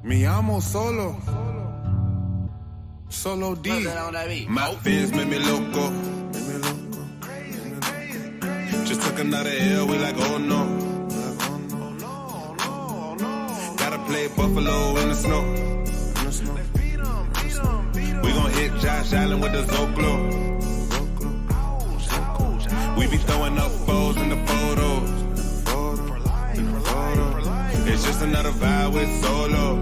Me amo solo. Solo D. My fans made me loco. Just took another L, we like, oh no. Gotta play Buffalo in the snow. We gon' hit Josh Allen with the Zoclo. We be throwing up foes in the photos. It's just another vibe with solo.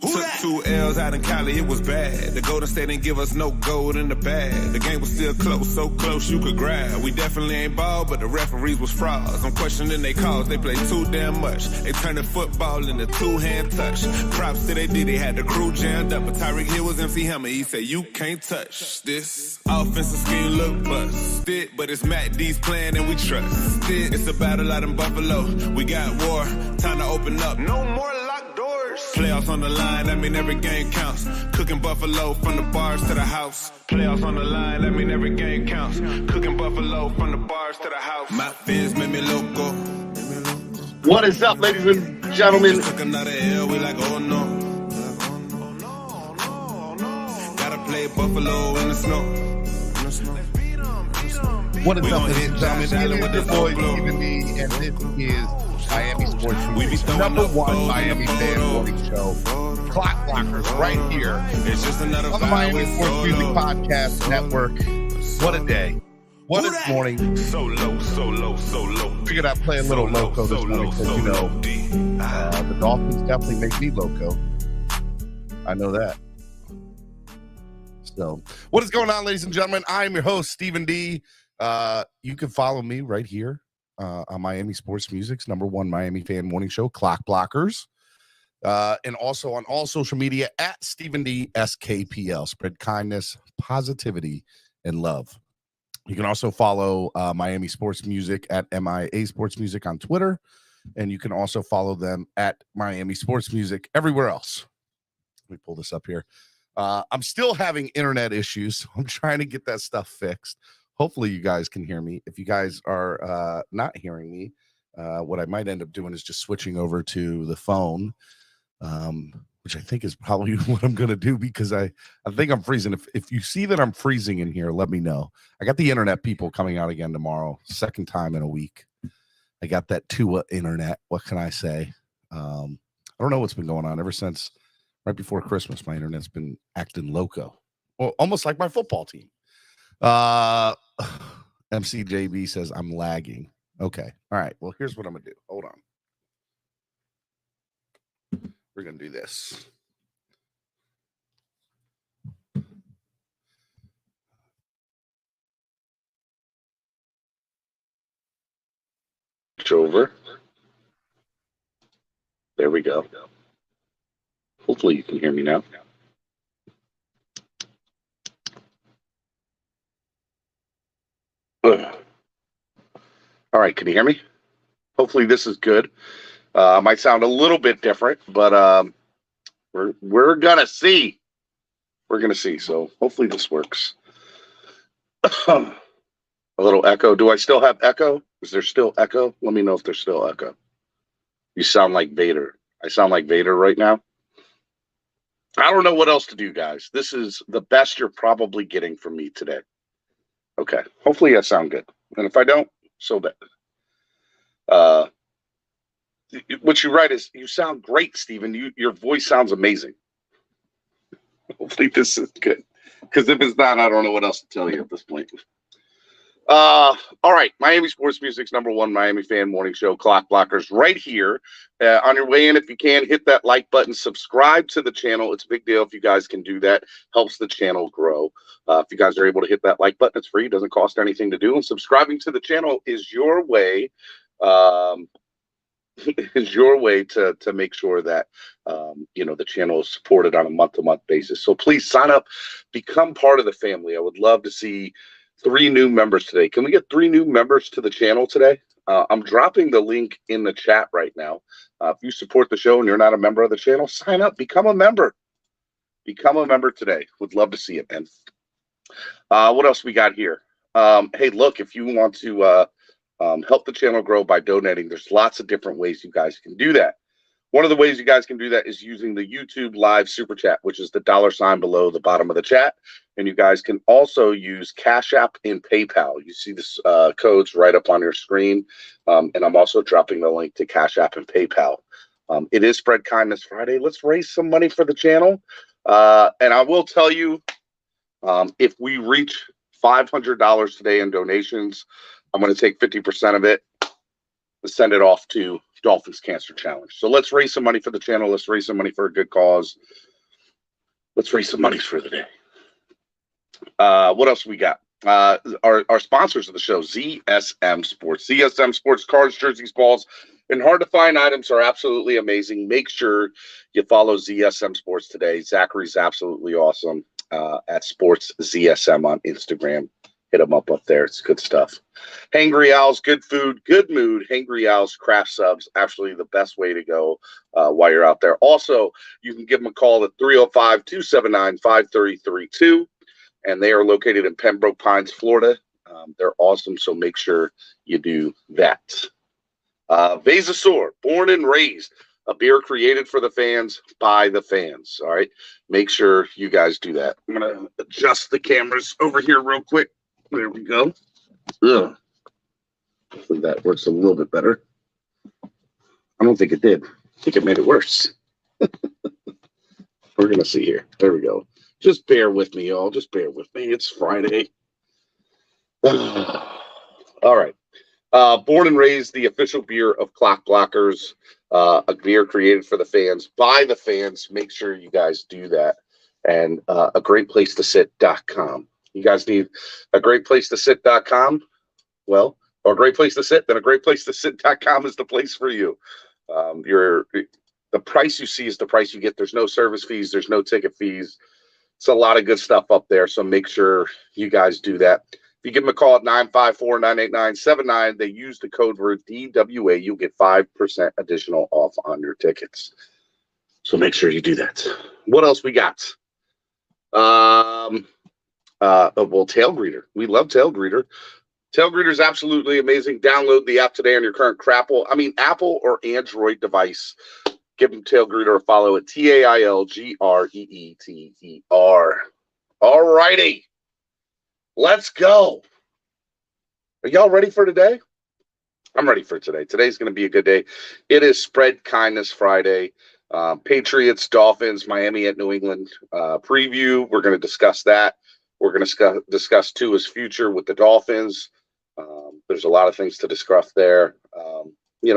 Took 2 L's out in Cali, it was bad. The Golden State didn't give us no gold in the bag. The game was still close, so close you could grab. We definitely ain't ball, but the referees was frauds. I'm questioning they calls, they play too damn much. They turned the football into 2-hand touch. Props to they did, they had the crew jammed up. But Tyreek Hill was MC Hammer, he said you can't touch this. Offensive scheme look busted, but it's Matt D's plan and we trust it. It's a battle out in Buffalo, we got war, time to open up. No more locked doors. Playoffs on the line, that mean every game counts. Cooking Buffalo from the bars to the house. Playoffs on the line, that mean every game counts. Cooking Buffalo from the bars to the house. My fans made me loco. What is up, ladies and gentlemen? Just took another L, we like, oh no. Gotta play Buffalo in the snow. What is up, ladies and gentlemen? It is your boy, Stephen D, and this is Miami Sports Music's #1 Miami fan morning show. Clock Blockers right here It's just another on the Miami Sports Music Podcast Network. What a day. What a morning. Solo. Figured I'd play a little loco this morning because, you know, the Dolphins definitely make me loco. I know that. So, what is going on, ladies and gentlemen? I'm your host, Stephen D. You can follow me right here on Miami Sports Music's #1 Miami fan morning show, Clock Blockers. And also on all social media at Stephen D SKPL. Spread kindness, positivity, and love. You can also follow Miami Sports Music at MIA Sports Music on Twitter. And you can also follow them at Miami Sports Music everywhere else. Let me pull this up here. I'm still having internet issues. So I'm trying to get that stuff fixed. Hopefully you guys can hear me. If you guys are not hearing me, what I might end up doing is just switching over to the phone, which I think is probably what I'm going to do because I think I'm freezing. If you see that I'm freezing in here, let me know. I got the internet people coming out again tomorrow, second time in a week. I got that Tuas internet. What can I say? I don't know what's been going on ever since right before Christmas. My internet's been acting loco, well, almost like my football team. MCJB says I'm lagging. Okay. All right. Well, here's what I'm going to do. Hold on. We're going to do this. Over. There we go. Hopefully you can hear me now. All right, can you hear me? Hopefully this is good. Might sound a little bit different, but we're gonna see. We're gonna see. So hopefully this works. A little echo. Do I still have echo? Is there still echo? Let me know if there's still echo. You sound like Vader. I sound like Vader right now. I don't know what else to do, guys. This is the best you're probably getting from me today. Okay. Hopefully I sound good. And if I don't, so bad. What you write is, you sound great, Stephen. Your voice sounds amazing. Hopefully this is good. Because if it's not, I don't know what else to tell you at this point. All right. Miami Sports Music's #1 Miami fan morning show, Clock Blockers, right here. On your way in, if you can, hit that like button. Subscribe to the channel. It's a big deal if you guys can do that. Helps the channel grow. If you guys are able to hit that like button, it's free. It doesn't cost anything to do. And subscribing to the channel is your way to make sure that the channel is supported on a month-to-month basis. So please sign up, become part of the family. I would love to see 3 new members today. Can we get 3 new members to the channel today? I'm dropping the link in the chat right now. If you support the show and you're not a member of the channel, sign up, become a member. Become a member today. Would love to see it, man. What else we got here? Hey, look, if you want to help the channel grow by donating, there's lots of different ways you guys can do that. One of the ways you guys can do that is using the YouTube live super chat, which is the $ below the bottom of the chat. And you guys can also use Cash App and PayPal. You see this codes right up on your screen. And I'm also dropping the link to Cash App and PayPal. It is Spread Kindness Friday. Let's raise some money for the channel. And I will tell you, if we reach $500 today in donations, I'm going to take 50% of it and send it off to Dolphins Cancer Challenge. So let's raise some money for the channel. Let's raise some money for a good cause. Let's raise some money for the day. What else we got? Our sponsors of the show, ZSM Sports. ZSM Sports cards, jerseys, balls, and hard-to-find items are absolutely amazing. Make sure you follow ZSM Sports today. Zachary's absolutely awesome at Sports ZSM on Instagram. Hit them up there. It's good stuff. Hangry Owls, good food, good mood. Hangry Owls craft subs, actually the best way to go while you're out there. Also, you can give them a call at 305-279-5332, and they are located in Pembroke Pines, Florida. They're awesome, so make sure you do that. Vasasaur, born and raised, a beer created for the fans by the fans. All right, make sure you guys do that. I'm going to adjust the cameras over here real quick. There we go. Ugh. Hopefully that works a little bit better. I don't think it did. I think it made it worse. We're going to see here. There we go. Just bear with me, y'all. Just bear with me. It's Friday. All right. Born and raised, the official beer of Clock Blockers, a beer created for the fans, by the fans. Make sure you guys do that. And a great place to sit.com. You guys need a great place to sit.com? Well, or a great place to sit, then a great place to sit.com is the place for you. The price you see is the price you get. There's no service fees. There's no ticket fees. It's a lot of good stuff up there. So make sure you guys do that. If you give them a call at 954-989-79, they use the code word DWA, you'll get 5% additional off on your tickets. So make sure you do that. What else we got? Well, Tail Greeter. We love Tail Greeter. Tail Greeter is absolutely amazing. Download the app today on your current Apple or Android device. Give them Tail Greeter a follow at TAILGREETER. All righty. Let's go. Are y'all ready for today? I'm ready for today. Today's going to be a good day. It is Spread Kindness Friday. Patriots, Dolphins, Miami at New England preview. We're going to discuss that. We're going to discuss Tua's future with the Dolphins. There's a lot of things to discuss there.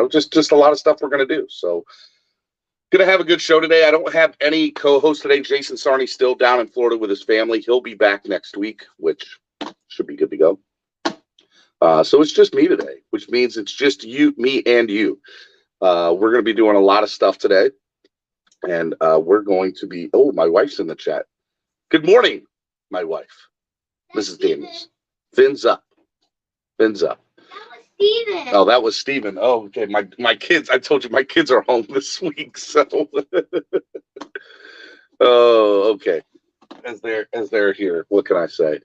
Just a lot of stuff we're going to do. So going to have a good show today. I don't have any co-hosts today. Jason Sarney's still down in Florida with his family. He'll be back next week, which should be good to go. So it's just me today, which means it's just you, me, and you. We're going to be doing a lot of stuff today. And we're going to be, my wife's in the chat. Good morning, my wife, Mrs. Daniels. Fins up. Fins up. Steven. Oh, that was Steven. Oh, okay. My kids, I told you my kids are home this week. So, oh, okay. As they're here, what can I say?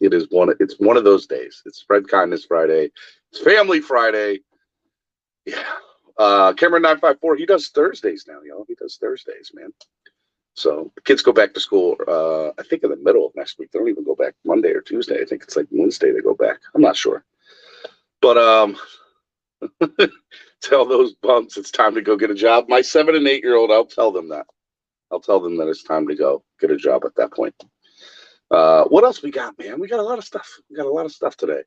It's one of those days. It's Spread Kindness Friday. It's Family Friday. Yeah. Cameron 954, he does Thursdays now, y'all. He does Thursdays, man. So the kids go back to school, I think in the middle of next week. They don't even go back Monday or Tuesday. I think it's like Wednesday they go back. I'm not sure. But tell those bumps it's time to go get a job. My 7 and 8-year-old, I'll tell them that. I'll tell them that it's time to go get a job at that point. What else we got, man? We got a lot of stuff. We got a lot of stuff today.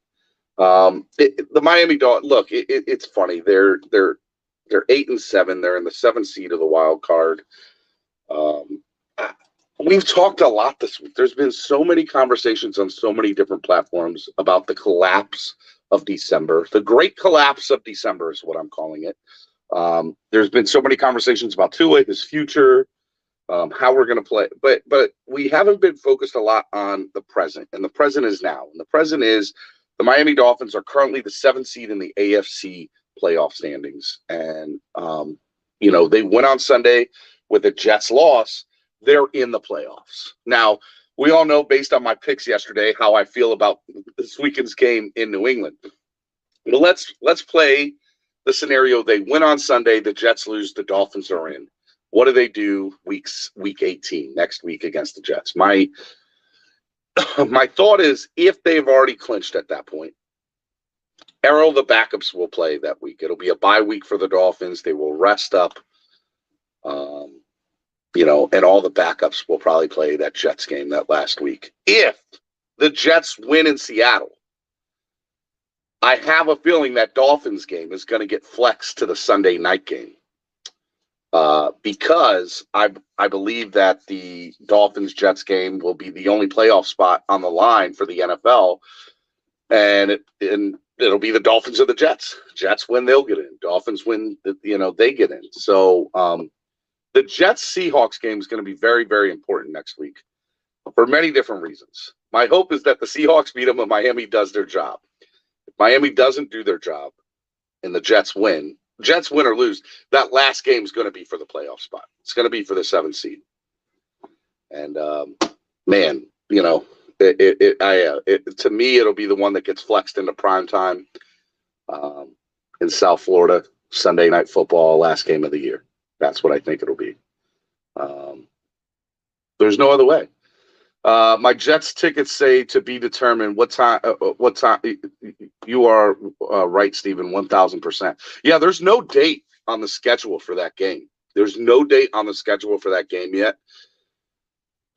The Miami Dolphins, look, it's funny. They're 8-7. They're in the 7th seed of the wild card. We've talked a lot this week. There's been so many conversations on so many different platforms about the collapse of December. The great collapse of December is what I'm calling it. There's been so many conversations about Tua, his future, how we're going to play. But we haven't been focused a lot on the present. And the present is now. And the present is the Miami Dolphins are currently the 7th seed in the AFC playoff standings. And, they went on Sunday with a Jets loss. They're in the playoffs. Now, we all know, based on my picks yesterday, how I feel about this weekend's game in New England. But let's play the scenario, they win on Sunday, the Jets lose, the Dolphins are in. What do they do week 18, next week against the Jets? My thought is, if they've already clinched at that point, Errol, the backups will play that week. It'll be a bye week for the Dolphins. They will rest up, and all the backups will probably play that Jets game that last week. If the Jets win in Seattle, I have a feeling that Dolphins game is going to get flexed to the Sunday night game because I believe that the Dolphins-Jets game will be the only playoff spot on the line for the NFL, and it'll be the Dolphins or the Jets. Jets win, they'll get in. Dolphins win, they get in. So the Jets-Seahawks game is going to be very, very important next week for many different reasons. My hope is that the Seahawks beat them and Miami does their job. If Miami doesn't do their job and the Jets win or lose, that last game is going to be for the playoff spot. It's going to be for the 7th seed. And, man, to me, it'll be the one that gets flexed into prime time in South Florida, Sunday Night Football, last game of the year. That's what I think it'll be. There's no other way. My Jets tickets say to be determined. What time? You are right, Stephen. 1,000%. Yeah, there's no date on the schedule for that game. There's no date on the schedule for that game yet.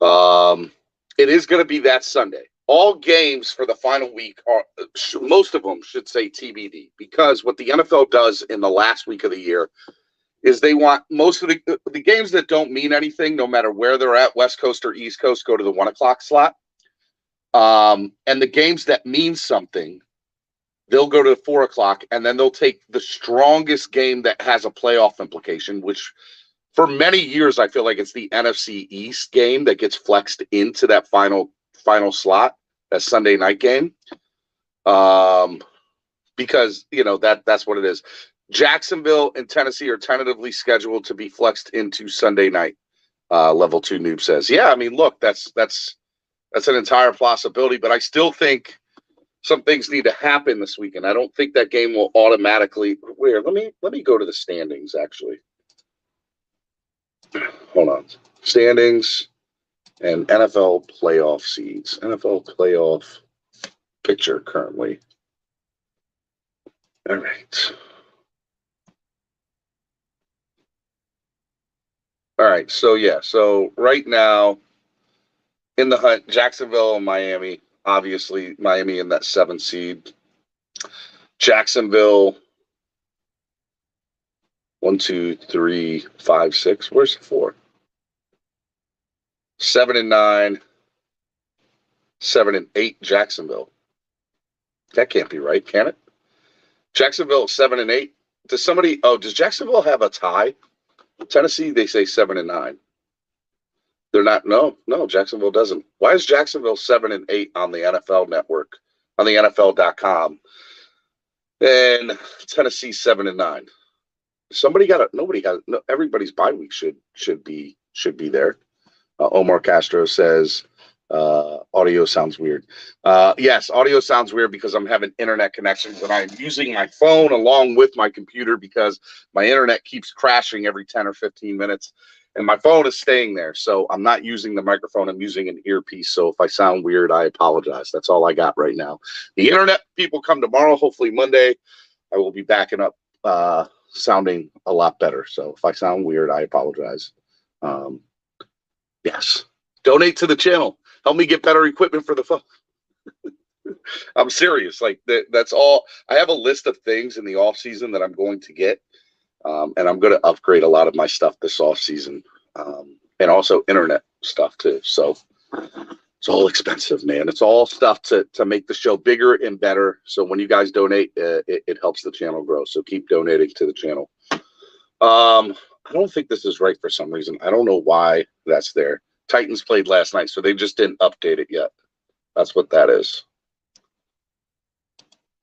It is going to be that Sunday. All games for the final week most of them should say TBD, because what the NFL does in the last week of the year is they want most of the games that don't mean anything, no matter where they're at, West Coast or East Coast, go to the 1 o'clock slot. And the games that mean something, they'll go to 4 o'clock, and then they'll take the strongest game that has a playoff implication, which for many years I feel like it's the NFC East game that gets flexed into that final slot, that Sunday night game. Because, that's what it is. Jacksonville and Tennessee are tentatively scheduled to be flexed into Sunday night. Level 2 Noob says, yeah, I mean, look, that's an entire possibility, but I still think some things need to happen this weekend. I don't think that game will automatically. Let me go to the standings, actually. Hold on. Standings and NFL playoff seeds. NFL playoff picture currently. All right. All right, so right now in the hunt, Jacksonville and Miami, obviously Miami in that 7th seed. Jacksonville, 1, 2, 3, 5, 6. Where's the 4? 7 and 9, 7 and 8. Jacksonville. That can't be right, can it? Jacksonville 7 and 8. Does Jacksonville have a tie? Tennessee, they say 7 and 9. They're not. No, Jacksonville doesn't. Why is Jacksonville 7 and 8 on the NFL network, on the NFL.com, and Tennessee 7 and 9? Everybody's bye week should be there. Omar Castro says audio sounds weird. Yes, audio sounds weird because I'm having internet connections and I'm using my phone along with my computer because my internet keeps crashing every 10 or 15 minutes and my phone is staying there. So I'm not using the microphone. I'm using an earpiece. So if I sound weird, I apologize. That's all I got right now. The internet people come tomorrow. Hopefully Monday, I will be backing up, sounding a lot better. So if I sound weird, I apologize. Yes. Donate to the channel. Help me get better equipment for the phone. I'm serious. Like that's all. I have a list of things in the off season that I'm going to get. And I'm going to upgrade a lot of my stuff this off season. And also internet stuff too. So it's all expensive, man. It's all stuff to make the show bigger and better. So when you guys donate, it helps the channel grow. So keep donating to the channel. I don't think this is right for some reason. I don't know why that's there. Titans played last night, so they just didn't update it yet. That's what that is.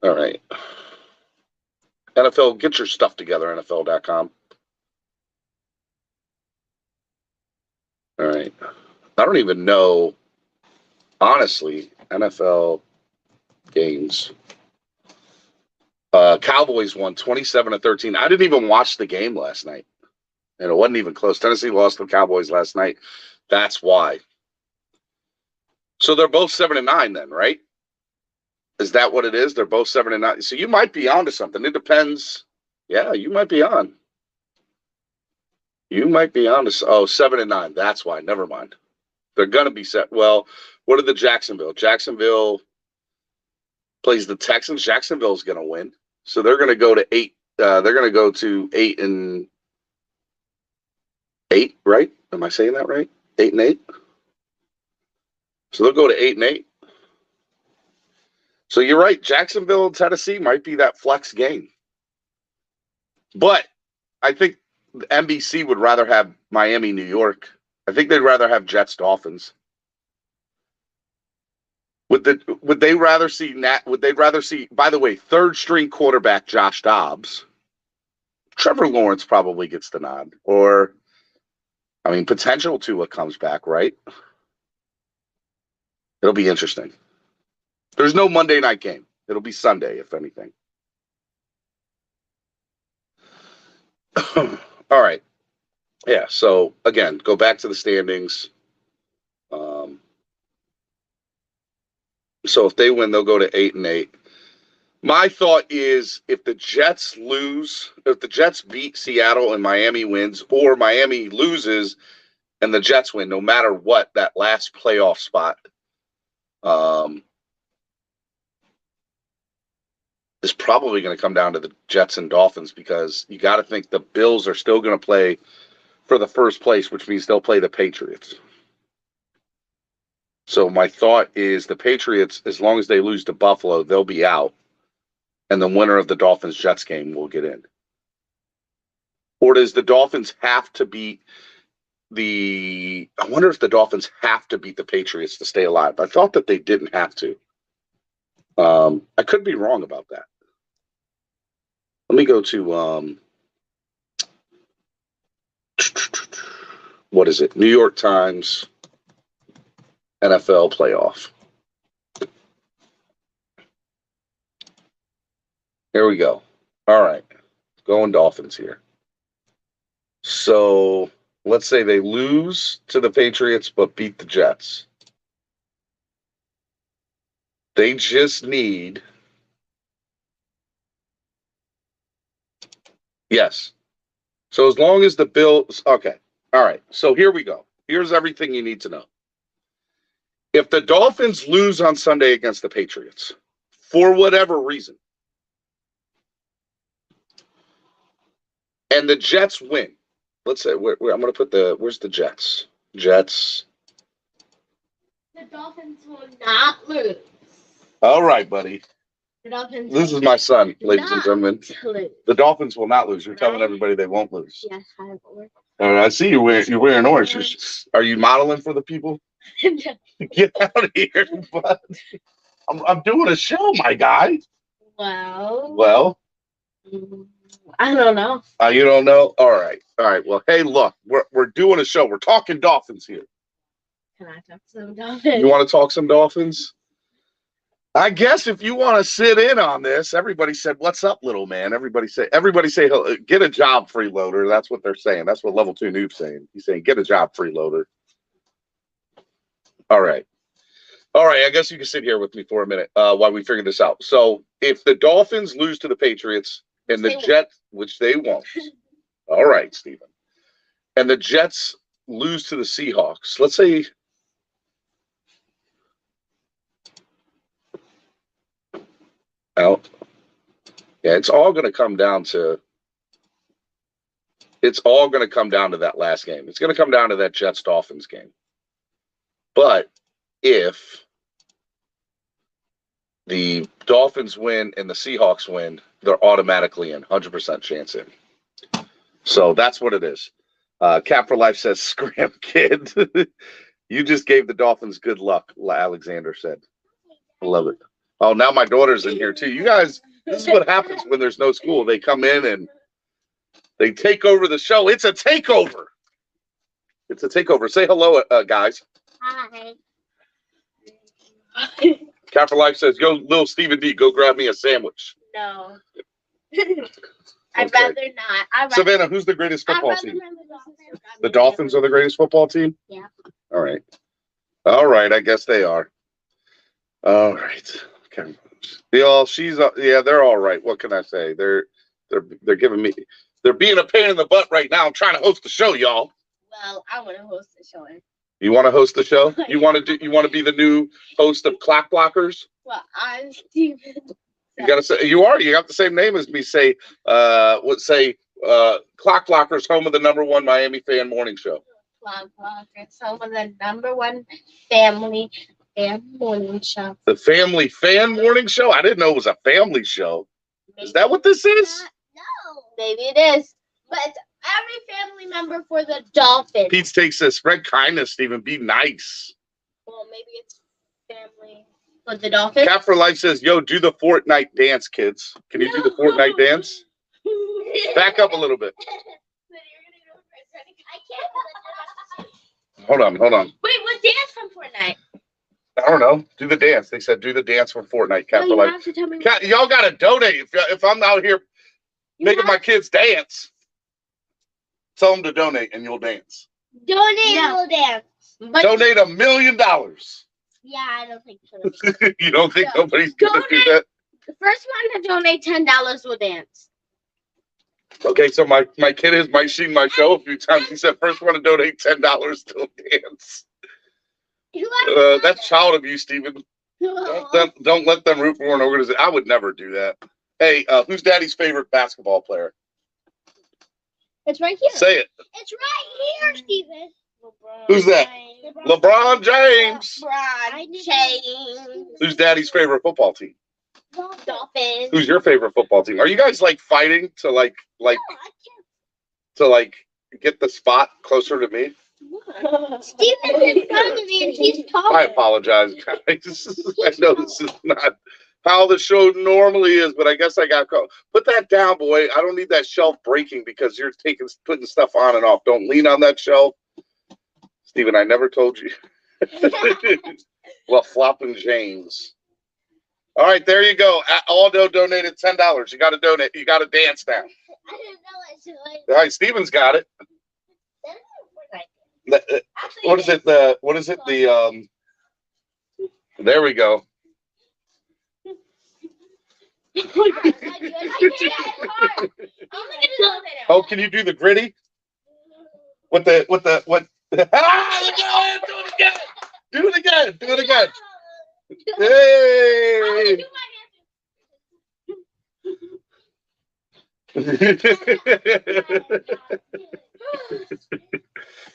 All right. NFL, get your stuff together, NFL.com. All right. I don't even know, honestly, NFL games. Cowboys won 27-13. I didn't even watch the game last night, and it wasn't even close. Tennessee lost to the Cowboys last night. That's why. So they're both 7-9 then, right? Is that what it is? They're both 7-9. So you might be onto something. It depends. Yeah, you might be on. You might be on to 7-9. That's why. Never mind. They're gonna be set. Well, what are the Jacksonville? Jacksonville plays the Texans. Jacksonville's gonna win, so they're gonna go to 8. They're gonna go to 8-8. Right? Am I saying that right? 8-8. So they'll go to 8-8. So you're right. Jacksonville and Tennessee might be that flex game, but I think NBC would rather have Miami, New York. I think they'd rather have Jets, Dolphins. Would they rather see Would they rather see? By the way, third string quarterback Josh Dobbs. Trevor Lawrence probably gets the nod, or I mean, potential Tua comes back, right? It'll be interesting. There's no Monday night game. It'll be Sunday, if anything. All right. Yeah, so, again, go back to the standings. So if they win, they'll go to 8-8. My thought is if the Jets beat Seattle and Miami wins, or Miami loses and the Jets win, no matter what, that last playoff spot is probably going to come down to the Jets and Dolphins, because you got to think the Bills are still going to play for the first place, which means they'll play the Patriots. So my thought is the Patriots, as long as they lose to Buffalo, they'll be out, and the winner of the Dolphins-Jets game will get in. Or does the Dolphins have to beat I wonder if the Dolphins have to beat the Patriots to stay alive. I thought that they didn't have to. I could be wrong about that. Let me go to what is it? New York Times NFL playoff. Here we go. All right. Going Dolphins here. So let's say they lose to the Patriots but beat the Jets. They just need. Yes. So as long as the Bills. Okay. All right. So here we go. Here's everything you need to know. If the Dolphins lose on Sunday against the Patriots, for whatever reason, and the Jets win, let's say, I'm going to put where's the Jets? Jets. The Dolphins will not lose. All right, buddy. The Dolphins. This is my son, ladies and gentlemen. Lose. The Dolphins will not lose. You're telling everybody they won't lose. Yes, I will. I see you're wearing orange. Are you modeling for the people? Get out of here, bud. I'm doing a show, my guy. Well, I don't know. You don't know? All right. Well, hey, look, we're doing a show. We're talking Dolphins here. Can I talk some Dolphins? You want to talk some Dolphins? I guess if you want to sit in on this, everybody said, "What's up, little man?" Everybody say, "Get a job, freeloader." That's what they're saying. That's what Level 2 Noob's saying. He's saying, "Get a job, freeloader." All right. I guess you can sit here with me for a minute while we figure this out. So if the Dolphins lose to the Patriots and the Jets, which they won't. All right, Stephen. And the Jets lose to the Seahawks. Let's say. Out. Yeah, it's all going to come down to that last game. It's going to come down to that Jets-Dolphins game. But if the Dolphins win and the Seahawks win, they're automatically in, 100% chance in. So that's what it is. Cap for Life says, "Scram, kid." You just gave the Dolphins good luck, Alexander said. I love it. Oh, now my daughter's in here too. You guys, this is what happens when there's no school. They come in and they take over the show. It's a takeover. Say hello, guys. Hi. Cap for Life says, "Go, little Stephen D, go grab me a sandwich." No. I'd Okay. rather not. Savannah, who's the greatest I'd football rather team? run the Dolphins. The Dolphins are the greatest football team? Yeah. All right. All right, I guess they are. All right. Okay. Yeah, they're all right. What can I say? They're giving me, they're being a pain in the butt right now. I'm trying to host the show, y'all. Well, I want to host the show. You want to host the show? You want to be the new host of Clock Blockers? Well, I'm Steven. You gotta say you got the same name as me. Say Clock Blockers, home of the #1 Miami fan morning show. Clock Blockers, home of the #1 family fan morning show. The family fan morning show? I didn't know it was a family show. Is that what this is? No. Maybe it is. But every family member for the Dolphins. Pete takes this. Spread kindness, Stephen. Be nice. Well, maybe it's family for the Dolphins. Cap for Life says, yo, do the Fortnite dance, kids. Can you do the Fortnite dance? Back up a little bit. Hold on. Wait, what dance from Fortnite? I don't know. Do the dance. They said do the dance for Fortnite. Cap No, for you Life. have to tell me. Y'all got to donate. If I'm out here making my kids dance, tell them to donate and you'll dance. Donate and we'll dance. But Donate $1 million. yeah, I don't think so. You don't think nobody's going to do that? The first one to donate $10 will dance. Okay, so my kid has seen my show a few times. He said first one to donate $10 to dance. That's child abuse, Stephen. Don't let them root for an organization. I would never do that. Hey, who's Daddy's favorite basketball player? It's right here. Say it. It's right here, Stephen. Who's that? LeBron James. LeBron James. Who's Daddy's favorite football team? Dolphins. Who's your favorite football team? Are you guys like fighting to get the spot closer to me? Stephen's in front of me and he's talking. I apologize, guys. I know this is not how the show normally is, but I guess I got caught. Put that down, boy. I don't need that shelf breaking because you're putting stuff on and off. Don't lean on that shelf. Stephen, I never told you. Well, flopping James. All right, there you go. Aldo donated $10. You got to donate. You got to dance now. I didn't know it. All right, Steven's got it. What is it? There we go. Oh, can you do the gritty? What? Do it again. Hey.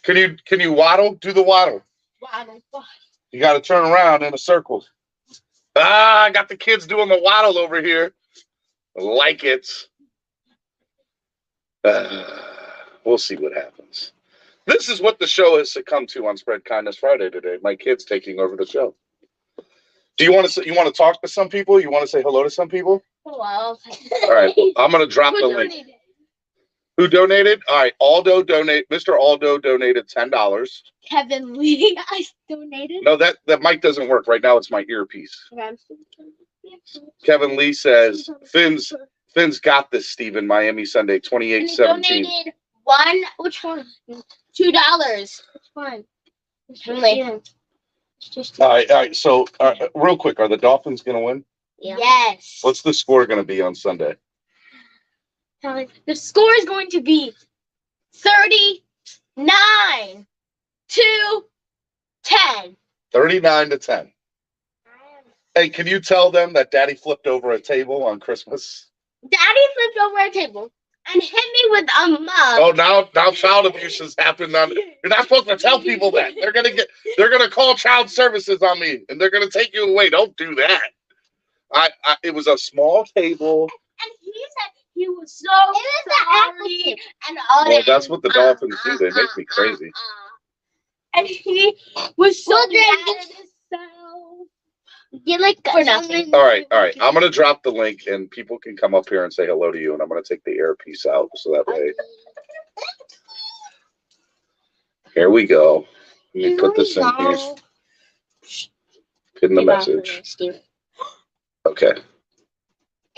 Can you waddle? Do the waddle. You got to turn around in a circle. I got the kids doing the waddle over here. I like it. We'll see what happens. This is what the show has succumbed to on Spread Kindness Friday today. My kids taking over the show. Do you want to talk to some people? You want to say hello to some people? Hello. All right. I'm going to drop the link. Who donated? All right. Mr. Aldo donated $10. Kevin Lee, I donated. No, that mic doesn't work. Right now it's my earpiece. Kevin Lee says, Finn's got this, Stephen. Miami Sunday, 28-17. Donated one. Which one? $2. Which one? All right. So, real quick, are the Dolphins going to win? Yeah. Yes. What's the score going to be on Sunday? The score is going to be 39-10. 39-10. Hey, can you tell them that Daddy flipped over a table on Christmas? Daddy flipped over a table and hit me with a mug. Oh, now child abuse has happened. You're not supposed to tell people that. They're gonna call child services on me and they're gonna take you away. Don't do that. It was a small table. And he said he was so sorry and all Well, that. that's what the Dolphins do. They make me crazy. And he was so mad at himself. You like for nothing. All right. I'm gonna drop the link and people can come up here and say hello to you. And I'm gonna take the earpiece out so that way. Here we go. Let me put this in here. Pin the message. Okay.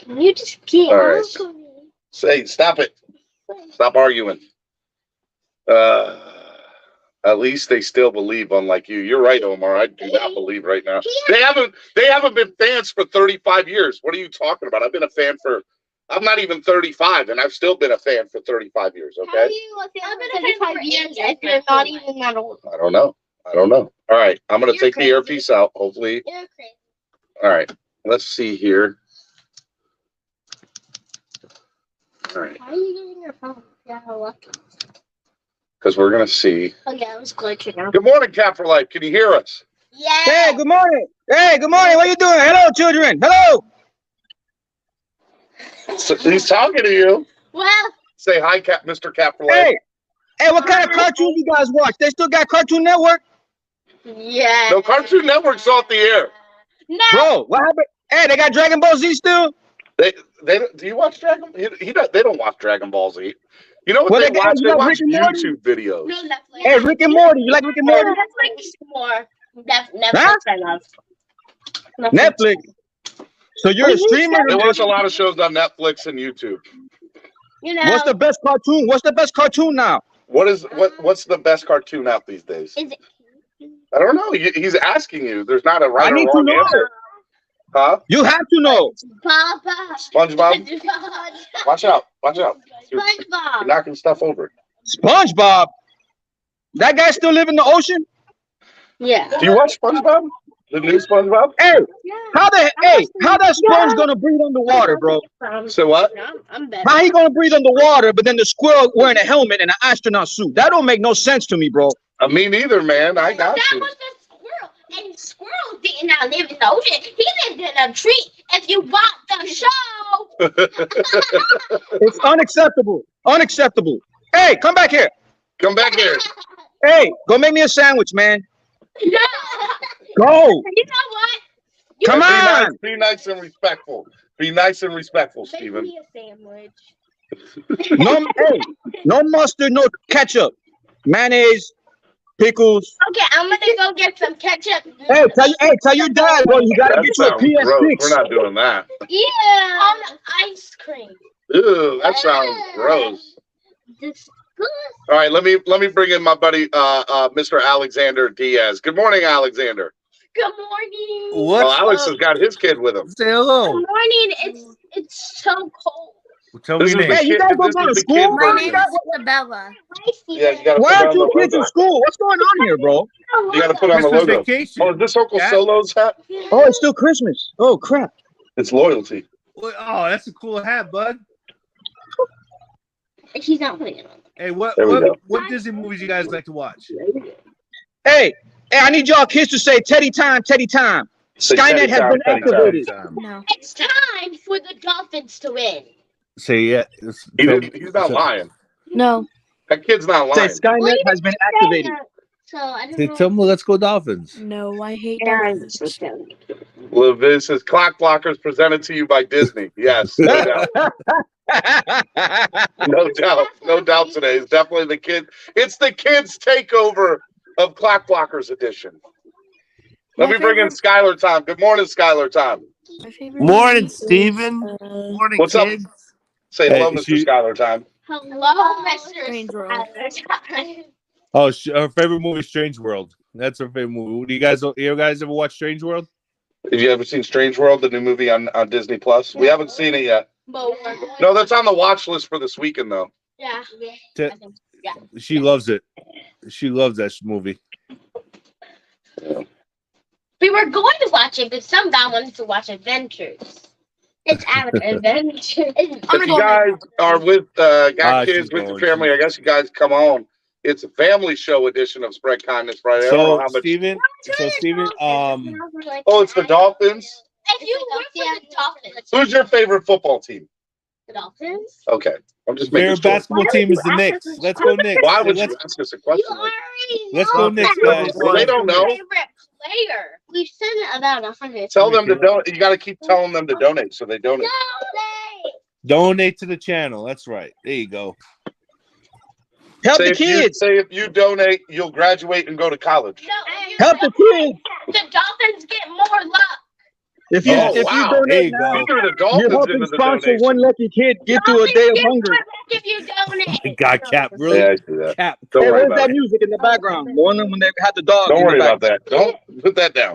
You just can't. All right. Say, stop it. Stop arguing. At least they still believe, unlike you. You're right, Omar. I do not believe right now. They haven't been fans for 35 years. What are you talking about? I'm not even 35, and I've still been a fan for 35 years, okay? How are you a fan for 35 years if you're not even that old? I don't know. All right, I'm going to take the earpiece out, hopefully. You're crazy. All right, let's see here. All right. Why are you using your phone? Yeah, lucky. Because we're going to see. Oh, yeah, it was glitching out. Good morning, Cap for Life. Can you hear us? Yeah. Hey, good morning. Hey, good morning. What are you doing? Hello, children. Hello. So he's talking to you. Well. Say hi, Mr. Cap for Life. Hey, what kind of cartoons you guys watch? They still got Cartoon Network? Yeah. No, Cartoon Network's off the air. No. Bro, what happened? Hey, they got Dragon Ball Z still? Do you watch Dragon? They don't watch Dragon Ball Z. You know what Well, they they got- watch? you They got watch Rick and Morty? YouTube videos. No, Netflix. Hey, Rick and Morty. You like Rick and Morty? Netflix more. Netflix Huh? I love. Netflix. So you're a streamer? They watch a lot of shows on Netflix and YouTube. You know. What's the best cartoon? What's the best cartoon now? What's the best cartoon out these days? Is it? I don't know. He's asking you. There's not a right I or need to wrong know. answer. Huh? You have to know. Papa. SpongeBob? Watch out. You're SpongeBob. knocking stuff over. SpongeBob. That guy still live in the ocean? Yeah. Do you watch SpongeBob? The new SpongeBob? Hey, how that sponge gonna breathe underwater, bro? So what? No, I'm better. How he gonna breathe underwater, but then the squirrel wearing a helmet and an astronaut suit? That don't make no sense to me, bro. Me neither, man. I got That you. was the squirrel. And squirrel did not live in the ocean. He lived in a tree. If you watch the show. It's unacceptable. Unacceptable. Hey, come back here. Come back here. Hey, go make me a sandwich, man. No. Go. You know what? Come Yeah, on. Be nice and respectful. Be nice and respectful, Make Steven. me a sandwich. No mustard, no ketchup. Mayonnaise, pickles. Okay, I'm gonna go get some ketchup. Hey, tell your dad, bro, you gotta That get you a sounds gross. PS6. We're not doing that. Yeah. On ice cream. Ew, that sounds gross. All right, let me bring in my buddy, Mr. Alexander Diaz. Good morning, Alexander. Good morning. What? Well, Alex has got his kid with him. Say hello. Good morning. It's so cold. Tell This me is name. Hey, you guys don't go to school? My version. name is Isabella. Yeah, you gotta Why put aren't on you the kids in logo. school? What's going on here, bro? You gotta put on the Christmas logo. vacation. Oh, is this Uncle Yeah. Solo's hat? Oh, it's still Christmas. Oh, crap. It's loyalty. Oh, that's a cool hat, bud. She's not putting it on. Hey, There we go. what Disney movies you guys like to watch? Hey, I need y'all kids to say Teddy time, Teddy time. Say Skynet Teddy has time, been Teddy time. activated. No. It's time for the Dolphins to win. Say yeah. He's not lying. No. That kid's not Say lying. Skynet has been activated. So I don't Say, know. tell me, let's go Dolphins. No, I hate Dolphins. This is Clock Blockers presented to you by Disney. Yes, no doubt. No doubt today. It's definitely the kid. It's the kids' takeover of Clock Blockers edition. Let me bring in Skylar Time. Good morning, Skylar Time. My favorite Morning, movie is, Steven. Morning, What's up? kids. Say hello, Hey, Mr. Skylar Time. Hello, Mr. Strange World. Skyler. Oh, her favorite movie is Strange World. That's her favorite movie. Do you guys ever watch Strange World? Have you ever seen Strange World, the new movie on Disney Plus? We haven't seen it yet. No, that's on the watch list for this weekend, though. Yeah. Te- I think, yeah. She loves it. She loves that movie. We were going to watch it, but some guy wanted to watch Adventures. It's Avatar Adventures. If you guys are with got kids she's with your going. family, I guess you guys come on. It's a family show edition of Spread Kindness Friday. I don't know So how much. Steven, Oh, it's the Dolphins. If you work for the Dolphins. Who's your favorite football team? The Dolphins? Okay, I'm just making favorite sure. basketball team is the Knicks. Let's go Knicks. Why would you Let's, ask us a You question? already let's know go Knicks, guys. Well, they don't know. favorite player. We've said it about 100. Tell them to donate. You got to keep telling them to donate, so they donate. Donate to the channel. That's right. There you go. Help Say the if you- kids. say if you donate, you'll graduate and go to college. No, Help the kids. the Dolphins get more luck. If you Oh, if you wow. donate You now, threw the you're Dolphins helping into the sponsor donation. one lucky kid get through a day of hunger. If you donate. God, Cap, really? Yeah, I see that. Cap. Don't Hey, worry where's about that it. music in the background? The one when they had the dog. Don't in worry the about that. Don't put that down.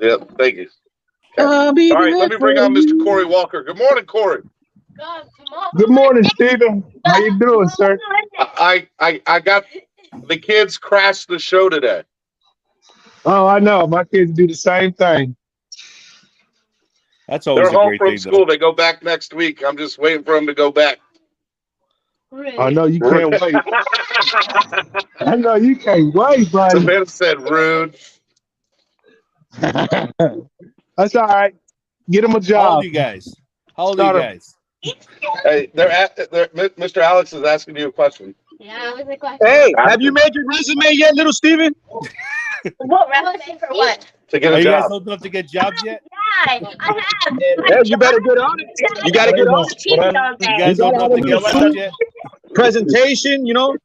Yep, thank you. Okay. All right, let me bring on Mr. Corey Walker. Good morning, Corey. Good morning, Stephen. How you doing, sir? I got the kids crashed the show today. Oh, I know. My kids do the same thing. That's always They're a home great from thing, school. though. They go back next week. I'm just waiting for them to go back. I know you can't wait. I know you can't wait, buddy. Samantha said rude. That's all right. Get them a How old job. are you guys? How old Start are you 'em. guys? Hey, Mr. Alex is asking you a question. Yeah, that was a question. Hey, have you made your resume yet, little Steven? What resume for what? To get Are a you guys job. old enough to get jobs yet? I have. Hey, you better get on it. You got to get on it. You guys You old gotta enough to have get a jobs yet? Presentation, you know.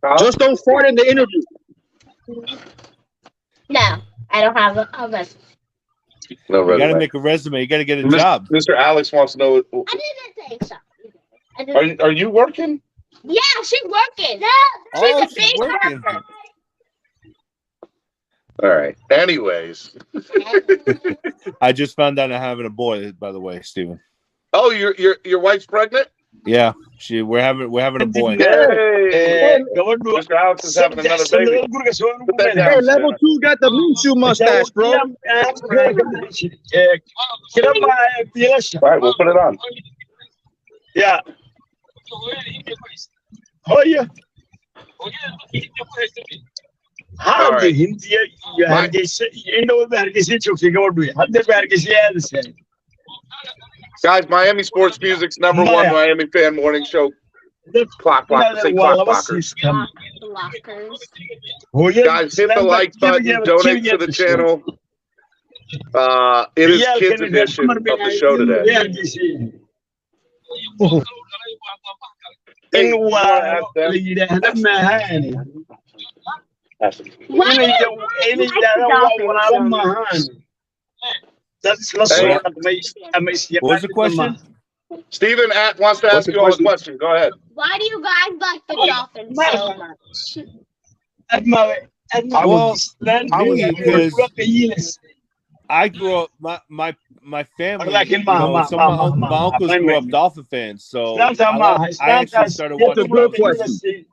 Huh? Just don't fart in the interview. No, I don't have a resume. No You got to resume. make a resume. You got to get a job. Mr. Alex wants to know. I didn't think so. I didn't- Are you working? Yeah, she's working. Oh, She's a she's big working. worker. All right. Anyways. I just found out I'm having a boy, by the way, Steven. Oh, your wife's pregnant? Yeah, we're having a boy. Hey, Mr. Alex is having another baby. Put that down, Hey, level 2 got the Minshew mustache, bro. All right, we'll put it on. Yeah. Oh, yeah. All right. Guys, Miami Sports Music's #1 Miami fan morning show. Clock blockers. Say clock blockers. Blockers. Guys, hit the like button. Donate to the channel. It is kids edition of the show today. Hey, you wanna ask them? Ask them. What was the question? Steven wants to ask you all a question. Go ahead. Why do you guys like the Dolphins so much? Well, because I grew up. My family. You know, some of my uncles grew up Dolphin fans, so I actually started That's a watching good Dolphins. question.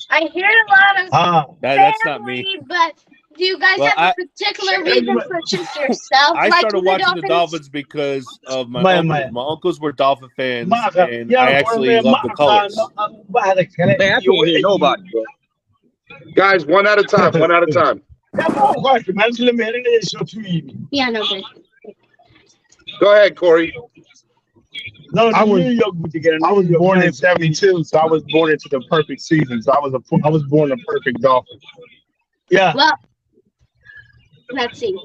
I hear a lot of That's not me. family, but do you guys Well, have a particular reason for just yourself? I started liking watching the Dolphins because of my uncles. My uncles were Dolphin fans, and I actually love the colors. Man, I can't hear nobody, bro. Guys, one at a time. One at a time. Yeah, no good. Go ahead, Corey. I was born in '72, so I was born into the perfect season. So I was born a perfect Dolphin. Yeah. Well, let's see.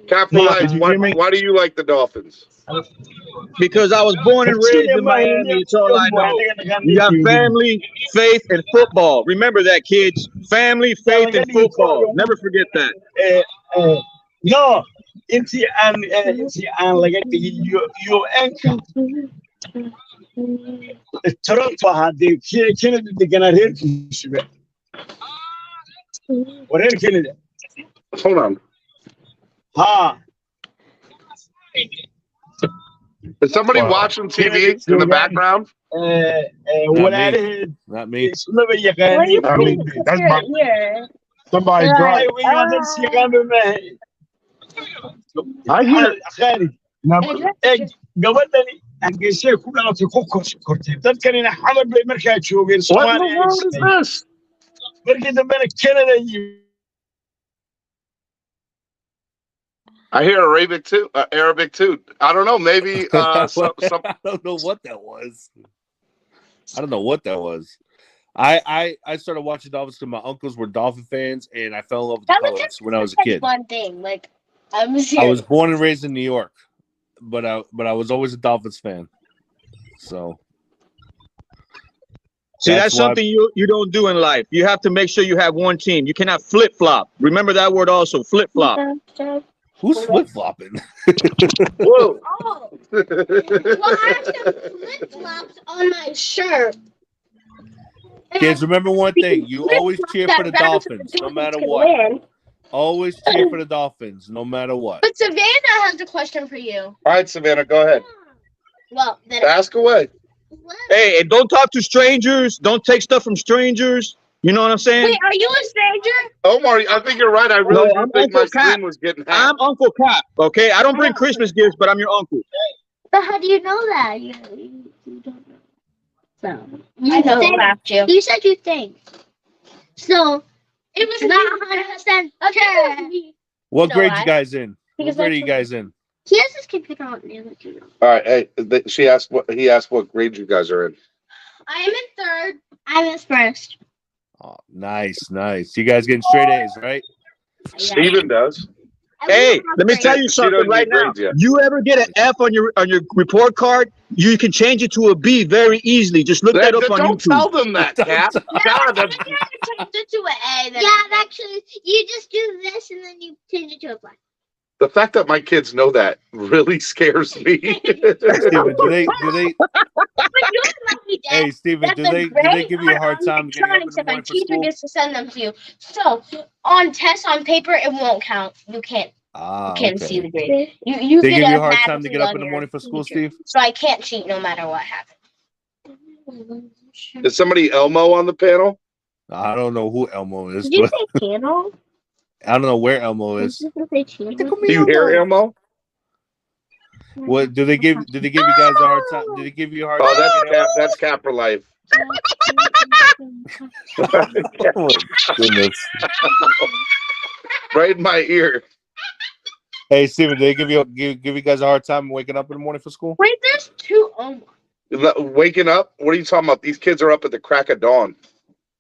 Capitalize. Why do you like the Dolphins? Because I was born and raised in Miami. It's all I know. You got family, faith, and football. Remember that, kids. Family, faith, and football. Never forget that. No, inti an laga dhigay UN-ka Toronto hadii Kennedy deganaa reerkiisuba wareer Kennedy. Hold on. Is somebody watching TV in the background? Not me. That's my somebody drive. I hear gabadhani hargeysay ku dhalatay ku kortay dadkanina xamar bay markaa joogeen Soomaaliya markii dambena Canada iyo I hear Arabic too. Arabic too. I don't know. Maybe I don't know what that was. I started watching Dolphins because my uncles were Dolphin fans, and I fell in love with the colors when I was a kid. One thing, like I was born and raised in New York, but I was always a Dolphins fan. So See, that's something you don't do in life. You have to make sure you have one team. You cannot flip-flop. Remember that word also, flip-flop. Who's flip-flopping? Whoa. Oh. Well, I have some flip-flops on my shirt. Kids, remember one thing. You always cheer for the Dolphins, no matter what. Always cheer for the Dolphins, no matter what. But Savannah has a question for you. All right, Savannah, go ahead. Well, then Ask away. Hey, and don't talk to strangers. Don't take stuff from strangers. You know what I'm saying? Wait, are you a stranger? Omar, I think you're right. I really do think my screen was getting hacked. I'm Uncle Cap, okay? I don't bring Christmas gifts, but I'm your uncle. But how do you know that? You don't know. So, I know about you. You said you think. So, it was not 100% okay. What grade you guys in? What grade are you guys in? He has his computer on the other two. All right, hey, he asked what grade you guys are in. I am in third. I'm in first. Oh, nice. You guys getting straight A's, right? Steven does. Hey, let me tell you something right now. You ever get an F on your report card? You can change it to a B very easily. Just look that up on YouTube. Don't tell them that, Cap. God, I changed it to an A. Yeah, actually, you just do this and then you change it to a black. The fact that my kids know that really scares me. Steven, do they? Hey, Steven, do they give you a hard time getting up in the morning for teacher school? gets to send them to you. So on tests on paper, it won't count. You can't. See the grade. You they get give you a hard time to get up in the morning for school, Steve? So I can't cheat no matter what happens. Is somebody Elmo on the panel? I don't know who Elmo is. Did you say channel? I don't know where Elmo is. Do you hear Elmo? What did they give you guys a hard time? Did they give you a hard time? Oh, that's Cap for life. Oh, goodness. Right in my ear. Hey, Steven, did they give you guys a hard time waking up in the morning for school? Wait, there's two Omar. Waking up? What are you talking about? These kids are up at the crack of dawn.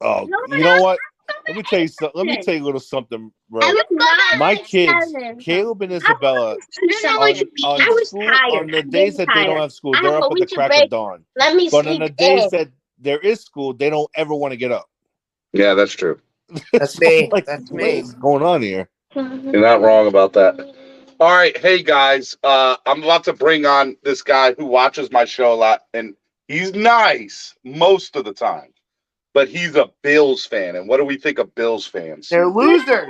Oh, you know what? Let me tell you something. Let me tell you a little something, bro. My kids, Caleb and Isabella, on the days that they don't have school, they're up at the crack of dawn. But on the days that there is school, they don't ever want to get up. Yeah, that's true. That's me. Like, That's me. what's going on here? You're not wrong about that. All right, hey guys, I'm about to bring on this guy who watches my show a lot, and he's nice most of the time. But he's a Bills fan, and what do we think of Bills fans? They're losers.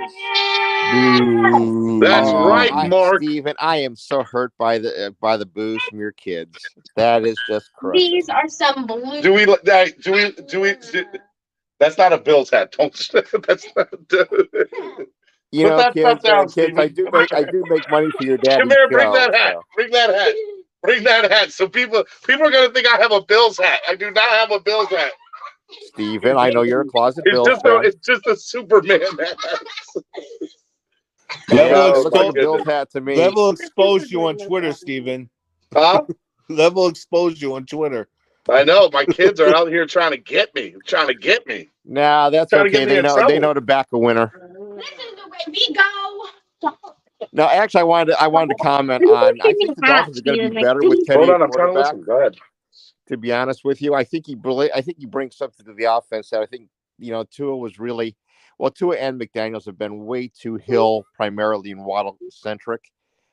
That's right, Mark. Steven, I am so hurt by the boos from your kids. That is just crazy. These are some blue. Do we? That's not a Bills hat. Don't. That's not. You know, kids, I do make money for your dad. Come here, bring that hat. Bring that hat. Bring that hat. So people are gonna think I have a Bills hat. I do not have a Bills hat. Steven, I know you're a closet Bills fan. It's just a Superman hat. Bills hat to me. That will expose you on Twitter, Steven. Huh? That will expose you on Twitter. I know. My kids are out here trying to get me. Nah, that's okay. They know to back a winner. This is the way we go. No, actually, I wanted to comment on. I think the Dolphins are going to be better with Teddy. Hold on, I'm trying to listen. Go ahead. To be honest with you, I think he brings something to the offense that I think Tua was really Tua and McDaniels have been way too Hill primarily and Waddle centric.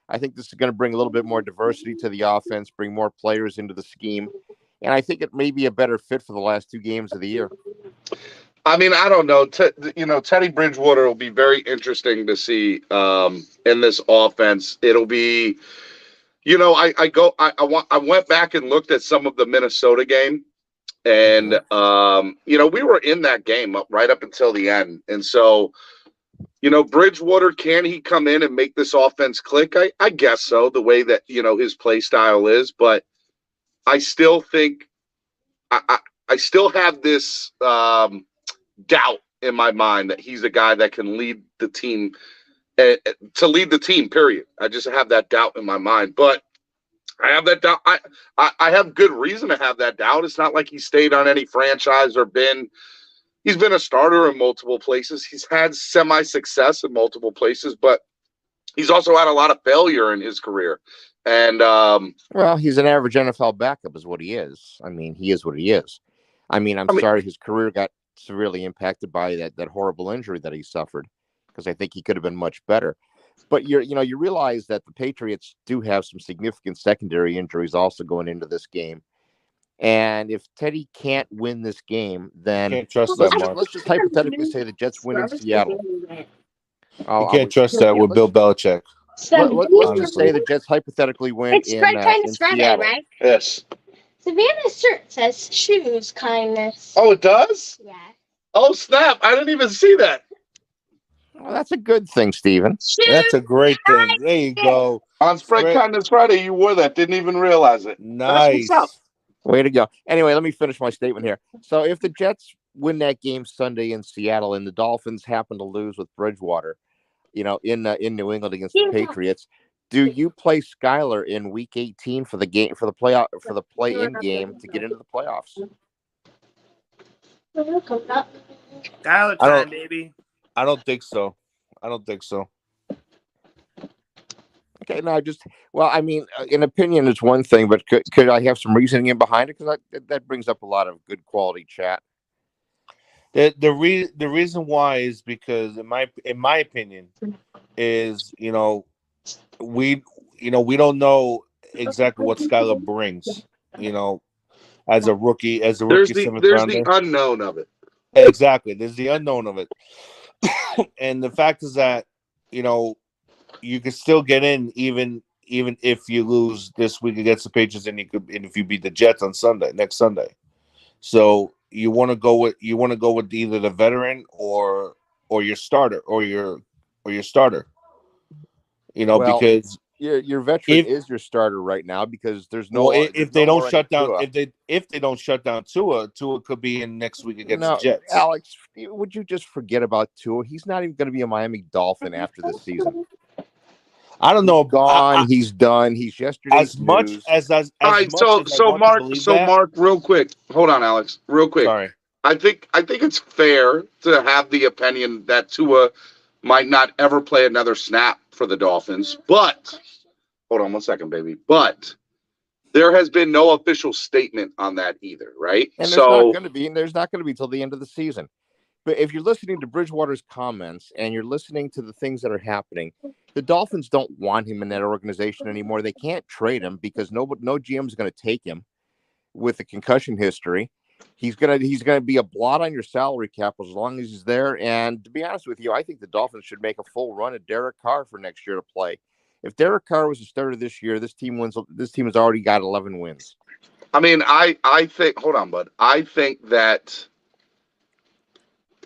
I think this is going to bring a little bit more diversity to the offense, bring more players into the scheme, and I think it may be a better fit for the last 2 games of the year. I mean, I don't know. Teddy Bridgewater will be very interesting to see in this offense. It'll be. I went back and looked at some of the Minnesota game, and we were in that game right up until the end. And so, Bridgewater, can he come in and make this offense click? I guess so, the way that his play style is. But I still think I still have this doubt in my mind that he's a guy that can lead the team. To lead the team, period. I just have that doubt in my mind. But I have that doubt. I have good reason to have that doubt. It's not like he stayed on any franchise or he's been a starter in multiple places. He's had semi-success in multiple places, but he's also had a lot of failure in his career. And he's an average NFL backup is what he is. I mean, he is what he is. I mean, I'm sorry his career got severely impacted by that horrible injury that he suffered, because I think he could have been much better. But you realize that the Patriots do have some significant secondary injuries also going into this game. And if Teddy can't win this game, then Can't trust that, Mark. let's just hypothetically say the Jets win in Seattle. You can't trust that with Bill Belichick. Let's just say the Jets hypothetically win in Seattle. Right? Yes. Savannah's shirt says "Shoes kindness." Oh, it does? Yeah. Oh, snap. I didn't even see that. Well, that's a good thing, Steven. That's a great thing. There you go. On Spread Kindness Friday, you wore that. Didn't even realize it. Nice. Way to go. Anyway, let me finish my statement here. So if the Jets win that game Sunday in Seattle and the Dolphins happen to lose with Bridgewater, in New England against the Patriots, do you play Skyler in Week 18 for the game, for the play-in game to get into the playoffs? Skyler time, baby. I don't think so. Okay, no, I mean, an opinion is one thing, but could I have some reasoning in behind it? Because that brings up a lot of good quality chat. The reason why is because in my opinion is we don't know exactly what Skyler brings, as a rookie There's seventh rounder. the unknown of it. Exactly. There's the unknown of it. And the fact is that, you can still get in even if you lose this week against the Patriots, and if you beat the Jets on next Sunday. So you want to go with either the veteran or your starter because your veteran is your starter right now, because there's no. If they don't shut down Tua could be in next week against the Jets. Alex, would you just forget about Tua? He's not even going to be a Miami Dolphin after this season. I don't know. He's done. He's yesterday's as much news. as All right, so Mark, real quick. Hold on, Alex, real quick. Sorry. I think it's fair to have the opinion that Tua might not ever play another snap for the Dolphins, but hold on one second, baby. But there has been no official statement on that either, right? And there's not going to be, till the end of the season. But if you're listening to Bridgewater's comments and you're listening to the things that are happening, the Dolphins don't want him in that organization anymore. They can't trade him because no GM is going to take him with a concussion history. He's gonna be a blot on your salary cap as long as he's there. And to be honest with you, I think the Dolphins should make a full run at Derek Carr for next year to play. If Derek Carr was the starter this year, this team has already got 11 wins. I mean, I think. Hold on, bud. I think that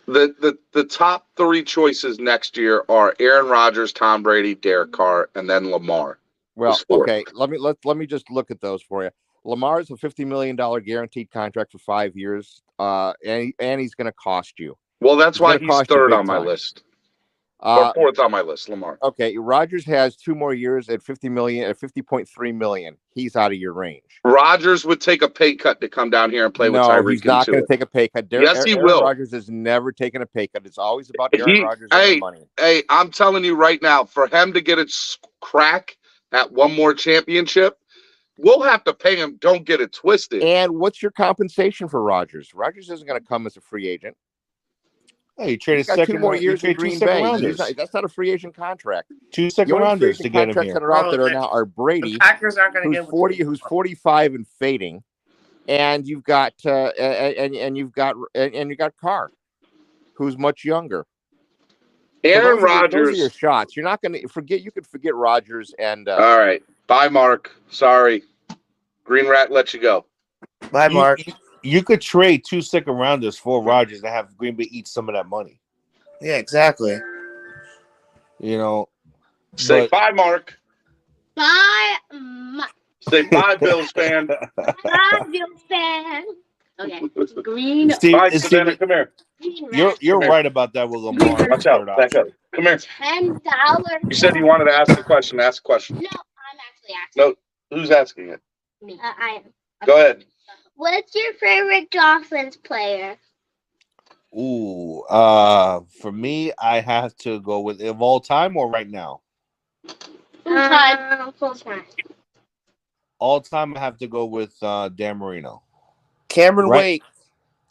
the top three choices next year are Aaron Rodgers, Tom Brady, Derek Carr, and then Lamar. Well, okay. Let me just look at those for you. Lamar's a $50 million guaranteed contract for 5 years, and he's going to cost you. Well, that's why he's third on my list. Or fourth on my list, Lamar. Okay, Rodgers has 2 more years at $50.3 million. He's out of your range. Rodgers would take a pay cut to come down here and play with Tyreek. No, he's not going to take a pay cut. Yes, he will. Rodgers has never taken a pay cut. It's always about Aaron Rodgers and the money. Hey, I'm telling you right now, for him to get a crack at one more championship, we'll have to pay him. Don't get it twisted. And what's your compensation for Rodgers? Rodgers isn't going to come as a free agent. Hey, you traded 2 more years in Green Bay. That's not a free agent contract. 2 second rounders to get him here. That are out there now are Brady, Packers aren't going to get 40, who's 45 and fading, and you've got and you've got Carr, who's much younger. Aaron Rodgers. Those are your shots. You're not going to forget. You could forget Rodgers and. All right, bye, Mark. Sorry, Green Rat let you go. Bye, Mark. You could trade 2 second rounders for Rodgers to have Green Bay eat some of that money. Yeah, exactly. Say bye, Mark. Bye, Mark. Say bye, Bills fan. Bye, Bills fan. Okay, Green. Bye, Savannah. Come here. You're right about that with Lamar. Watch out. Back up. Come here. $10. You said you wanted to ask a question. Ask a question. No, I'm actually asking. No, who's asking it? Me. I am. Go ahead. What's your favorite Dolphins player? Ooh, for me, I have to go with of all time or right now. Full time. All time, I have to go with Dan Marino. Cameron Wake.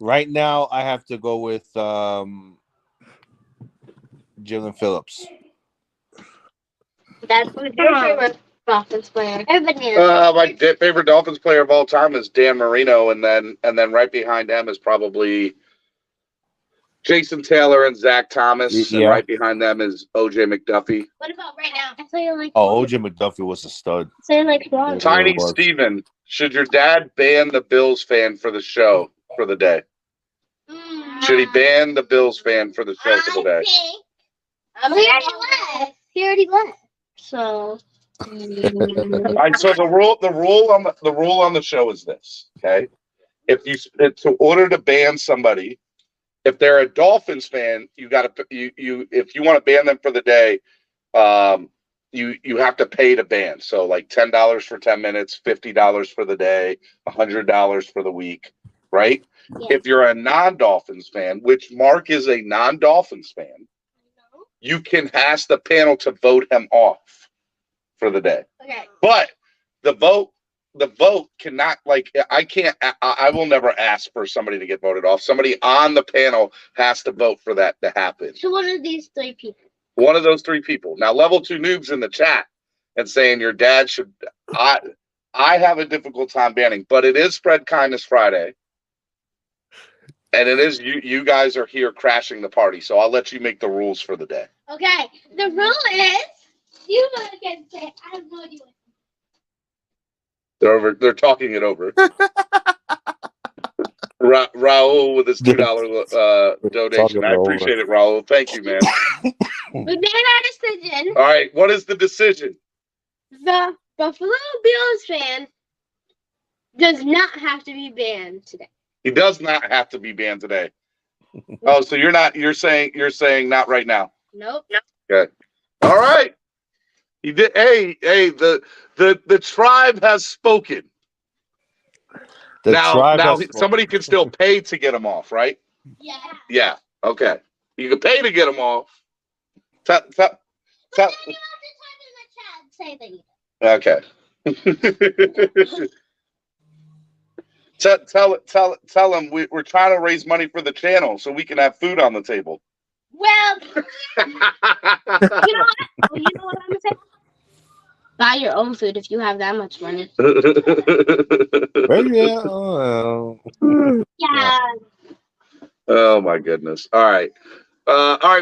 Right now, I have to go with Jalen Phillips. That's my favorite Dolphins player. My favorite Dolphins player of all time is Dan Marino, and then right behind him is probably Jason Taylor and Zach Thomas, and right behind them is O.J. McDuffie. What about right now? I thought you like. Oh, O.J. McDuffie was a stud. So like Tiny Steven, should your dad ban the Bills fan for the show for the day? Should he ban the Bills fan for the show for the day? He already left. So. All right. So the rule on the show is this. Okay, to order to ban somebody, if they're a Dolphins fan, you got to if you want to ban them for the day, you have to pay to ban. So like $10 for 10 minutes, $50 for the day, $100 for the week, right? Yeah. If you're a non-Dolphins fan, which Mark is a non-Dolphins fan, you can ask the panel to vote him off for the day. Okay. But the vote cannot, like, I will never ask for somebody to get voted off. Somebody on the panel has to vote for that to happen. So one of these three people. One of those three people. Now, level 2 noobs in the chat and saying your dad should. I have a difficult time banning, but it is Spread Kindness Friday. And it is you guys are here crashing the party, so I'll let you make the rules for the day. Okay. The rule is you can say I have no idea. They're talking it over. Raul with his $2 donation. I appreciate it, Raul. Thank you, man. We made our decision. All right, what is the decision? The Buffalo Bills fan does not have to be banned today. He does not have to be banned today. Oh, so you're saying not right now. Nope. Okay. All right. He did. Hey, the tribe has spoken. Now somebody can still pay to get him off, right? Yeah. Yeah. Okay. You can pay to get him off. Okay. Tell him we're trying to raise money for the channel so we can have food on the table. Well, you know what I'm gonna say? Buy your own food if you have that much money. Yeah. Oh my goodness. All right.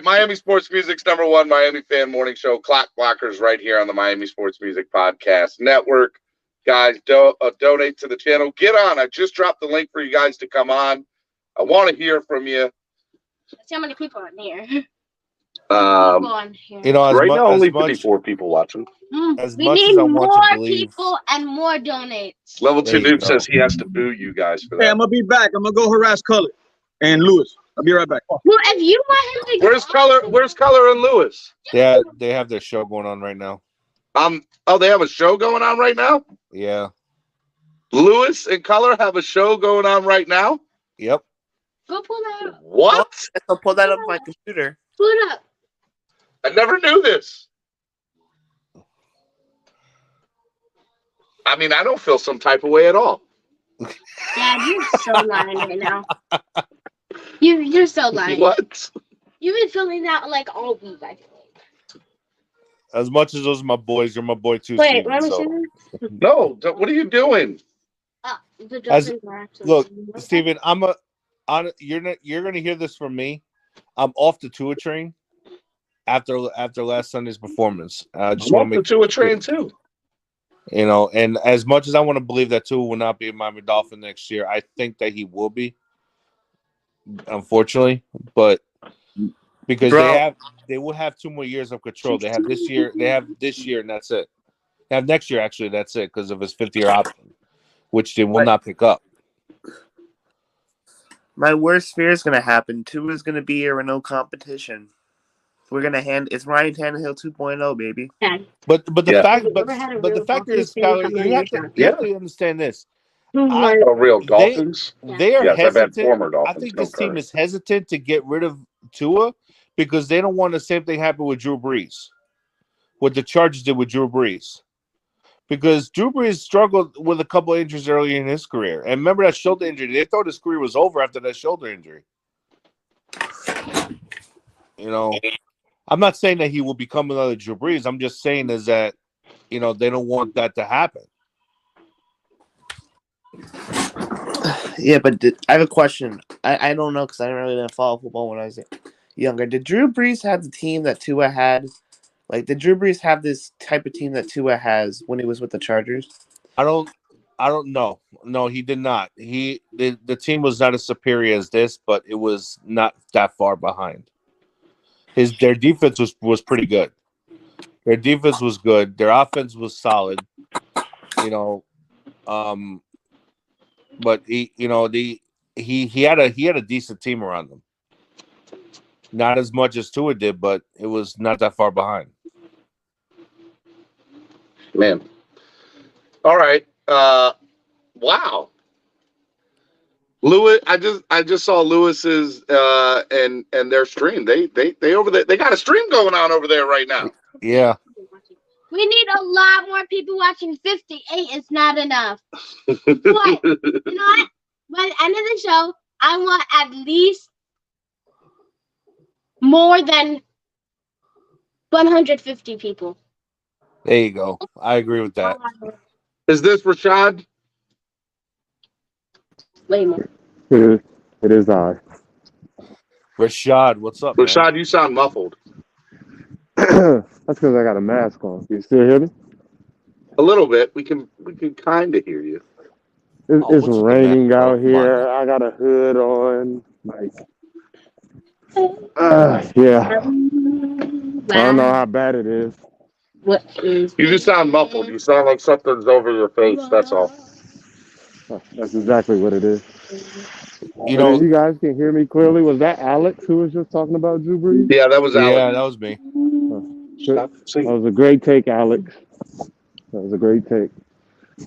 Miami Sports Music's #1 Miami fan morning show. Clock Blockers right here on the Miami Sports Music Podcast Network. Guys, donate to the channel. Get on. I just dropped the link for you guys to come on. I want to hear from you. Let's see how many people are in here. You know, right now only 54 people watching. As much as I want to believe, people and more donates. Level 2 noob says he has to boo you guys for that. Hey, I'm gonna be back. I'm gonna go harass Color and Lewis. I'll be right back. Well, if you want him to Where's Color and Lewis? Yeah, they have their show going on right now. They have a show going on right now? Yeah. Lewis and Color have a show going on right now? Yep. Go pull that up. What? I'll pull that up on my computer. Pull it up. I never knew this. I mean, I don't feel some type of way at all. Dad, you're so lying right now. You're so lying. What? You've been filming that like all week, I feel like. As much as those are my boys, you're my boy too. Wait, Steven, let me so. see this. No, what are you doing? Look, Steven, you're gonna hear this from me. I'm off the Tua train after last Sunday's performance. I just want to make the Tua train too. You know, and as much as I want to believe that Tua will not be a Miami Dolphin next year, I think that he will be. Unfortunately, but because they will have 2 more years of control. They have this year, and that's it. They have next year, actually, that's it, because of his 5th-year option, which they will not pick up. My worst fear is going to happen. Tua is going to be here with no competition. We're going to it's Ryan Tannehill 2.0, baby. But the fact is, Skyler, you have to understand this. Real Dolphins. They are hesitant. I've had former Dolphins. I think this team is hesitant to get rid of Tua because they don't want the same thing happen with Drew Brees, what the Chargers did with Drew Brees. Because Drew Brees struggled with a couple of injuries early in his career. And remember that shoulder injury? They thought his career was over after that shoulder injury. You know, I'm not saying that he will become another Drew Brees. I'm just saying is that, you know, they don't want that to happen. Yeah, but I have a question. I don't know because I really didn't follow football when I was younger. Did Drew Brees have the team that Tua had? Like, did Drew Brees have this type of team that Tua has when he was with the Chargers? I don't know. No, he did not. The team was not as superior as this, but it was not that far behind. Their defense was pretty good. Their defense was good. Their offense was solid. You know, but he had a decent team around him. Not as much as Tua did, but it was not that far behind. Man. All right. Wow. Lewis, I just saw Lewis's and their stream. They over there. They got a stream going on over there right now. Yeah. We need a lot more people watching. 58 is not enough. But you know what? By the end of the show, I want at least more than 150 people. There you go. I agree with that. Is this Rashad? Way more. It is I. Rashad, what's up, Rashad, man? you sound muffled. That's because I got a mask on. You still hear me? A little bit. We can kind of hear you. It's raining out here. I got a hood on. Like, yeah. I don't know how bad it is. What is? You just sound muffled. You sound like something's over your face. That's all. That's exactly what it is. You know, you guys can hear me clearly. Was that Alex who was just talking about Drew Brees? Yeah, that was Alex. Yeah, that was me. That was a great take, Alex. That was a great take.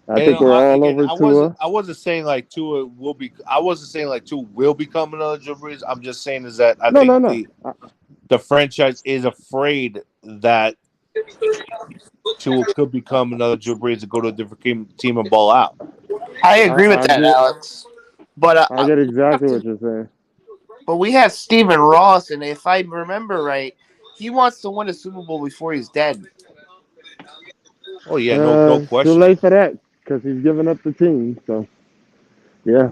I think we're all over Tua. I wasn't saying like Tua will be. I wasn't saying like Tua will become another Drew Brees. I'm just saying is that I think the franchise is afraid that Tua could become another Drew Brees and go to a different team and ball out. I agree with that, Alex. But I get exactly what you're saying. But we have Stephen Ross, and if I remember right, he wants to win a Super Bowl before he's dead. Oh yeah, no question. Too late for that because he's giving up the team. So yeah,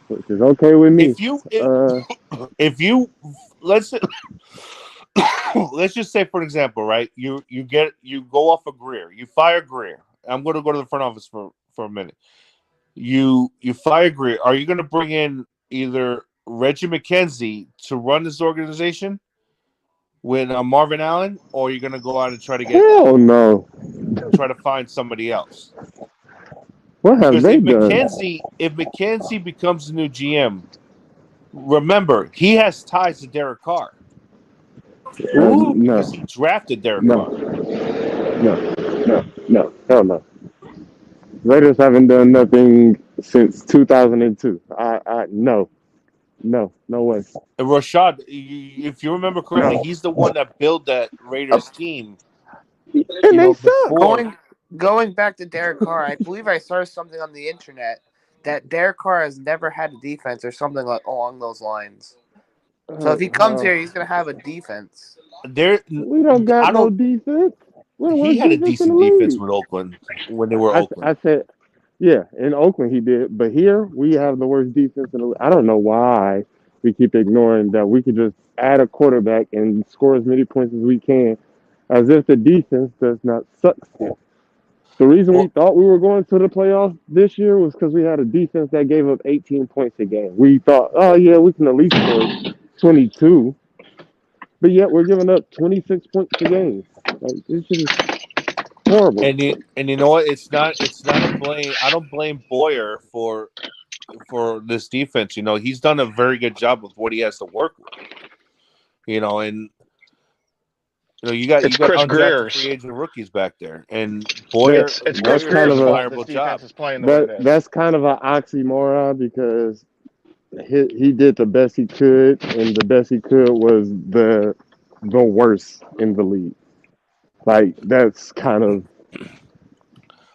which is okay with me. If you let's just say for example, right? You go off of Greer, you fire Greer. I'm going to go to the front office for a minute. You fire Greer. Are you going to bring in either Reggie McKenzie to run this organization with Marvin Allen, or are you going to go out and try to get? Hell no. Try to find somebody else. What have they done? If McKenzie becomes the new GM, remember he has ties to Derek Carr. No. Because he drafted Derek Carr. No. Hell no. Raiders haven't done nothing since 2002. No way. And Rashad, if you remember correctly, he's the one that built that Raiders team. And they suck. Going back to Derek Carr, I believe I saw something on the internet that Derek Carr has never had a defense or something along those lines. So if he comes here, he's going to have a defense. We don't got no defense. He had a decent defense with Oakland when they were Oakland. I said, yeah, in Oakland he did, but here we have the worst defense in the league. I don't know why we keep ignoring that we could just add a quarterback and score as many points as we can, as if the defense does not suck. The reason we thought we were going to the playoffs this year was because we had a defense that gave up 18 points a game. We thought, oh yeah, we can at least score 22, but yet we're giving up 26 points a game. Like, this is horrible. And you know what? It's not a blame. I don't blame Boyer for this defense. You know, he's done a very good job with what he has to work with. You know, and you know you got undrafted free agent rookies back there, and Boyer. It's Chris kind of a job. That's kind of an oxymoron because he did the best he could, and the best he could was the worst in the league. Like, that's kind of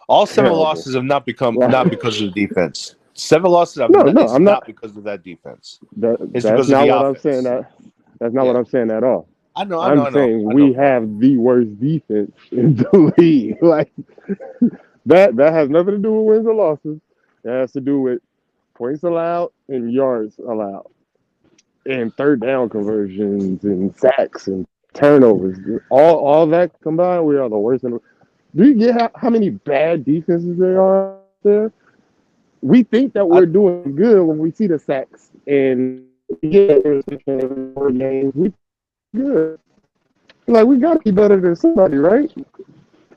All 7 terrible. losses have not become Right. not because of the defense. 7 losses have No, it's I'm not not. because of that defense. That's It's because of not the what offense. I'm saying. That's not what I'm saying at all. I know. I'm saying we have the worst defense in the league. Like that has nothing to do with wins or losses. That has to do with points allowed and yards allowed, and third down conversions and sacks and turnovers. All that combined, we are the worst. Do you get how many bad defenses there are out there? We think that we're doing good when we see the sacks and we get every 4 games. We good. Like, we got to be better than somebody, right?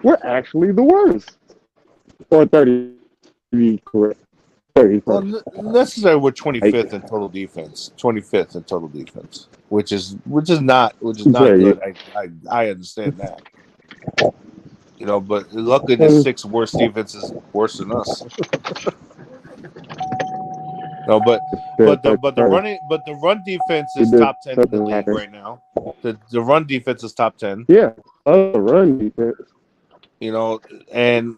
We're actually the worst. Or 30 to be correct. 31st. Well, necessarily we're 25th in total defense. 25th in total defense, which is not good. I understand that. You know, but luckily the 6 worst defenses worse than us. No, but the run defense is top 10 in the league right now. The run defense is top 10. Yeah, run defense. You know, and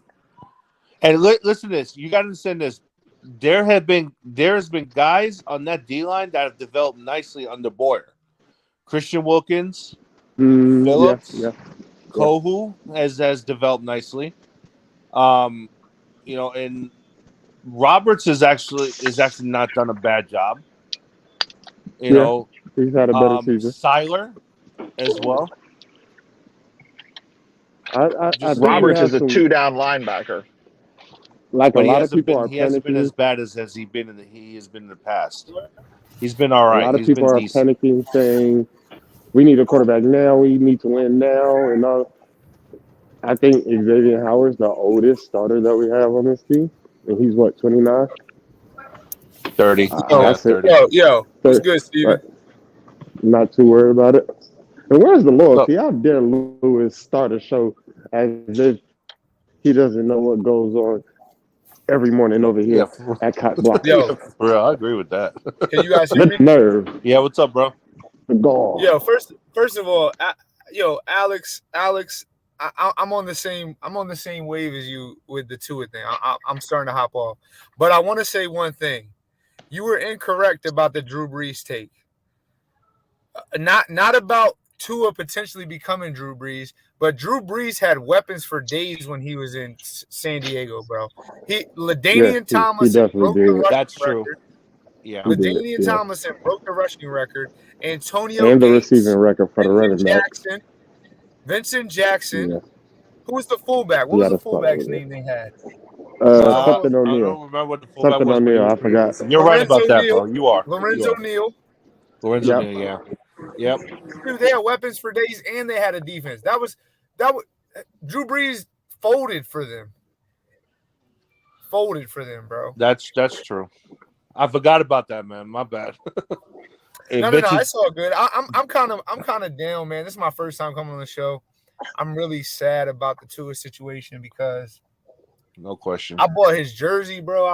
listen to this. You got to understand this. There has been guys on that D line that have developed nicely under Boyer. Christian Wilkins, Phillips, Kohu has developed nicely. You know, and Roberts is actually not done a bad job. You know, he's had a better season. Seiler as well. I Roberts is a 2-down linebacker. Like, but a lot of people are he hasn't been as bad as he has been in the past. He's been all right. A lot of people are panicking, saying we need a quarterback now. We need to win now, and all. I think Xavier Howard's the oldest starter that we have on this team, and he's what, 29? 30. That's 30. Yo, what's good, Steven? Right. Not too worried about it. And where's the loyalty? How dare Lewis start a show as if he doesn't know what goes on every morning over here at CLOCKBLOCKERS? Yo, bro, I agree with that. Can you guys hear me? Nerve. Yeah, what's up, bro? The gall. Yo, first of all, Alex, I'm on the same wave as you with the Tua thing. I'm starting to hop off, but I want to say one thing. You were incorrect about the Drew Brees take. Not about Tua potentially becoming Drew Brees, but Drew Brees had weapons for days when he was in San Diego, bro. LaDainian Tomlinson broke the rushing record. Yeah, LaDainian Tomlinson broke the rushing record. Antonio and the Gates, receiving record for the running back. Vincent Jackson. Yeah. Who was the fullback? What was the fullback's name they had? Something O'Neal. I don't remember what the fullback was. O'Neal. I forgot. You're right about that, bro. You are. Lorenzo Neal. Lorenzo Neal, yeah. Yep. Dude, they had weapons for days, and they had a defense. That was Drew Brees folded for them. Folded for them, bro. That's true. I forgot about that, man. My bad. No, it's all good. I'm kind of down, man. This is my first time coming on the show. I'm really sad about the Tua situation because no question. I bought his jersey, bro.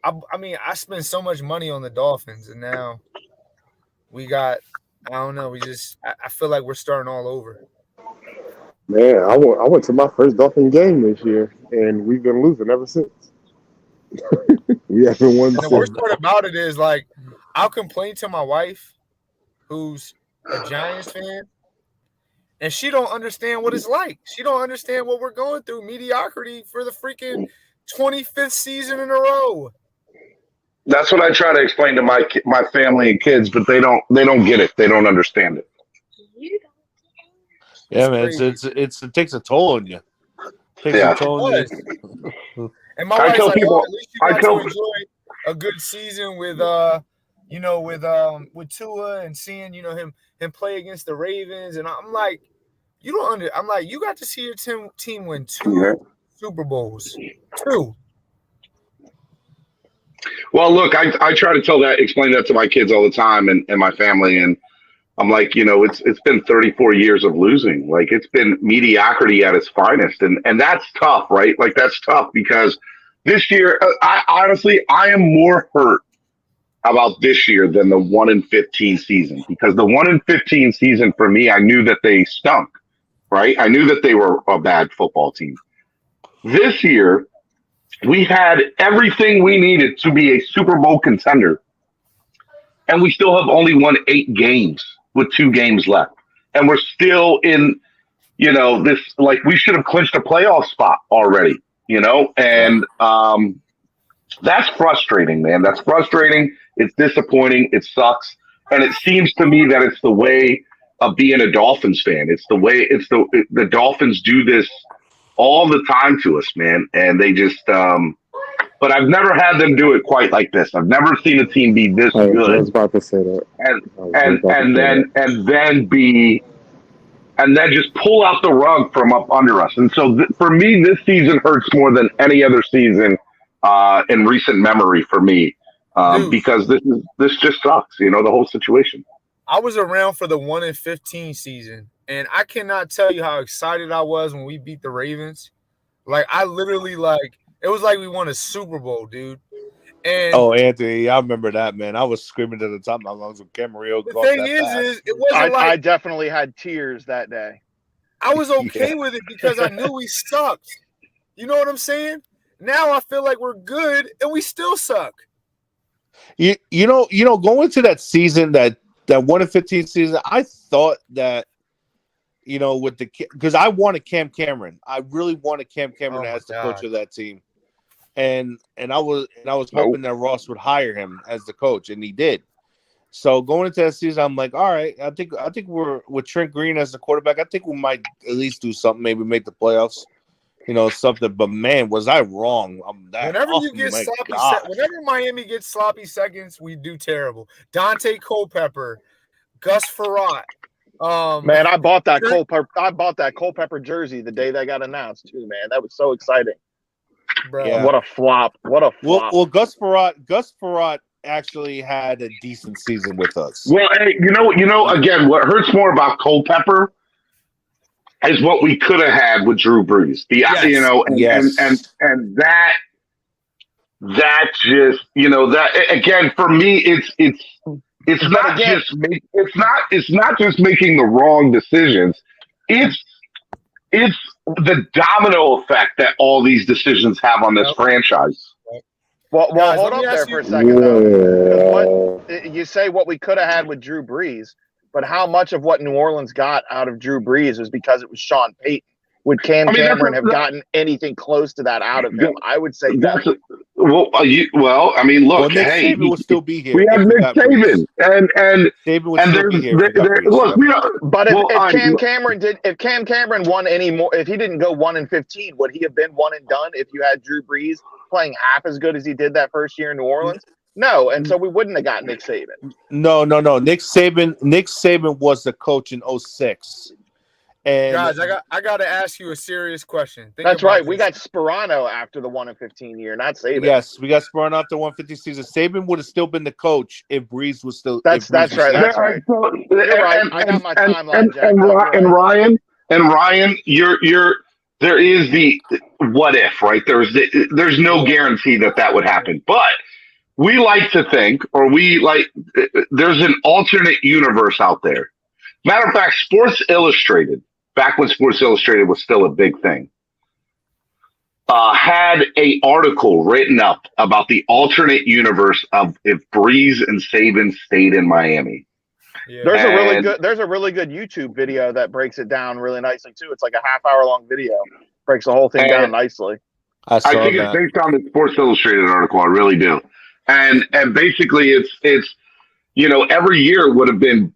I spent so much money on the Dolphins, and now we got, I don't know, I feel like we're starting all over. Man, I went to my first Dolphin game this year, and we've been losing ever since. We haven't won. The worst part about it is, like, I'll complain to my wife, who's a Giants fan, and she don't understand what it's like. She don't understand what we're going through, mediocrity for the freaking 25th season in a row. That's what I try to explain to my family and kids, but they don't get it. They don't understand it. Yeah, man, it takes a toll on you. A toll on you. And my wife's like, at least you got to enjoy a good season with with Tua and seeing, him play against the Ravens. And I'm like, you got to see your team win 2 Super Bowls. 2. Well, look, I try to explain that to my kids all the time and my family. And I'm like, it's been 34 years of losing. Like, it's been mediocrity at its finest. And that's tough, right? Like, that's tough because this year, I am more hurt about this year than the 1-15 season, because the 1-15 season for me, I knew that they stunk, right? I knew that they were a bad football team. This year, we had everything we needed to be a Super Bowl contender, and we still have only won 8 games with 2 games left. And we're still in, this, like, we should have clinched a playoff spot already, and that's frustrating, man. That's frustrating. It's disappointing. It sucks. And it seems to me that it's the way of being a Dolphins fan. It's the way the Dolphins do this all the time to us, man. And they just, but I've never had them do it quite like this. I've never seen a team be this good. I was about to say that. And then just pull out the rug from up under us. And so for me, this season hurts more than any other season in recent memory for me, because this just sucks. The whole situation. I was around for the 1-15 season, and I cannot tell you how excited I was when we beat the Ravens. Like, I literally, it was like we won a Super Bowl, dude. And Anthony, I remember that, man. I was screaming at the top of my lungs with Camarillo. The thing is, it wasn't I definitely had tears that day. I was okay with it because I knew we sucked. You know what I'm saying? Now I feel like we're good, and we still suck. You know, going to that 1-15 season, I thought that, with because I wanted Cam Cameron. I really wanted Cam Cameron as the coach of that team. And I was hoping that Ross would hire him as the coach, and he did. So going into that season, I'm like, all right, I think we're with Trent Green as the quarterback. I think we might at least do something, maybe make the playoffs, something. But man, was I wrong? Whenever Miami gets sloppy seconds, we do terrible. Dante Culpepper, Gus Frerotte. Man, I bought that Culpepper jersey the day that got announced too. Man, that was so exciting. Bro. Yeah. What a flop! Well, Gus Frerotte actually had a decent season with us. Well, hey, again, what hurts more about Culpepper is what we could have had with Drew Brees. And that just, that again, for me, it's not just making the wrong decisions. It's the domino effect that all these decisions have on this franchise. Well, guys, hold up there for a second, though. You say what we could have had with Drew Brees, but how much of what New Orleans got out of Drew Brees was because it was Sean Payton? Would Cameron have gotten anything close to that out of him? I would say that. Look, Nick Saban will still be here. We have Nick Saban, and Saban would still be here. But if Cam Cameron won any more, if he didn't go 1-15, would he have been one and done if you had Drew Brees playing half as good as he did that first year in New Orleans? No, and so we wouldn't have got Nick Saban. No. Nick Saban was the coach in 2006. And guys, I got to ask you a serious question. That's right. We got Sperano after the 1-15 year, not Saban. Yes, we got Sperano after 150 season. Saban would have still been the coach if Brees was still. That's right. That's right. You're right. I got my timeline, Jack. And Ryan, there is the what if, right? There's no guarantee that would happen, but we like to think, there's an alternate universe out there. Matter of fact, Sports Illustrated, back when Sports Illustrated was still a big thing, had an article written up about the alternate universe of if Brees and Saban stayed in Miami. Yeah. There's a really good YouTube video that breaks it down really nicely too. It's like a half-hour long video, breaks the whole thing down nicely. I think it's based on the Sports Illustrated article. I really do, and basically it's every year would have been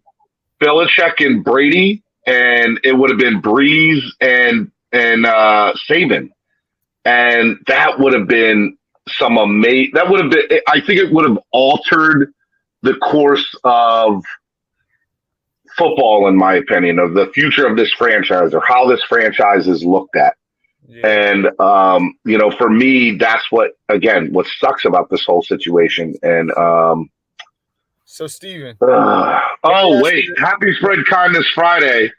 Belichick and Brady, and it would have been Brees and Saban, and that would have been some amazing. That would have been. I think it would have altered the course of football, in my opinion, of the future of this franchise or how this franchise is looked at. Yeah. And for me, that's what sucks about this whole situation. And so, Steven. Happy Spread Kindness Friday,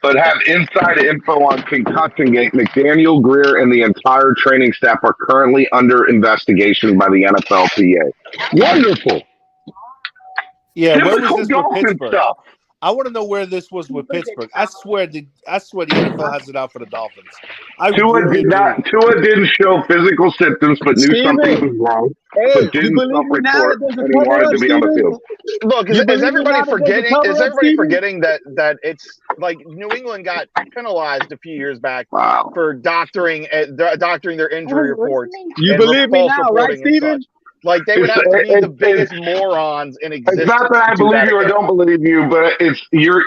but have inside info on Concussion Gate. McDaniel, Greer, and the entire training staff are currently under investigation by the NFLPA. Wonderful. Yeah, where was this for Pittsburgh? Stuff. I want to know where this was with Pittsburgh. I swear the NFL has it out for the Dolphins. Tua didn't show physical symptoms, but knew something was wrong. Hey, but didn't self-report, and he wanted to be on the field. Look, is everybody forgetting? Is everybody forgetting that it's like New England got penalized a few years back for doctoring their injury reports? You believe me now, right, Steven? Like they would have to be the biggest morons in existence. It's not that I believe you or don't believe you, but it's your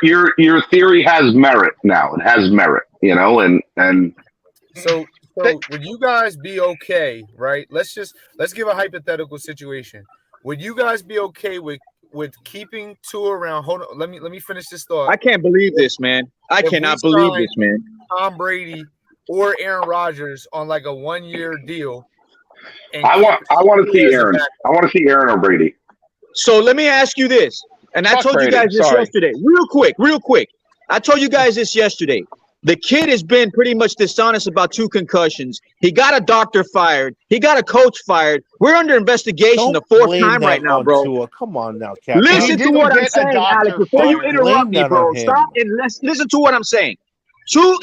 theory has merit now. It has merit, and so would you guys be okay, right? Let's give a hypothetical situation. Would you guys be okay with keeping Tua around? Hold on, let me finish this thought. I can't believe this, man. I cannot believe this, man. Tom Brady or Aaron Rodgers on like a 1-year deal. I want to see Aaron. I want to see Aaron or Brady. So let me ask you this, and I told you guys this yesterday. Real quick. I told you guys this yesterday. The kid has been pretty much dishonest about 2 concussions. He got a doctor fired. He got a coach fired. We're under investigation the 4th time right now, bro. Tua. Come on now, Captain. Listen to what I'm saying, Alex. Before you interrupt me, bro. Stop and listen to what I'm saying. 3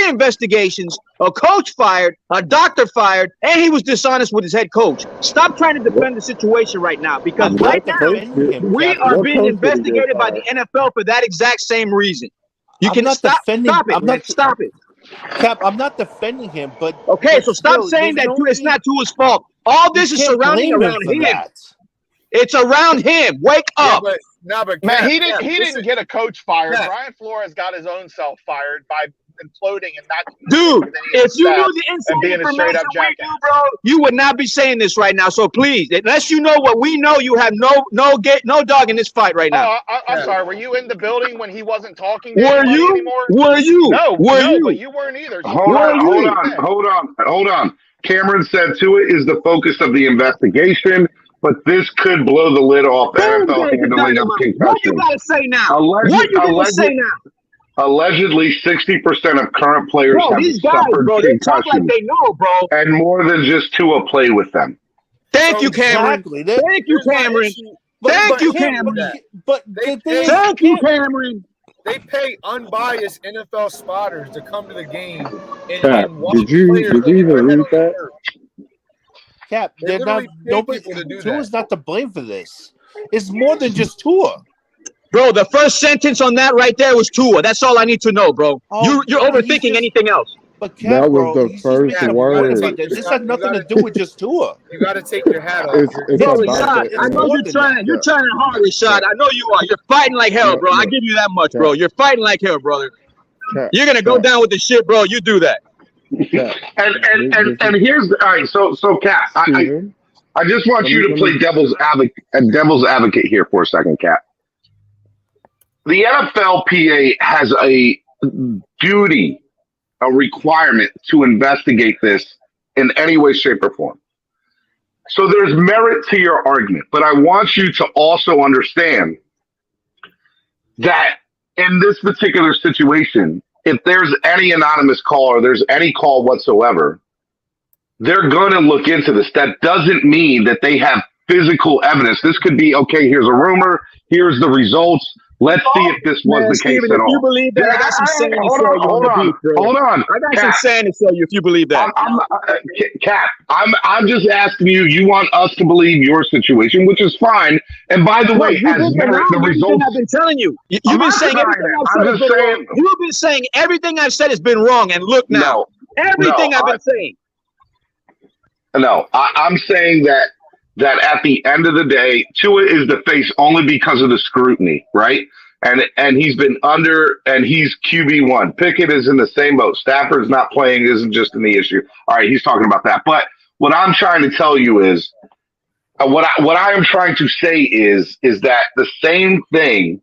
investigations, a coach fired, a doctor fired, and he was dishonest with his head coach. Stop trying to defend the situation right now, because right now we are being investigated by the NFL for that exact same reason. You cannot stop it. Cap, I'm not defending him, but okay, so stop saying that it's not Tua's fault. All this is surrounding around him. It's around him. Wake up. But man, he didn't get a coach fired. Brian Flores got his own self fired by imploding and not. Dude, if you knew the inside information we knew, bro, you would not be saying this right now. So please, unless you know what we know, you have no dog in this fight right now. I'm sorry. Were you in the building when he wasn't talking? Were you? Anymore? Were you? No, but you weren't either. Hold on. Cameron said Tua is the focus of the investigation. But this could blow the lid off NFL handling of concussions. What you gotta say now? What you gonna say now? Allegedly, 60% of current players have suffered concussions. They talk like they know, bro. And more than just Tua play with them. Thank you, Cameron. Thank you, Cameron. Thank you, Cameron. They pay unbiased NFL spotters to come to the game and watch did you even read that? Cap, Tua's not to blame for this. It's more than just Tua. Bro, the first sentence on that right there was Tua. That's all I need to know, bro. You're overthinking anything else. But Cap, that was the first word. This has nothing to do with just Tua. You got to take your hat off. Rashad, I know you're trying hard, Rashad. I know you are. You're fighting like hell, bro. I give you that much, bro. You're fighting like hell, brother. You're gonna go down with the shit, bro. You do that. And here's all right. So Kat, I just want you to play devil's advocate here for a second, Kat. The NFLPA has a duty, a requirement to investigate this in any way, shape, or form. So there's merit to your argument, but I want you to also understand that in this particular situation, if there's any anonymous call or there's any call whatsoever, they're going to look into this. That doesn't mean that they have physical evidence. This could be, okay, here's a rumor, here's the results. Let's see if this was the case at all. If you believe that, I got some sand to sell you. Hold on. I got some sand to sell you if you believe that. Kat, I'm just asking you. You want us to believe your situation, which is fine. And by the way, has merit the results. I've been telling you. You've been saying everything I've said has been wrong. You've been saying everything I've said has been wrong. And look now, everything I've been saying. No, I'm saying that at the end of the day, Tua is the face only because of the scrutiny, right? And he's been under, and he's QB1. Pickett is in the same boat. Stafford's not playing isn't just in the issue. All right, he's talking about that. But what I'm trying to tell you is, what I am trying to say is that the same thing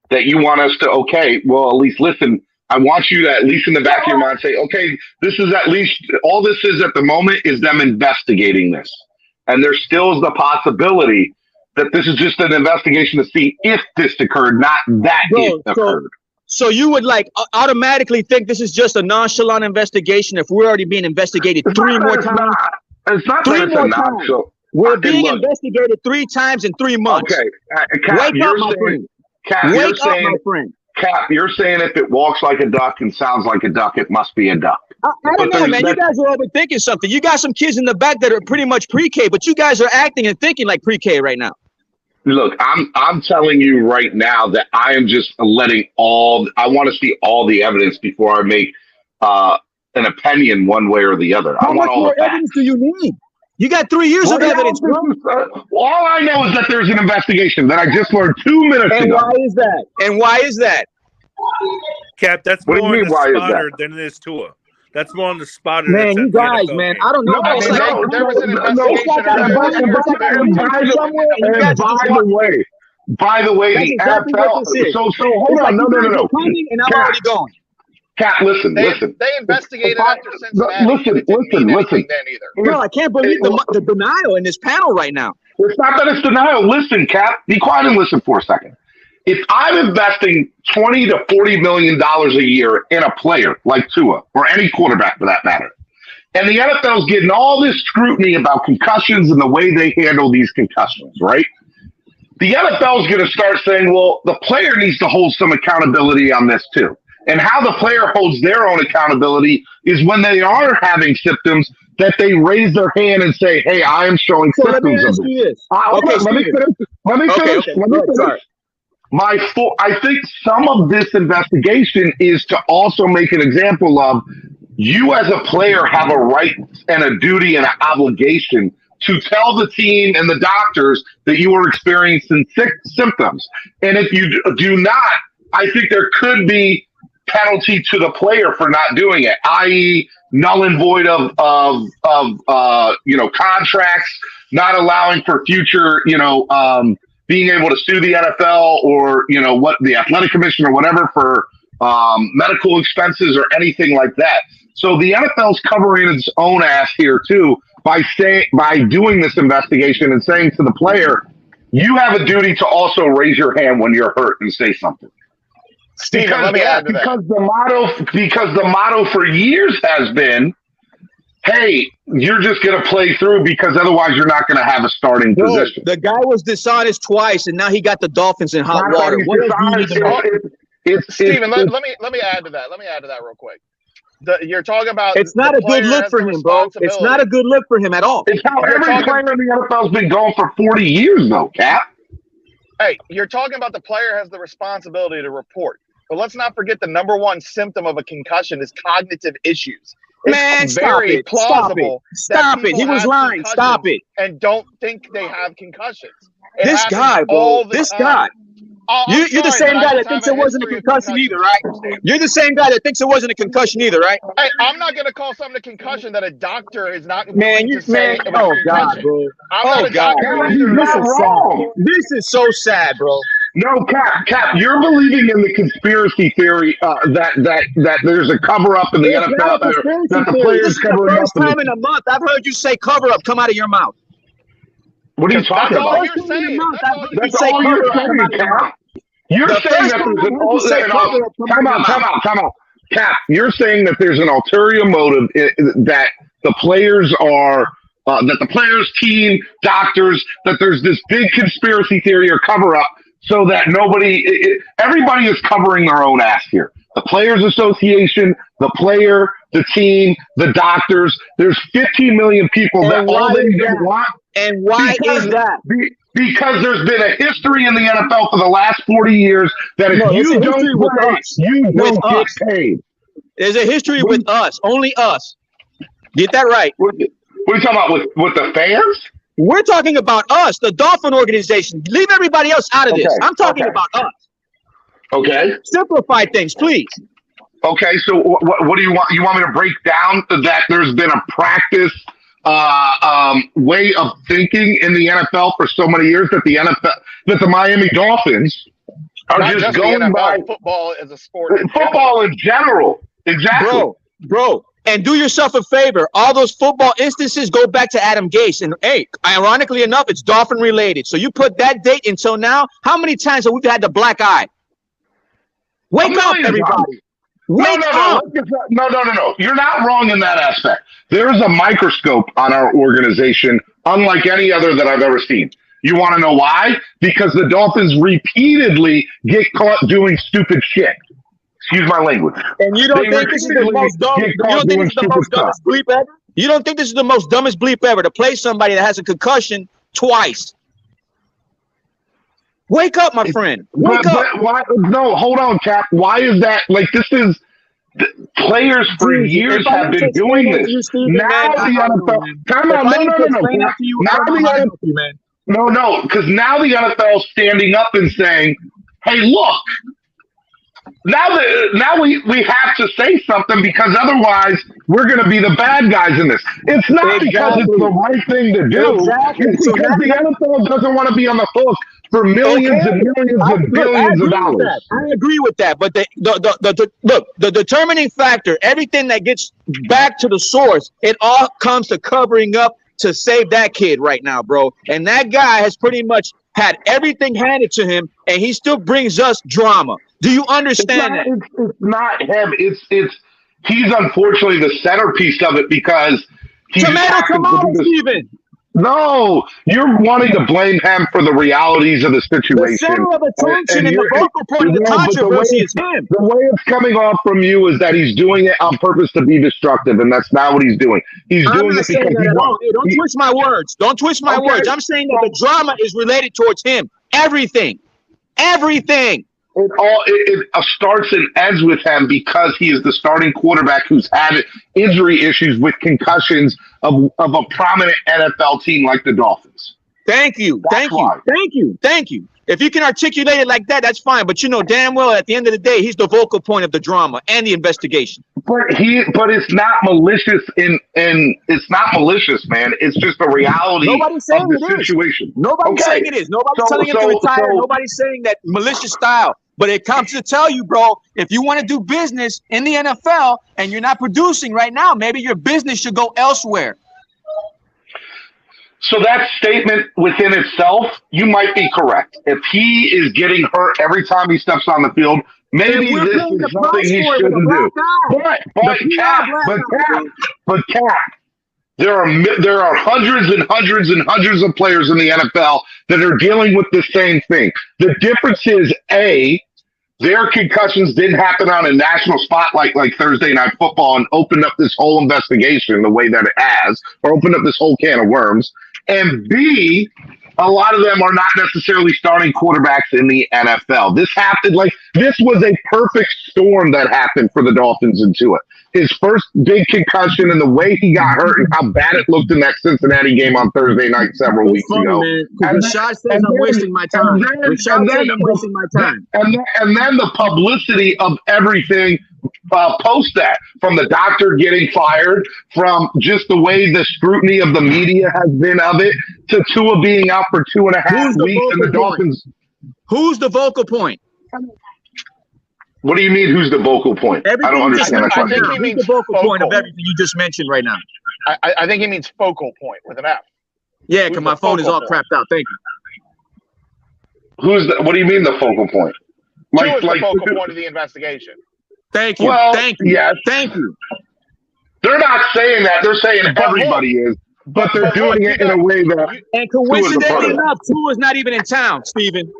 that you want us to, okay, well, at least listen, I want you to at least in the back of your mind say, okay, this is at least, all this is at the moment is them investigating this. And there still is the possibility that this is just an investigation to see if this occurred, not that it occurred. So you would like automatically think this is just a nonchalant investigation if we're already being investigated three more times? It's not three more times. So we're being investigated 3 times in 3 months. Okay. Cap, Wake you're up, saying, my friend. Cap, you're saying if it walks like a duck and sounds like a duck, it must be a duck. I don't know, man. You guys are overthinking something. You got some kids in the back that are pretty much pre-K, but you guys are acting and thinking like pre-K right now. Look, I'm telling you right now that I am just letting I want to see all the evidence before I make an opinion one way or the other. How much more evidence do you need? You got 3 years of evidence, bro. All I know is that there's an investigation that I just learned 2 minutes ago. And why is that? And why is that? Cap, that's What do you more mean, on the why is spotter that? than it is Tua. That's more on the spotter. Man, that's you at the guys, NFL man, game. I don't know. There was an investigation By the way, the NFL. So hold on, no. And I'm already going. Cap, listen. They investigated after Cincinnati. Listen. Then either. Bro, I can't believe the denial in this panel right now. It's not that it's denial. Listen, Cap, be quiet and listen for a second. If I'm investing $20 to $40 million a year in a player like Tua or any quarterback for that matter, and the NFL's getting all this scrutiny about concussions and the way they handle these concussions, right? The NFL is going to start saying, well, the player needs to hold some accountability on this too. And how the player holds their own accountability is when they are having symptoms that they raise their hand and say, hey, I am showing symptoms. Let me ask you this. Let me finish. I think some of this investigation is to also make an example of you as a player have a right and a duty and an obligation to tell the team and the doctors that you are experiencing symptoms. And if you do not, I think there could be penalty to the player for not doing it, i.e. null and void of contracts, not allowing for future, being able to sue the NFL or, what the athletic commission or whatever for medical expenses or anything like that. So the NFL's covering its own ass here too by doing this investigation and saying to the player, you have a duty to also raise your hand when you're hurt and say something. Steven, let me add to that. Because the motto for years has been, hey, you're just going to play through because otherwise you're not going to have a starting position. The guy was dishonest twice, and now he got the Dolphins in hot water. Steven, let me add to that. Let me add to that real quick. You're talking about it's not a good look for him, bro. It's not a good look for him at all. It's how every player in the NFL's been going for 40 years, though, Cap. Hey, you're talking about the player has the responsibility to report. But let's not forget the number one symptom of a concussion is cognitive issues. It's very plausible. Stop it. He was lying. Stop it. And don't think they have concussions. This guy, bro. This guy. You're the same guy that thinks it wasn't a concussion either, right? You're the same guy that thinks it wasn't a concussion either, right? Hey, I'm not going to call something a concussion that a doctor is not going to Man, say. oh God, bro. Oh God, this is so sad, bro. No, Cap, you're believing in the conspiracy theory that there's a cover up in the NFL. That the players covering up. First time in a month I've heard you say cover up come out of your mouth. What are you talking about? That's all you're saying, Cap. You're saying that there's Come on. Cap, you're saying that there's an ulterior motive that the players are, that the players, team, doctors, that there's this big conspiracy theory or cover up so that everybody is covering their own ass here. The Players Association, the player, the team, the doctors. There's 15 million people that all they want. And why is that? Because there's been a history in the NFL for the last 40 years that if you don't play, you don't get paid. There's a history with us, only us. Get that right. What are you talking about with the fans? We're talking about us, the Dolphin organization. Leave everybody else out of this. I'm talking about us. Okay. Simplify things, please. Okay, so what do you want? You want me to break down that there's been a practice way of thinking in the NFL for so many years that the Miami Dolphins are not just going NFL, by football as a sport. Football in general. Exactly. Bro. And do yourself a favor. All those football instances go back to Adam Gase. And hey, ironically enough, it's Dolphin related. So you put that date until now. How many times have we had the black eye? Wake up, everybody. Wake up. No. You're not wrong in that aspect. There is a microscope on our organization, unlike any other that I've ever seen. You want to know why? Because the Dolphins repeatedly get caught doing stupid shit. Excuse my language. And you don't think this is the most dumb? You don't think this is the most dumbest bleep ever? You don't think this is the most dumbest bleep ever to play somebody that has a concussion twice? Wake up, my friend. Wake up. But why? No, hold on, Cap. Why is that? Like, this is players for years have been doing this. Now the NFL. Time out. No, because now the NFL is standing up and saying, "Hey, look." Now we have to say something because otherwise we're going to be the bad guys in this. It's not because it's the right thing to do. It's because the NFL doesn't want to be on the hook for millions and millions and billions of dollars. I agree with that, but the determining factor, everything that gets back to the source, it all comes to covering up to save that kid right now, bro. And that guy has pretty much had everything handed to him, and he still brings us drama. Do you understand that? It's not him. He's unfortunately the centerpiece of it because he's Steven. No, you're wanting to blame him for the realities of the situation. The center of attention and the focal point of the controversy is him. The way it's coming off from you is that he's doing it on purpose to be destructive, and that's not what he's doing. He's doing it because he wants. Hey, don't twist my words. Don't twist my words. I'm saying that the drama is related towards him. Everything. It starts and ends with him because he is the starting quarterback who's had injury issues with concussions of a prominent NFL team like the Dolphins. Thank you. Thank you. If you can articulate it like that, that's fine. But you know damn well at the end of the day, he's the vocal point of the drama and the investigation. But it's not malicious it's not malicious, man. It's just the reality of the situation. Nobody's saying it is. Nobody's telling him to retire. Nobody's saying that malicious style. But it comes to tell you, bro, if you want to do business in the NFL and you're not producing right now, maybe your business should go elsewhere. So that statement within itself, you might be correct. If he is getting hurt every time he steps on the field, maybe this is something he shouldn't do. But Cap, there are hundreds and hundreds and hundreds of players in the NFL that are dealing with the same thing. The difference is, their concussions didn't happen on a national spotlight like Thursday Night Football and opened up this whole investigation the way that it has, or opened up this whole can of worms. And B, a lot of them are not necessarily starting quarterbacks in the NFL. This was a perfect storm that happened for the Dolphins and Tua. His first big concussion and the way he got hurt and how bad it looked in that Cincinnati game on Thursday night several weeks ago. And Rashad says I'm wasting my time. Rashad says I'm wasting my time. And then the publicity of everything post that, from the doctor getting fired, from just the way the scrutiny of the media has been of it, to Tua being out for 2.5 weeks and the Dolphins. Who's the vocal point? What do you mean, who's the vocal point? I don't understand that question. I think he means the vocal point of everything you just mentioned right now. I think he means focal point with an F. Yeah, because my phone is all crapped out. Thank you. What do you mean the focal point? Like the focal point of the investigation. Thank you. Well, thank you. Yes. Thank you. They're not saying that. They're saying everybody is, but they're doing it in a way that. And coincidentally enough, Tua's not even in town, Steven.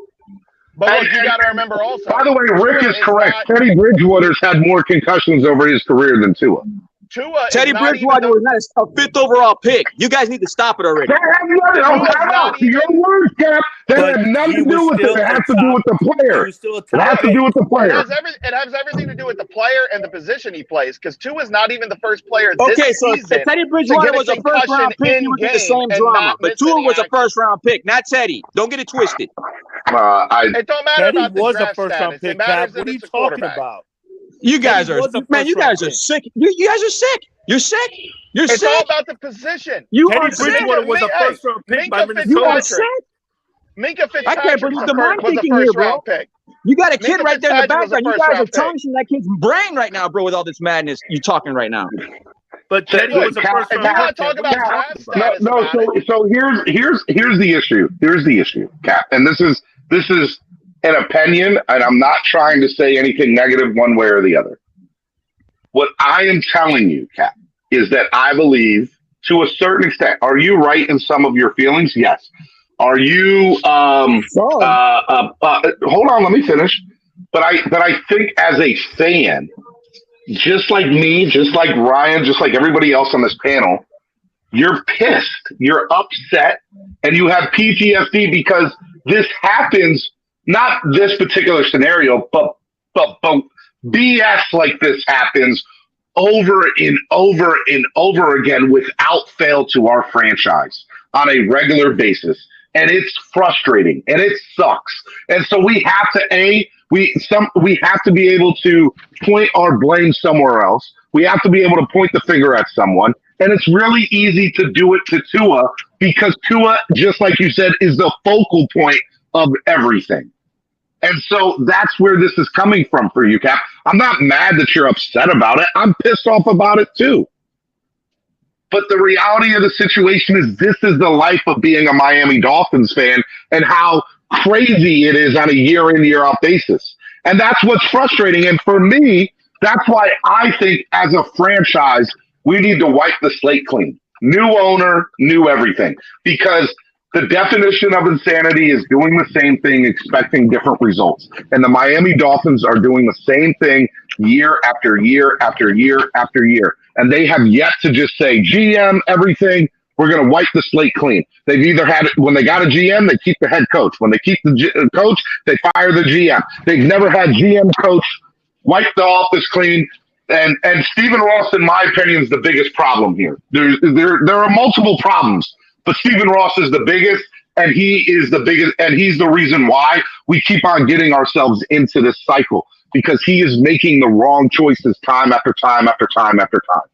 But look, you got to remember also. By the way, Rick is correct. Teddy Bridgewater's had more concussions over his career than Tua. Teddy Bridgewater was not a 5th overall pick. You guys need to stop it already. That has your words, Cap. That has nothing to do with it. It has to do with the player. It has to do with the player. It has everything to do with the player and the position he plays, because Tua is not even the first player this season. So Teddy Bridgewater was a first-round pick. You would get the same drama. But Tua was a first-round pick, not Teddy. Don't get it twisted. It don't matter Teddy about the was draft a first-round pick, Cap. What are you talking about? You guys are, man, you guys are sick. You guys are sick. You're sick. You're sick. It's all about the position. You Teddy are sick. Bridgewater was a first-round pick by Minnesota. You are sick. Minka Fitzpatrick I can't believe the mind was a thinking here, bro. first-round pick. You got a kid right there in the background. You guys are pick. tarnishing that kid's brain right now, bro, with all this madness you're talking right now. But Teddy was a first-round pick. If you want to talk about draft status, so here's the issue. Here's the issue, Cap. And this is an opinion, and I'm not trying to say anything negative one way or the other. What I am telling you, Cap, is that I believe, to a certain extent, are you right in some of your feelings? Yes. Are you hold on, let me finish. But I think as a fan, just like me, just like Ryan, just like everybody else on this panel, you're pissed, you're upset, and you have PTSD because this happens, not this particular scenario, but BS like this happens over and over and over again without fail to our franchise on a regular basis. And it's frustrating and it sucks. And so we have to we have to be able to point our blame somewhere else. We have to be able to point the finger at someone. And it's really easy to do it to Tua because Tua, just like you said, is the focal point of everything. And so that's where this is coming from for you, Cap. I'm not mad that you're upset about it. I'm pissed off about it too. But the reality of the situation is this is the life of being a Miami Dolphins fan and how crazy it is on a year in, year out basis. And that's what's frustrating. And for me, that's why I think as a franchise, we need to wipe the slate clean. New owner, new everything. Because the definition of insanity is doing the same thing, expecting different results. And the Miami Dolphins are doing the same thing year after year after year after year. And they have yet to just say, GM, everything, we're going to wipe the slate clean. They've either had, when they got a GM, they keep the head coach. When they keep the coach, they fire the GM. They've never had GM coach wipe the office clean. And Stephen Ross, in my opinion, is the biggest problem here. There are multiple problems, but Stephen Ross is the biggest, and he is the biggest, and he's the reason why we keep on getting ourselves into this cycle, because he is making the wrong choices time after time after time after time.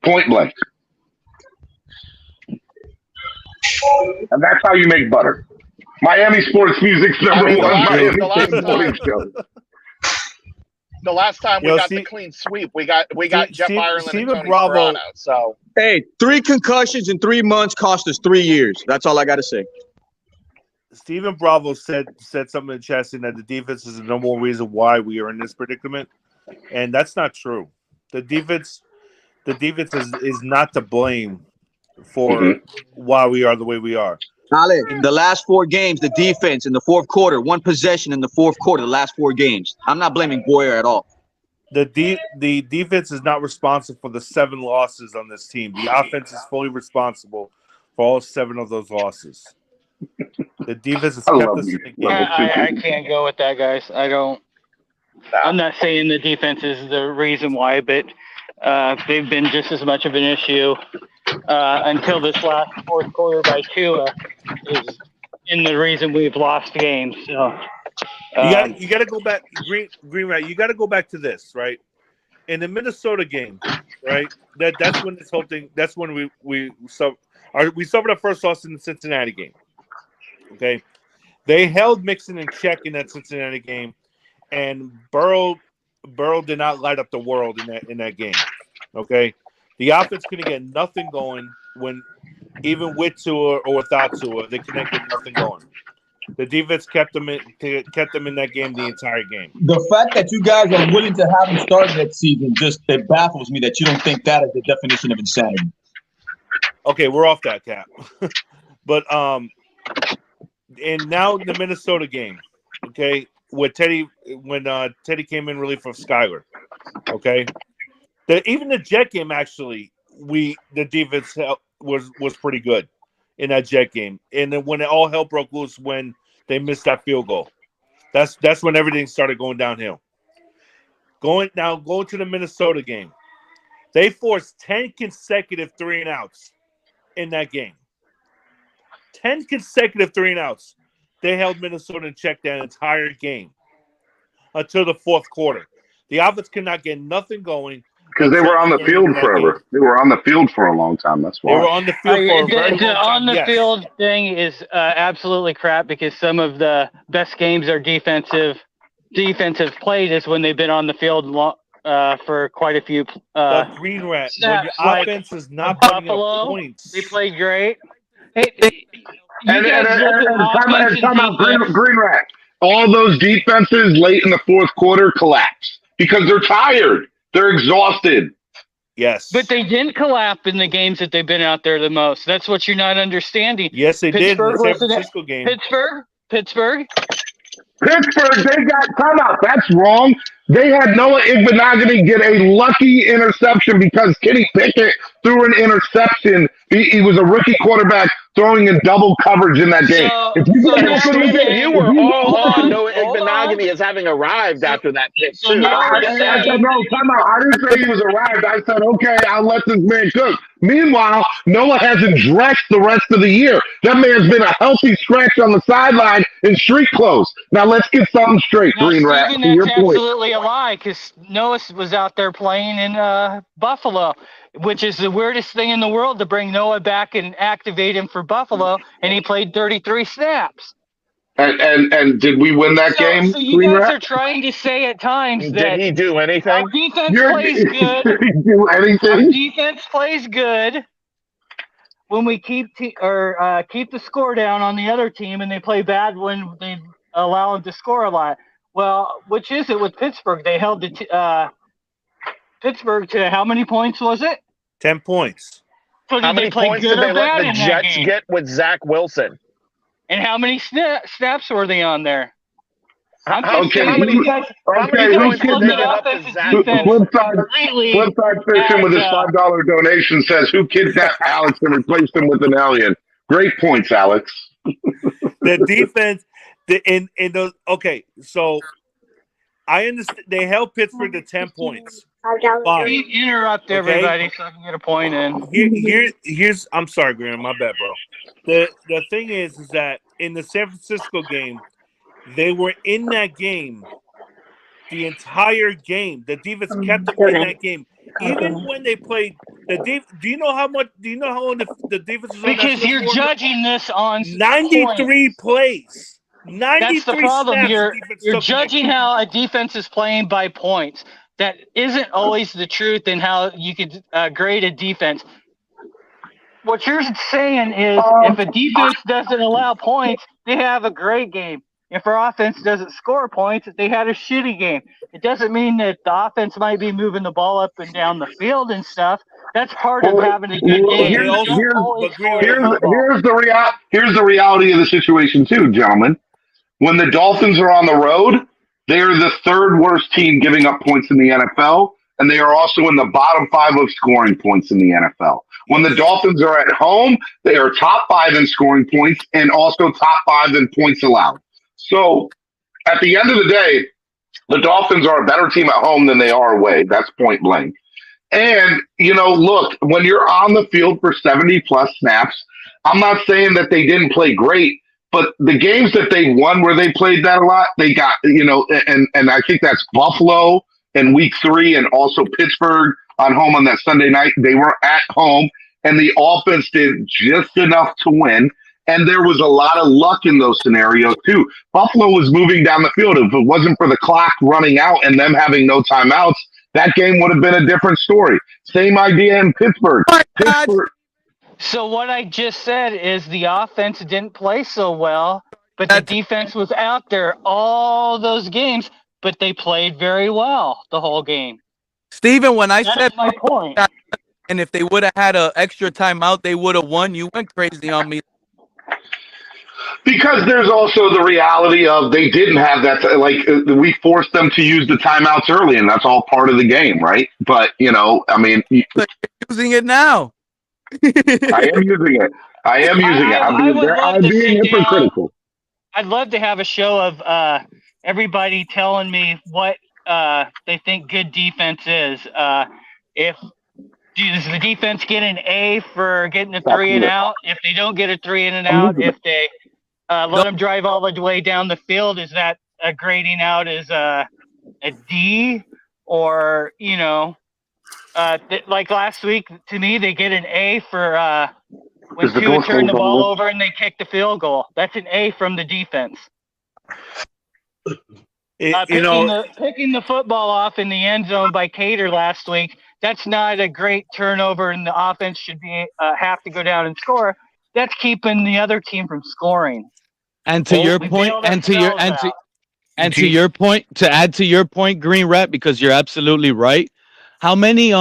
Point blank. And that's how you make butter. Miami Sports Music's number one Miami morning show. The last time we got the clean sweep, we got Jeff Ireland and Tony Serrano. So hey, 3 concussions in 3 months cost us 3 years. That's all I got to say. Stephen Bravo said something in chat saying that the defense is the number one reason why we are in this predicament, and that's not true. The defense is not to blame for why we are the way we are. In the last 4 games, the defense in the fourth quarter, 1 possession in the fourth quarter, the last 4 games. I'm not blaming Boyer at all. The defense is not responsible for the 7 losses on this team. The offense is fully responsible for all 7 of those losses. The defense has kept us in the game. I can't go with that, guys. I'm not saying the defense is the reason why, but they've been just as much of an issue until this last fourth quarter by Tua is in the reason we've lost games. So you got to go back, Green Rat. You got to go back to this, right? In the Minnesota game, right? That's when this whole thing. That's when we suffered our first loss in the Cincinnati game. Okay, they held Mixon in check in that Cincinnati game, and Burrow did not light up the world in that game. Okay, the offense couldn't get nothing going when, even with Tua or without Tua, they couldn't get nothing going. The defense kept them in that game the entire game. The fact that you guys are willing to have him start next season it baffles me that you don't think that is the definition of insanity. Okay, we're off that, Cap. But and now the Minnesota game, okay, when Teddy came in relief of Skyler, okay, even the Jet game actually, the defense was pretty good in that Jet game, and then when it all hell broke loose when they missed that field goal, that's when everything started going downhill. Going to the Minnesota game, they forced 10 consecutive 3-and-outs in that game. 10 consecutive 3-and-outs. They held Minnesota in check that entire game until the fourth quarter. The offense could not get nothing going. Because they were on the field forever. They were on the field for a long time. That's why. They were on the field for a very long time. On the field thing is absolutely crap because some of the best games are defensive played is when they've been on the field for quite a few. Green Rat. Snaps, when your offense is not putting up points. They played great. Green Rat. All those defenses late in the fourth quarter collapse because they're tired. They're exhausted. Yes. But they didn't collapse in the games that they've been out there the most. That's what you're not understanding. Yes, they did in the San Francisco game. Pittsburgh. They got timeout. That's wrong. They had Noah Iguodala get a lucky interception because Kenny Pickett threw an interception. He was a rookie quarterback throwing in double coverage in that game. You were all on Noah Iguodala as having arrived after that pick too. No, time out. I didn't say he was arrived. I said, okay, I'll let this man cook. Meanwhile, Noah hasn't dressed the rest of the year. That man's been a healthy scratch on the sideline in street clothes. Now let's get something straight, Green Rat. Steven, To your that's point. absolutely a lie because Noah was out there playing in Buffalo, which is the weirdest thing in the world to bring Noah back and activate him for Buffalo, and he played 33 snaps. And did we win that game? So you guys are trying to say at times that did he do anything? Our defense plays good. Did he do anything? Our defense plays good when we keep the score down on the other team, and they play bad when they allow them to score a lot. Well, which is it with Pittsburgh? They held Pittsburgh to how many points was it? 10 points. So how many points did they let the Jets get with Zach Wilson? And how many snaps were they on there? Flip side fishing with his $5 donation says, who kidnapped Alex and replaced him with an alien? Great points, Alex. The defense, okay, so I understand they held Pittsburgh to 10 points. Fine. Interrupt everybody so I can get a point in. Here's I'm sorry, Graham, my bad, bro. The thing is that in the San Francisco game, they were in that game the entire game. The defense kept them in that game, even when they played the defense. Do you know how long the defense was on? Because you're judging this on 93 plays. 93 That's the problem. You're judging how a defense is playing by points. That isn't always the truth in how you could grade a defense. What you're saying is if a defense doesn't allow points, they have a great game. If our offense doesn't score points, they had a shitty game. It doesn't mean that the offense might be moving the ball up and down the field and stuff. That's part of having a good game. Here's the reality of the situation too, gentlemen. When the Dolphins are on the road, they are the third worst team giving up points in the NFL, and they are also in the bottom 5 of scoring points in the NFL. When the Dolphins are at home, they are top 5 in scoring points and also top 5 in points allowed. So at the end of the day, the Dolphins are a better team at home than they are away. That's point blank. And, look, when you're on the field for 70-plus snaps, I'm not saying that they didn't play great, but the games that they won where they played that a lot, they got, and I think that's Buffalo in week 3 and also Pittsburgh on home on that Sunday night. They were at home, and the offense did just enough to win. And there was a lot of luck in those scenarios, too. Buffalo was moving down the field. If it wasn't for the clock running out and them having no timeouts, that game would have been a different story. Same idea in Pittsburgh. So what I just said is the offense didn't play so well, but the defense was out there all those games, but they played very well the whole game. Steven, when I said my point, and if they would have had an extra timeout, they would have won. You went crazy on me. Because there's also the reality of they didn't have that. We forced them to use the timeouts early, and that's all part of the game, right? But, But you're using it now. I am using it. I'm being hypocritical. I'd love to have a show of everybody telling me what they think good defense is. Does the defense get an A for getting a 3 and out? If they don't get a 3 and out, if they let them drive all the way down the field, is that a grading out as a D? Or, like last week, to me, they get an A for when Tua turned the ball over and they kicked the field goal. That's an A from the defense. Picking the football off in the end zone by Cater last week, that's not a great turnover, and the offense should be have to go down and score. That's keeping the other team from scoring. And to your point, to add to your point, Green Rep, because you're absolutely right. How many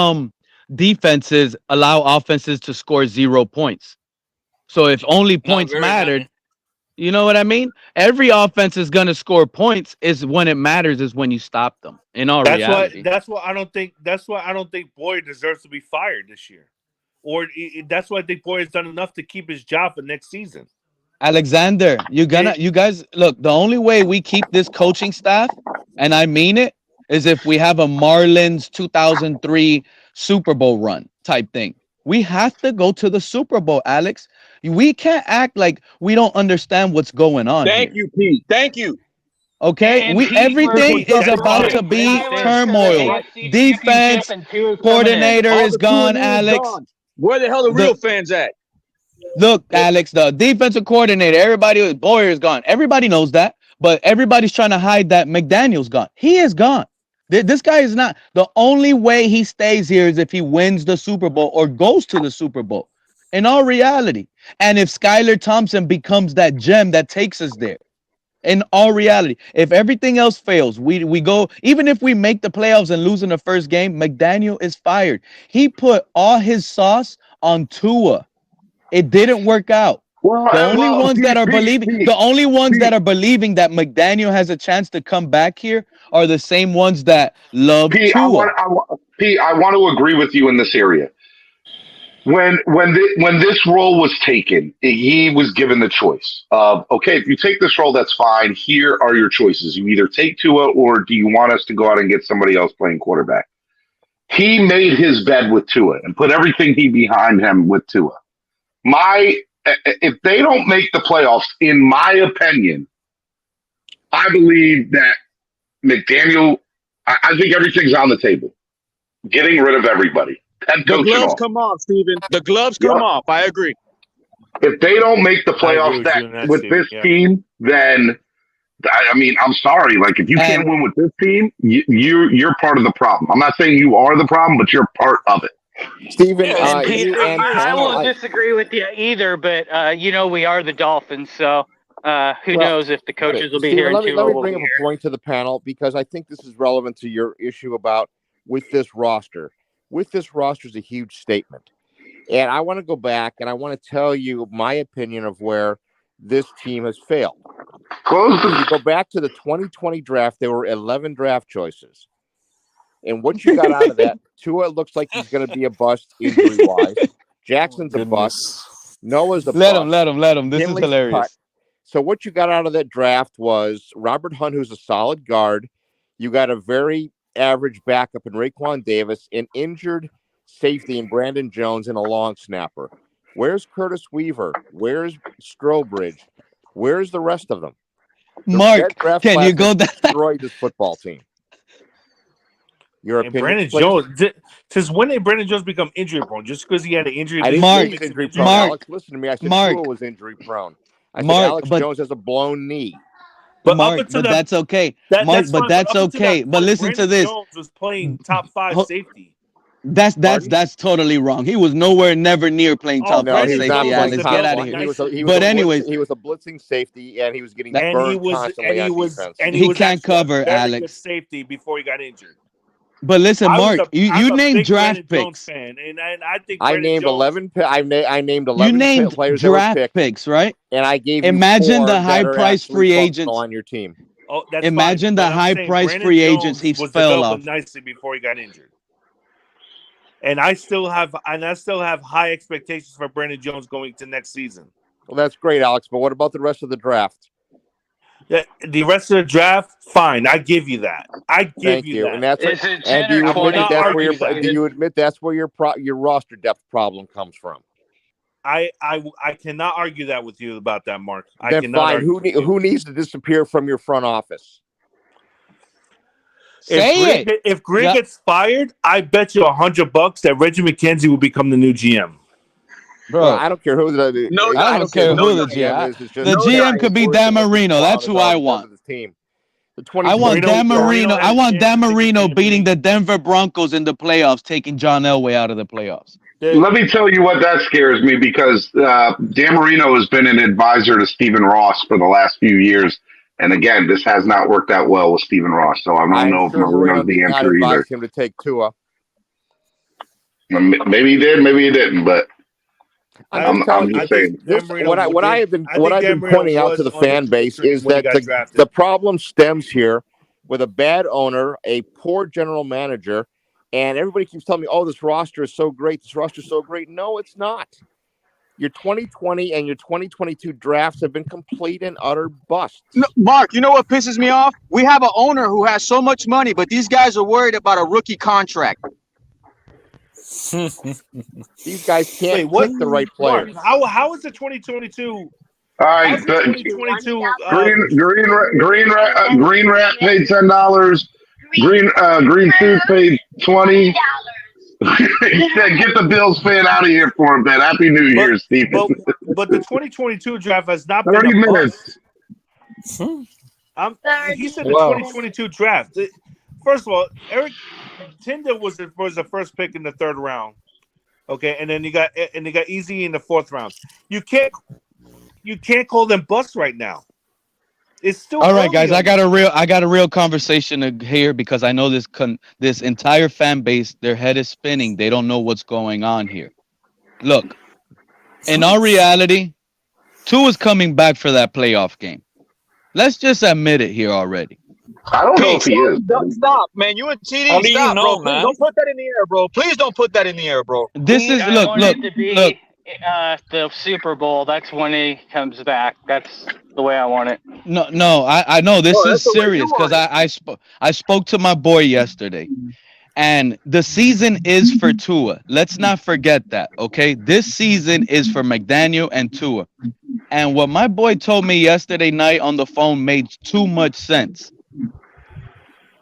defenses allow offenses to score 0 points. So if only points mattered, you know what I mean? Every offense is going to score points. Is when it matters is when you stop them. In all reality, That's why I don't think Boyer deserves to be fired this year, or that's why I think Boyer's done enough to keep his job for next season. Alexander, you guys look. The only way we keep this coaching staff, and I mean it, is if we have a Marlins 2003 Super Bowl run type thing. We have to go to the Super Bowl, Alex. We can't act like we don't understand what's going on. Thank you, Pete. Thank you. Okay, everything is about to be turmoil. Defense coordinator is gone, Alex. Where the hell are the real fans at? Look, Alex, the defensive coordinator, everybody, Boyer is gone. Everybody knows that, but everybody's trying to hide that McDaniel's gone. He is gone. This guy is not. The only way he stays here is if he wins the Super Bowl or goes to the Super Bowl. In all reality, and if Skylar Thompson becomes that gem that takes us there. In all reality, if everything else fails, we go, even if we make the playoffs and lose in the first game, McDaniel is fired. He put all his sauce on Tua. It didn't work out. The only ones that are believing that McDaniel has a chance to come back here are the same ones that love Tua. I want to agree with you in this area. When this role was taken, he was given the choice of, okay, if you take this role, that's fine. Here are your choices. You either take Tua or do you want us to go out and get somebody else playing quarterback? He made his bed with Tua and put everything behind him with Tua. If they don't make the playoffs, in my opinion, I believe that McDaniel, I think everything's on the table. Getting rid of everybody. The gloves come off, Steven. The gloves come off. I agree. If they don't make the playoffs with this team, then I mean, I'm sorry. Like, if you can't win with this team, you're part of the problem. I'm not saying you are the problem, but you're part of it. Steven, I won't disagree with you either, but we are the Dolphins, so who knows if the coaches will be Steven, here in let me 2 weeks. bring up a point to the panel because I think this is relevant to your issue about with this roster. With this roster is a huge statement. And I want to go back and I want to tell you my opinion of where this team has failed. If you go back to the 2020 draft, there were 11 draft choices. And what you got out of that, Tua looks like he's going to be a bust injury-wise. Jackson's a bust. Noah's a bust. Let him. This is hilarious. Cut. So what you got out of that draft was Robert Hunt, who's a solid guard. You got a very average backup in Raekwon Davis, an injured safety in Brandon Jones, and a long snapper. Where's Curtis Weaver? Where's Strobridge? Where's the rest of them? Mark, can you go down? Destroy this football team. Your opinion, Brandon Jones. Since when did Brandon Jones become injury prone? Just because he had an injury? I didn't say he was injury prone. Alex, listen to me. I said Tua was injury prone. I said Alex Jones has a blown knee. But that's okay. That's okay. But listen to this. Jones was playing top 5 safety. That's totally wrong. He was never near playing top 5 safety. Let's get out of here. He was a blitzing safety, and he was getting burned constantly on defense. He can't cover, Alex. Safety before he got injured. But listen, Mark, you named draft picks. Fan, and I think I named 11. I named 11. You named players draft picks, right? And I gave. Imagine the high price free agents on your team. Oh, that's Imagine fine, the high price free agents he fell off nicely before he got injured. And I still have high expectations for Brandon Jones going to next season. Well, that's great, Alex. But what about the rest of the draft? The rest of the draft, fine. I give you that. I give you that. And that's and do you admit that's where your roster depth problem comes from? I cannot argue that with you about that, Mark. Then fine. Who needs to disappear from your front office? If Greg gets fired, I bet you $100 that Reggie McKenzie will become the new GM. Bro, I don't care who I don't care who the GM is. The GM could be Dan Marino. That's who I want. I want Dan Marino. I want Dan Marino beating the Denver Broncos in the playoffs, taking John Elway out of the playoffs. Let me tell you what that scares me, because Dan Marino has been an advisor to Stephen Ross for the last few years. And again, this has not worked out well with Stephen Ross. So I don't know if Marino's the answer either. Him to take Tua. Maybe he did, maybe he didn't, but I'm just saying. What I've been pointing out to the fan base is that the problem stems here with a bad owner, a poor general manager, and everybody keeps telling me, "Oh, this roster is so great. This roster is so great." No, it's not. Your 2020 and your 2022 drafts have been complete and utter busts. No, Mark, you know what pisses me off? We have an owner who has so much money, but these guys are worried about a rookie contract. These guys can't pick the right players. How is the 2022? All right, Green Rat paid $10. Green Suit paid $20. He said, "Get the Bills fan out of here for a bit." Happy New Year, Stephen. But the 2022 draft has not been 30 minutes. He said the 2022 draft. First of all, Eric Tinder was the first pick in the 3rd round. Okay, and then you got Easy in the 4th round. You can't call them busts right now. It's still all right, guys. I got a real conversation here because I know this entire fan base, their head is spinning. They don't know what's going on here. Look, in our reality, Tua's coming back for that playoff game. Let's just admit it here already. I don't know if he is. Stop, man. You and TD, How do you stop, know, bro. man? Don't put that in the air, bro. Please don't put that in the air, bro. This is I want it to be the Super Bowl. That's when he comes back. That's the way I want it. No, I know this is serious because I spoke to my boy yesterday, and the season is for Tua. Let's not forget that, okay? This season is for McDaniel and Tua. And what my boy told me yesterday night on the phone made too much sense.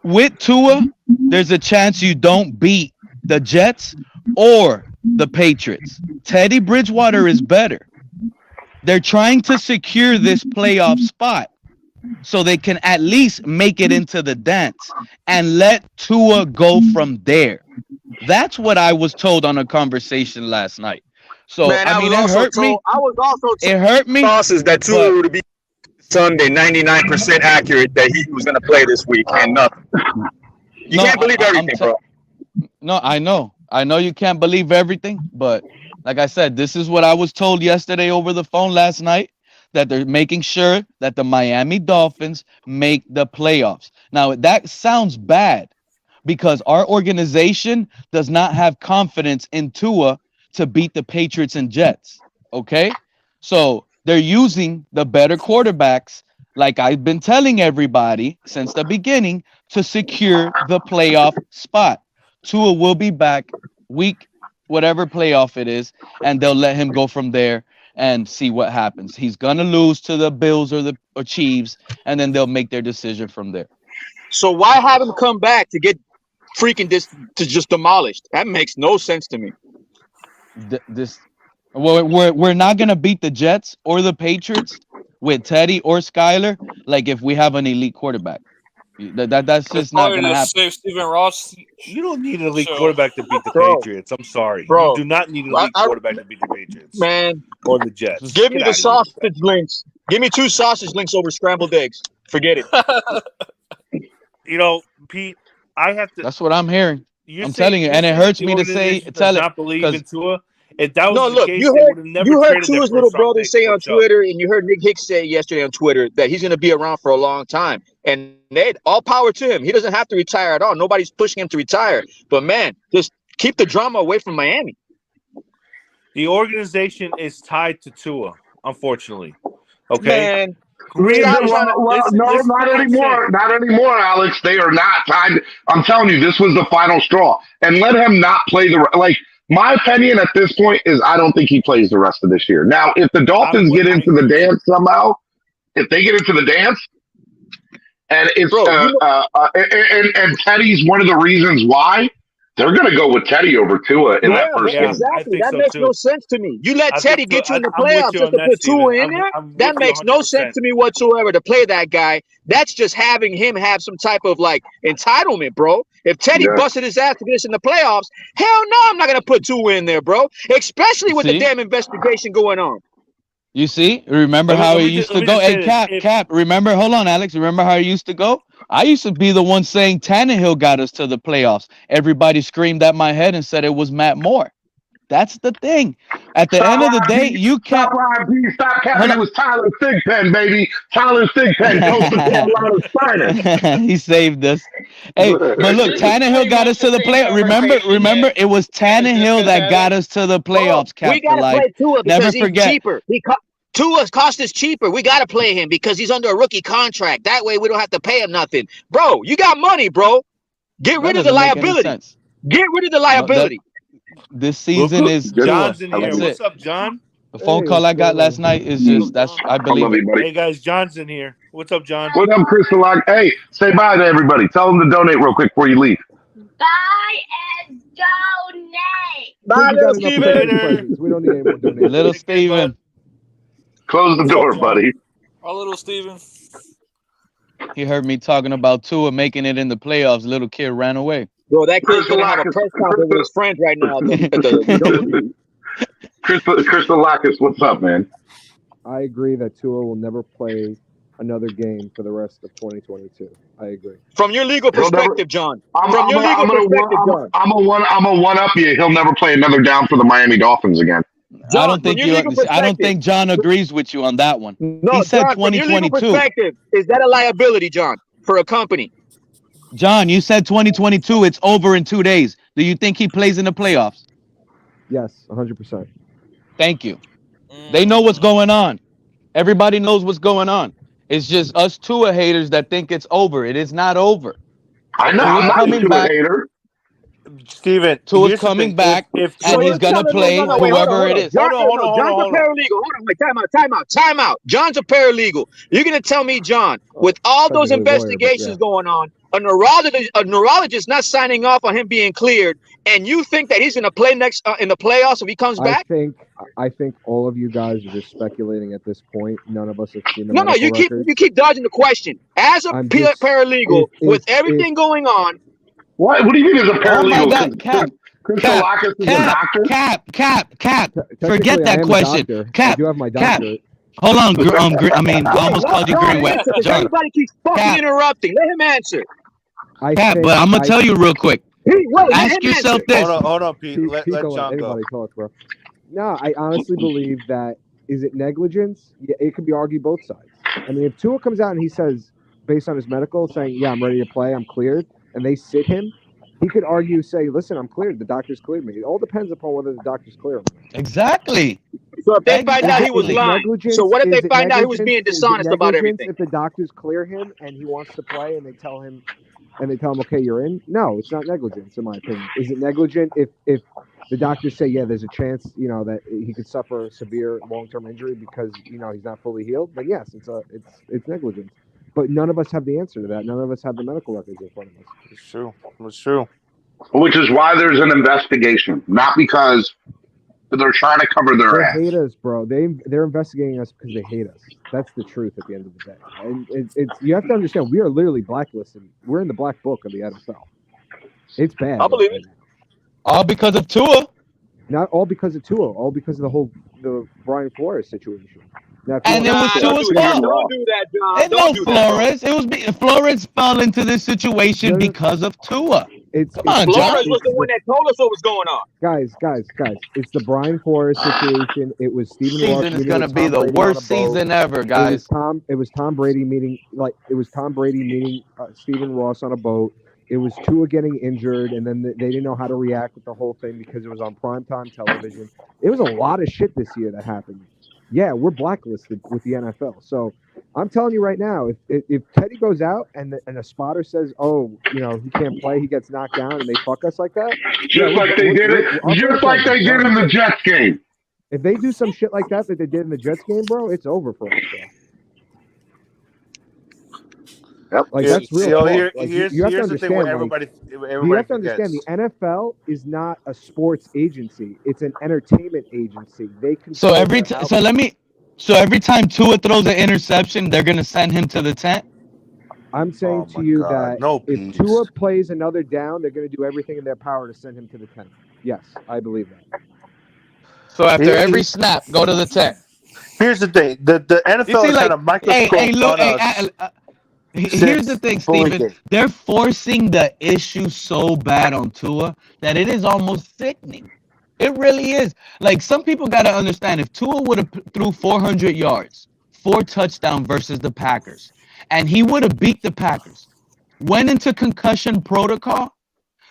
With Tua, there's a chance you don't beat the Jets or the Patriots. Teddy Bridgewater is better. They're trying to secure this playoff spot so they can at least make it into the dance and let Tua go from there. That's what I was told on a conversation last night. So, Man, I mean, it hurt me. I was also told It hurt me. Tosses that Tua would be Sunday 99% accurate that he was going to play this week and nothing. You can't believe everything, bro. No, I know you can't believe everything, but like I said, this is what I was told yesterday over the phone last night, that they're making sure that the Miami Dolphins make the playoffs. Now, that sounds bad because our organization does not have confidence in Tua to beat the Patriots and Jets, okay? So they're using the better quarterbacks, like I've been telling everybody since the beginning, to secure the playoff spot. Tua will be back week, whatever playoff it is, and they'll let him go from there and see what happens. He's gonna lose to the Bills or Chiefs, and then they'll make their decision from there. So why have him come back to get freaking just demolished? That makes no sense to me. We're not gonna beat the Jets or the Patriots with Teddy or Skyler. Like if we have an elite quarterback, that's just not gonna happen. Save Stephen Ross. You don't need an elite quarterback to beat the Patriots. I'm sorry, bro. You do not need an elite quarterback to beat the Patriots, man, or the Jets. Give me the sausage links. Give me 2 sausage links over scrambled eggs. Forget it. You know, Pete, I have to. That's what I'm hearing. I'm telling you, and it hurts me to tell it. Not believe in Tua. If that was no, the look, case, you heard Tua's little brother say on Twitter, and you heard Nick Hicks say yesterday on Twitter that he's going to be around for a long time. And Ned, all power to him. He doesn't have to retire at all. Nobody's pushing him to retire. But man, just keep the drama away from Miami. The organization is tied to Tua, unfortunately. Okay. Man. Not anymore. Not anymore, Alex. They are not tied. I'm telling you, this was the final straw. And let him not play my opinion at this point is I don't think he plays the rest of this year. Now, if the Dolphins get into the dance somehow, if they get into the dance, and it's and Teddy's one of the reasons why, they're going to go with Teddy over Tua in that first game. Exactly. That makes no sense to me. You let Teddy get you in the playoffs just to put Tua in there? That makes no sense to me whatsoever to play that guy. That's just having him have some type of entitlement, bro. If Teddy busted his ass to get us in the playoffs, hell no, I'm not going to put Tua in there, bro. Especially with the damn investigation going on. You see? Remember how it used to go? Hey, Cap, remember? Hold on, Alex. Remember how it used to go? I used to be the one saying Tannehill got us to the playoffs. Everybody screamed at my head and said it was Matt Moore. That's the thing. At the end of the day, you can't. Stop capping. It was Tyler Thigpen, baby. Tyler Thigpen, Coastal Carolina Spiders. He saved us. Hey, but look, Tannehill got us to the playoffs. Remember, it was Tannehill that got us to the playoffs. Cap, we gotta play Tua because he's cheaper. Tua cost us cheaper. We gotta play him because he's under a rookie contract. That way, we don't have to pay him nothing, bro. You got money, bro. Get rid of the liability. Get rid of the liability. This season is John's in here. What's up, John? The phone call I got last night is just I believe it. Hey guys, John's in here. What's up, John? What up, Crystal Lock? Hey, say bye to everybody. Tell them to donate real quick before you leave. Bye and donate. Bye, little Steven. We don't need any more donations. Little Steven. Close the door, buddy. Our little Steven. He heard me talking about Tua making it in the playoffs. Little kid ran away. Bro, that kid's gonna have a press conference with his friends right now. Crystal Lockus, what's up, man? I agree that Tua will never play another game for the rest of 2022. I agree. From your legal perspective, John. I'm gonna one up you. He'll never play another down for the Miami Dolphins again. John, I don't think John agrees with you on that one. No, he said John, 2022. From your legal perspective, is that a liability, John, for a company? John, you said 2022. It's over in 2 days. Do you think he plays in the playoffs? Yes, 100%. Thank you. They know what's going on. Everybody knows what's going on. It's just us Tua haters that think it's over. It is not over. I know. I'm not a Tua hater. Steven, Tua's coming back, and he's gonna play whoever it is. John's a paralegal. Hold on, wait, time out. John's a paralegal. You're gonna tell me, John, with all those investigations going on, a neurologist not signing off on him being cleared, and you think that he's gonna play next in the playoffs if he comes back? I think all of you guys are just speculating at this point. None of us have seen the No, you keep dodging the question. As a paralegal, with everything going on. What do you mean as a paralegal? Oh my God, Cap. Forget that question. Cap. You have my doctorate. Hold on, I almost called you Greenway. Everybody keeps fucking interrupting. Let him answer. Cap, but I'm gonna tell you real quick. Ask yourself this. Hold on, Pete. Let John go. Talk, bro. No, I honestly believe that is it negligence? Yeah, it could be argued both sides. I mean, if Tua comes out and he says, based on his medical, saying, "Yeah, I'm ready to play, I'm cleared," and they sit him, he could argue, say, "Listen, I'm cleared. The doctor's cleared me." It all depends upon whether the doctor's clear him. Exactly. So if they find out he was lying, so what if they find out he was being dishonest about everything? If the doctors clear him and he wants to play, and they tell him, "Okay, you're in." No, it's not negligence, in my opinion. Is it negligent if the doctors say, "Yeah, there's a chance, that he could suffer a severe long-term injury because he's not fully healed"? Then yes, it's negligence. But none of us have the answer to that. None of us have the medical records in front of us. It's true. It's true. Which is why there's an investigation, not because they're trying to cover their ass. They hate us, bro. They're investigating us because they hate us. That's the truth at the end of the day. And it's you have to understand, we are literally blacklisted. We're in the black book of the NFL. It's bad. I believe it. All because of Tua. Not all because of Tua. All because of the Brian Flores situation. Now, and it was Tua's fault. Don't do that, John. Don't do Flores. That. Flores fell into this situation because of Tua. Come on, Flores was the one that told us what was going on. Guys. It's the Brian Flores situation. It was Stephen Ross. Season is going to be the worst season ever, guys. It was Tom Brady meeting Stephen Ross on a boat. It was Tua getting injured, and then they didn't know how to react with the whole thing because it was on primetime television. It was a lot of shit this year that happened. Yeah, we're blacklisted with the NFL. So I'm telling you right now, if Teddy goes out and a spotter says, "Oh, he can't play," he gets knocked down, and they fuck us like that, just like they did in the Jets game. If they do some shit like that they did in the Jets game, bro, it's over for us. Yep. Like that's real. You have to understand. You have to understand the NFL is not a sports agency; it's an entertainment agency. They can. So every time Tua throws an interception, they're gonna send him to the tent. I'm saying to you that if Tua plays another down, they're gonna do everything in their power to send him to the tent. Yes, I believe that. So after every snap, go to the tent. Here's the thing: the NFL has had a microscope on us. Here's the thing, Steven. They're forcing the issue so bad on Tua that it is almost sickening. It really is. Like, some people got to understand, if Tua would have threw 400 yards, 4 touchdowns versus the Packers, and he would have beat the Packers, went into concussion protocol,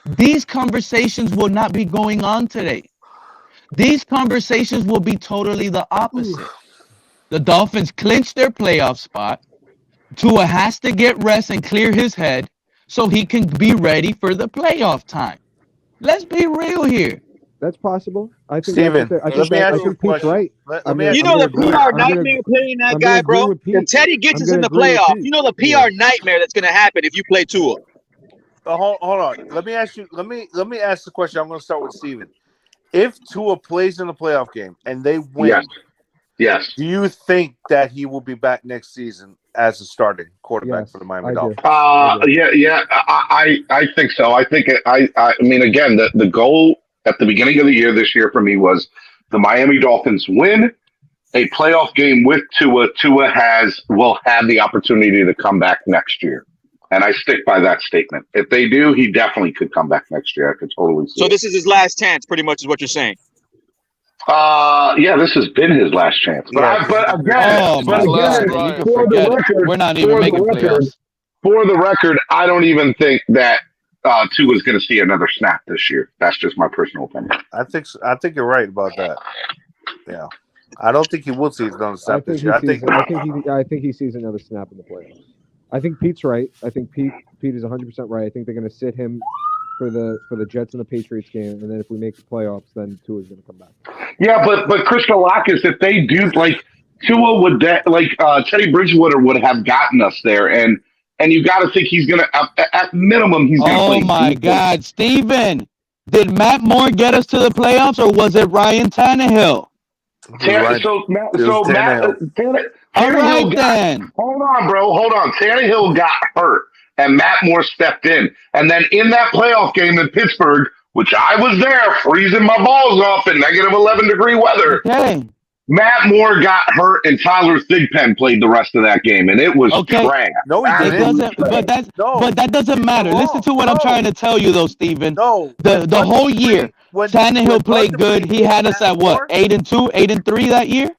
these conversations will not be going on today. These conversations will be totally the opposite. The Dolphins clinched their playoff spot. Tua has to get rest and clear his head so he can be ready for the playoff time. Let's be real here. That's possible. I think. Steven, I think Pete's right. You know the PR nightmare playing that guy, bro. If Teddy gets us in the playoff, you know the PR nightmare that's going to happen if you play Tua. Hold on. Let me ask you. Let me ask the question. I'm going to start with Steven. If Tua plays in the playoff game and they win, yes. Do you think that he will be back next season as a starting quarterback for the Miami Dolphins? Yeah. I think so. I think I mean, again, the goal at the beginning of the year this year for me was the Miami Dolphins win a playoff game with Tua. Tua will have the opportunity to come back next year. And I stick by that statement. If they do, he definitely could come back next year. I could totally see So it. this is his last chance, pretty much, is what you're saying. Yeah, this has been his last chance. But again, for the record, we're not even making playoffs. For the record, I don't even think that Tua is going to see another snap this year. That's just my personal opinion. I think you're right about that. Yeah, I don't think he will see another snap this year. I think he sees another snap in the playoffs. I think Pete's right. I think Pete is 100% right. I think they're going to sit him for the Jets and the Patriots game, and then if we make the playoffs, then Tua's going to come back. Yeah, but Christian Lockers, if they do, like Tua would, Teddy Bridgewater would have gotten us there, and you got to think he's going to, at minimum, he's going to play. Oh my God, Steven, did Matt Moore get us to the playoffs, or was it Ryan Tannehill? All right, then. Hold on, bro. Hold on. Tannehill got hurt, and Matt Moore stepped in. And then in that playoff game in Pittsburgh, which I was there freezing my balls off in negative 11-degree weather, Matt Moore got hurt, and Tyler Thigpen played the rest of that game, and it was trash. No, he didn't. But that doesn't matter. Listen to what I'm trying to tell you, though, Steven. The whole year, Tannehill played good. He had us at what, 8-2, 8-3 that year?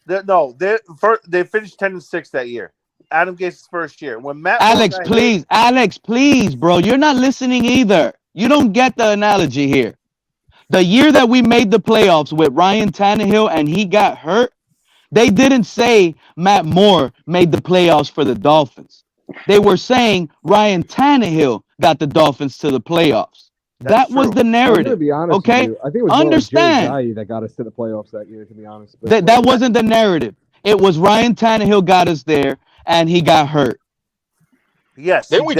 They finished 10-6 that year. Adam Gase's first year. When Matt Alex, please, bro, you're not listening either. You don't get the analogy here. The year that we made the playoffs with Ryan Tannehill and he got hurt, they didn't say Matt Moore made the playoffs for the Dolphins. They were saying Ryan Tannehill got the Dolphins to the playoffs. That was the narrative. Be honest okay, with you. I think it was understand that got us to the playoffs that year. To be honest, that wasn't the narrative. It was Ryan Tannehill got us there, and he got hurt. Yes, that's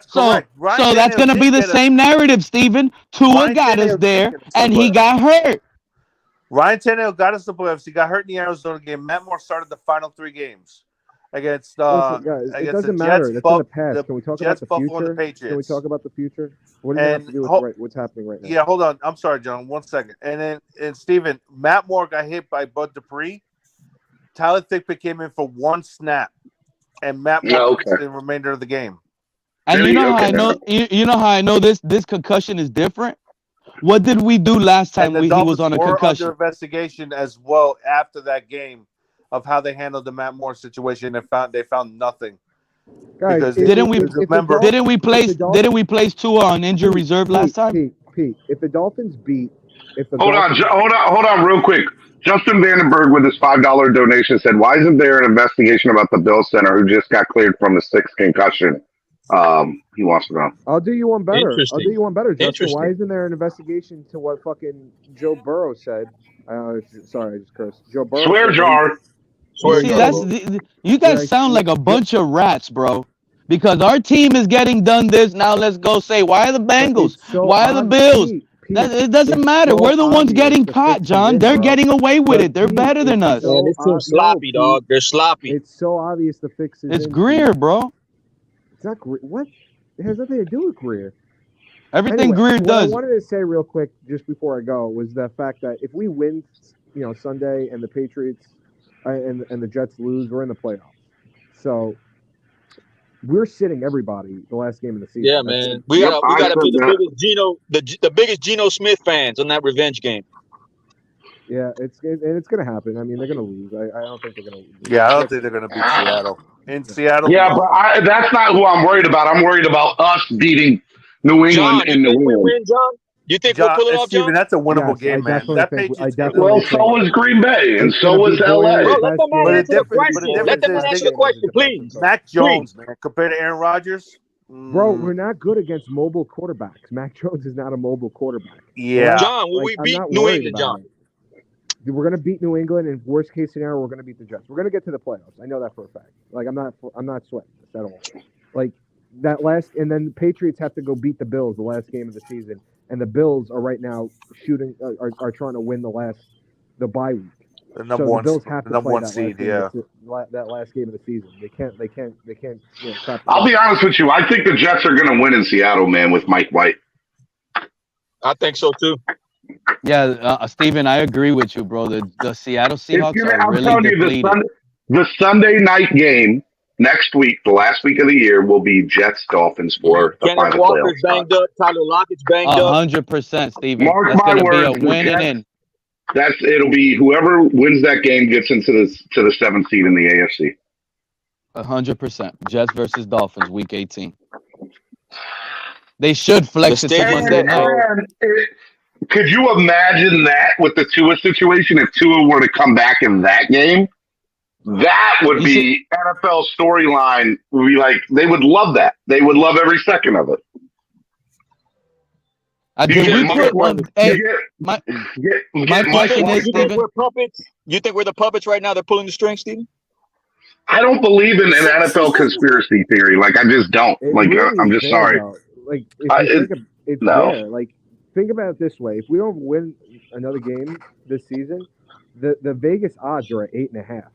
correct. So that's going to be the same narrative, Steven. Tua got us there, and he got hurt. Ryan Tannehill got us the playoffs. He got hurt in the Arizona game. Matt Moore started the final 3 games against guys, it doesn't matter. That's in the past. Can we talk about the future? Can we talk about the future? What do you have to do with what's happening right now? Yeah, hold on. I'm sorry, John. 1 second. And Steven, Matt Moore got hit by Bud Dupree. Tyler Thigpen came in for 1 snap, and Matt Moore the remainder of the game. And you know how I know. You know how I know this concussion is different. What did we do last time he was on a concussion? Under investigation as well after that game of how they handled the Matt Moore situation. They found nothing. Guys, didn't we place Tua on injury reserve last time? Pete, if the Dolphins beat, hold on, real quick. Justin Vandenberg with his $5 donation said, "Why isn't there an investigation about the Bill Center who just got cleared from a 6th concussion?" He wants to know. I'll do you one better, Justin. Why isn't there an investigation to what fucking Joe Burrow said? Sorry, I just cursed. Joe Burrow. Swear jar. You guys sound like a bunch of rats, bro. Because our team is getting done this. Now let's go say, why are the Bengals? Why are the Bills? It doesn't matter. We're the ones getting caught, John. They're getting away with it. They're better than us. Man, this team's sloppy, dog. They're sloppy. It's so obvious the fix is. It's Greer, bro. It's not Greer. What? It has nothing to do with Greer. Everything Greer does. What I wanted to say real quick, just before I go, was the fact that if we win Sunday and the Patriots and the Jets lose, we're in the playoffs. So we're sitting everybody the last game of the season. Yeah, man. We gotta be the biggest Geno Smith fans on that revenge game. Yeah, it's gonna happen. I mean, they're gonna lose. I don't think they're gonna lose. Yeah, I don't think they're gonna beat Seattle. In Seattle. Yeah, but that's not who I'm worried about. I'm worried about us beating New England in New England. Win, John? You think we'll pull it off, John? Steven, that's a winnable game, man. Well, so was Green Bay, and so was LA. Bro, let the man answer the question. Let the man answer the question, please. Mac Jones, man, compared to Aaron Rodgers. Bro, we're not good against mobile quarterbacks. Mac Jones is not a mobile quarterback. Yeah. John, will we beat New England, John? We're gonna beat New England, and worst case scenario, we're gonna beat the Jets. We're gonna get to the playoffs. I know that for a fact. Like I'm not sweating this at all. Like that last, and then the Patriots have to go beat the Bills the last game of the season, and the Bills are right now are trying to win the bye week. The number one seed, that last game of the season. They can't. I'll be honest with you. I think the Jets are gonna win in Seattle, man, with Mike White. I think so too. Yeah, Steven, I agree with you, bro. The Seattle Seahawks are really depleted. The Sunday night game next week, the last week of the year, will be Jets Dolphins for the final playoff. Walker's banged up. Tyler Lockett's banged up. 100%, Steven. Mark That's my gonna words. be a win and in. It'll be whoever wins that game gets into the 7th seed in the AFC. 100%. Jets versus Dolphins, week 18. They should flex it to Monday night. Could you imagine that with the Tua situation? If Tua were to come back in that game, that would be NFL storyline. Would be like they would love that. They would love every second of it. My question is, Steven. We're puppets. You think we're the puppets right now? They're pulling the strings, Steven? I don't believe in an NFL conspiracy theory. Like I just don't. I'm just sorry. Like it's there. Like think about it this way: if we don't win another game this season, the Vegas odds are at 8.5.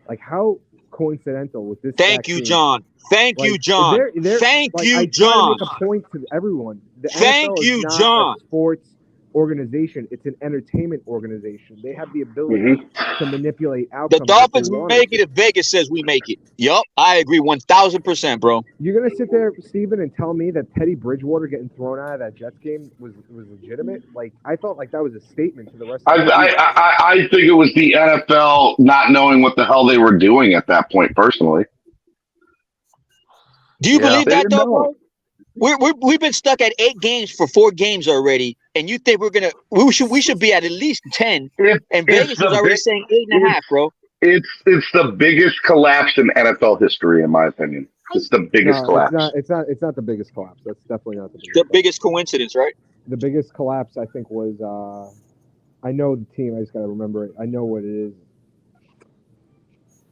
Like how coincidental with this? Thank you, John. Thank you, John. Thank you, I John. try to make a point to everyone. The Thank NFL you, is not John. A sports organization. It's an entertainment organization. They have the ability to manipulate outcomes. The Dolphins make it if Vegas says we make it. Yup, I agree 1,000%, bro. You're gonna sit there, Steven, and tell me that Teddy Bridgewater getting thrown out of that Jets game was legitimate? Like I felt like that was a statement to the rest of the I think it was the NFL not knowing what the hell they were doing at that point, personally. Do you believe that, though, bro? We've been stuck at 8 games for 4 games already, and you think we should be at least 10? And Vegas is already saying 8.5, bro. It's the biggest collapse in NFL history, in my opinion. It's the biggest collapse. It's not the biggest collapse. That's definitely not the biggest coincidence, right? The biggest collapse, I think, was I know the team. I just gotta remember it. I know what it is.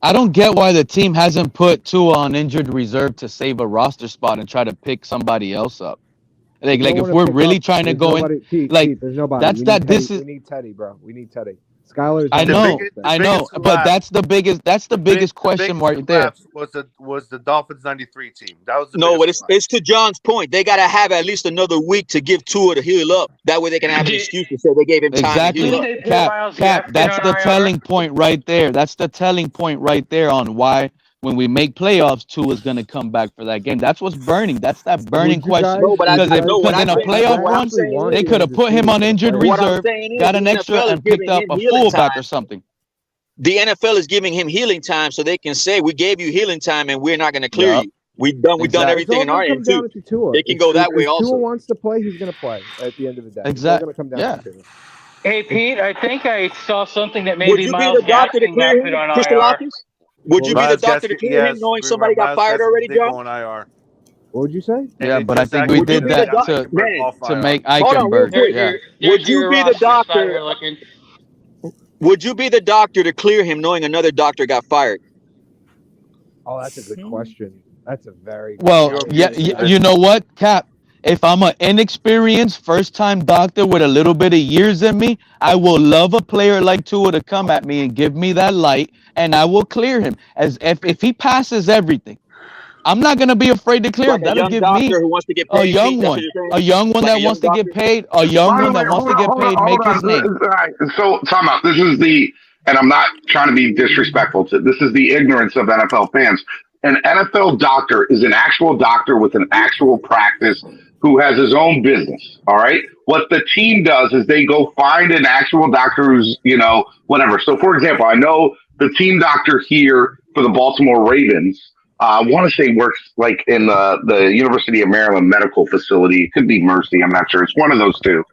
I don't get why the team hasn't put Tua on injured reserve to save a roster spot and try to pick somebody else up. Like if we're really trying to go in, like there's nobody. We need Teddy, bro. We need Teddy. Skyler's. I know, but that's the biggest question mark there. Was the Dolphins '93 team? That was it's to John's point. They gotta have at least another week to give Tua to heal up. That way they can have an excuse to say they gave him time to heal up. Cap. That's the telling point right there. That's the telling point right there on why when we make playoffs, Tua's going to come back for that game. That's what's burning. That's that burning question. Because in a playoff run, they could have put him on injured reserve, got an extra, and picked up a fullback or something. The NFL is giving him healing time so they can say, we gave you healing time and we're not going to clear you. We've done everything in our end, too. They can go that way also. If Tua wants to play, he's going to play at the end of the day. Exactly. Hey, Pete, I think I saw something that maybe Miles Jackson got put on IR. Would you be the doctor to clear him knowing somebody got fired already, John? What would you say? Yeah, but I think we did that to make Eichenberg. Would you be the doctor? Would you be the doctor to clear him knowing another doctor got fired? Oh, that's a good question. That's a very you know what, Cap? If I'm an inexperienced first-time doctor with a little bit of years in me, I will love a player like Tua to come at me and give me that light, and I will clear him. As if he passes everything, I'm not gonna be afraid to clear him. Like a That'll young give me doctor who wants to get a paid. young That's what one, you're saying? a young one Like that a wants young to get doctor? paid, a young By the one way, that wants hold to get on, paid, hold make on. his name. All right. So, time out. This is and I'm not trying to be disrespectful this is the ignorance of NFL fans. An NFL doctor is an actual doctor with an actual practice who has his own business. All right. What the team does is they go find an actual doctor who's, whatever. So, for example, I know the team doctor here for the Baltimore Ravens. I want to say works like in the University of Maryland medical facility. It could be Mercy. I'm not sure. It's one of those two.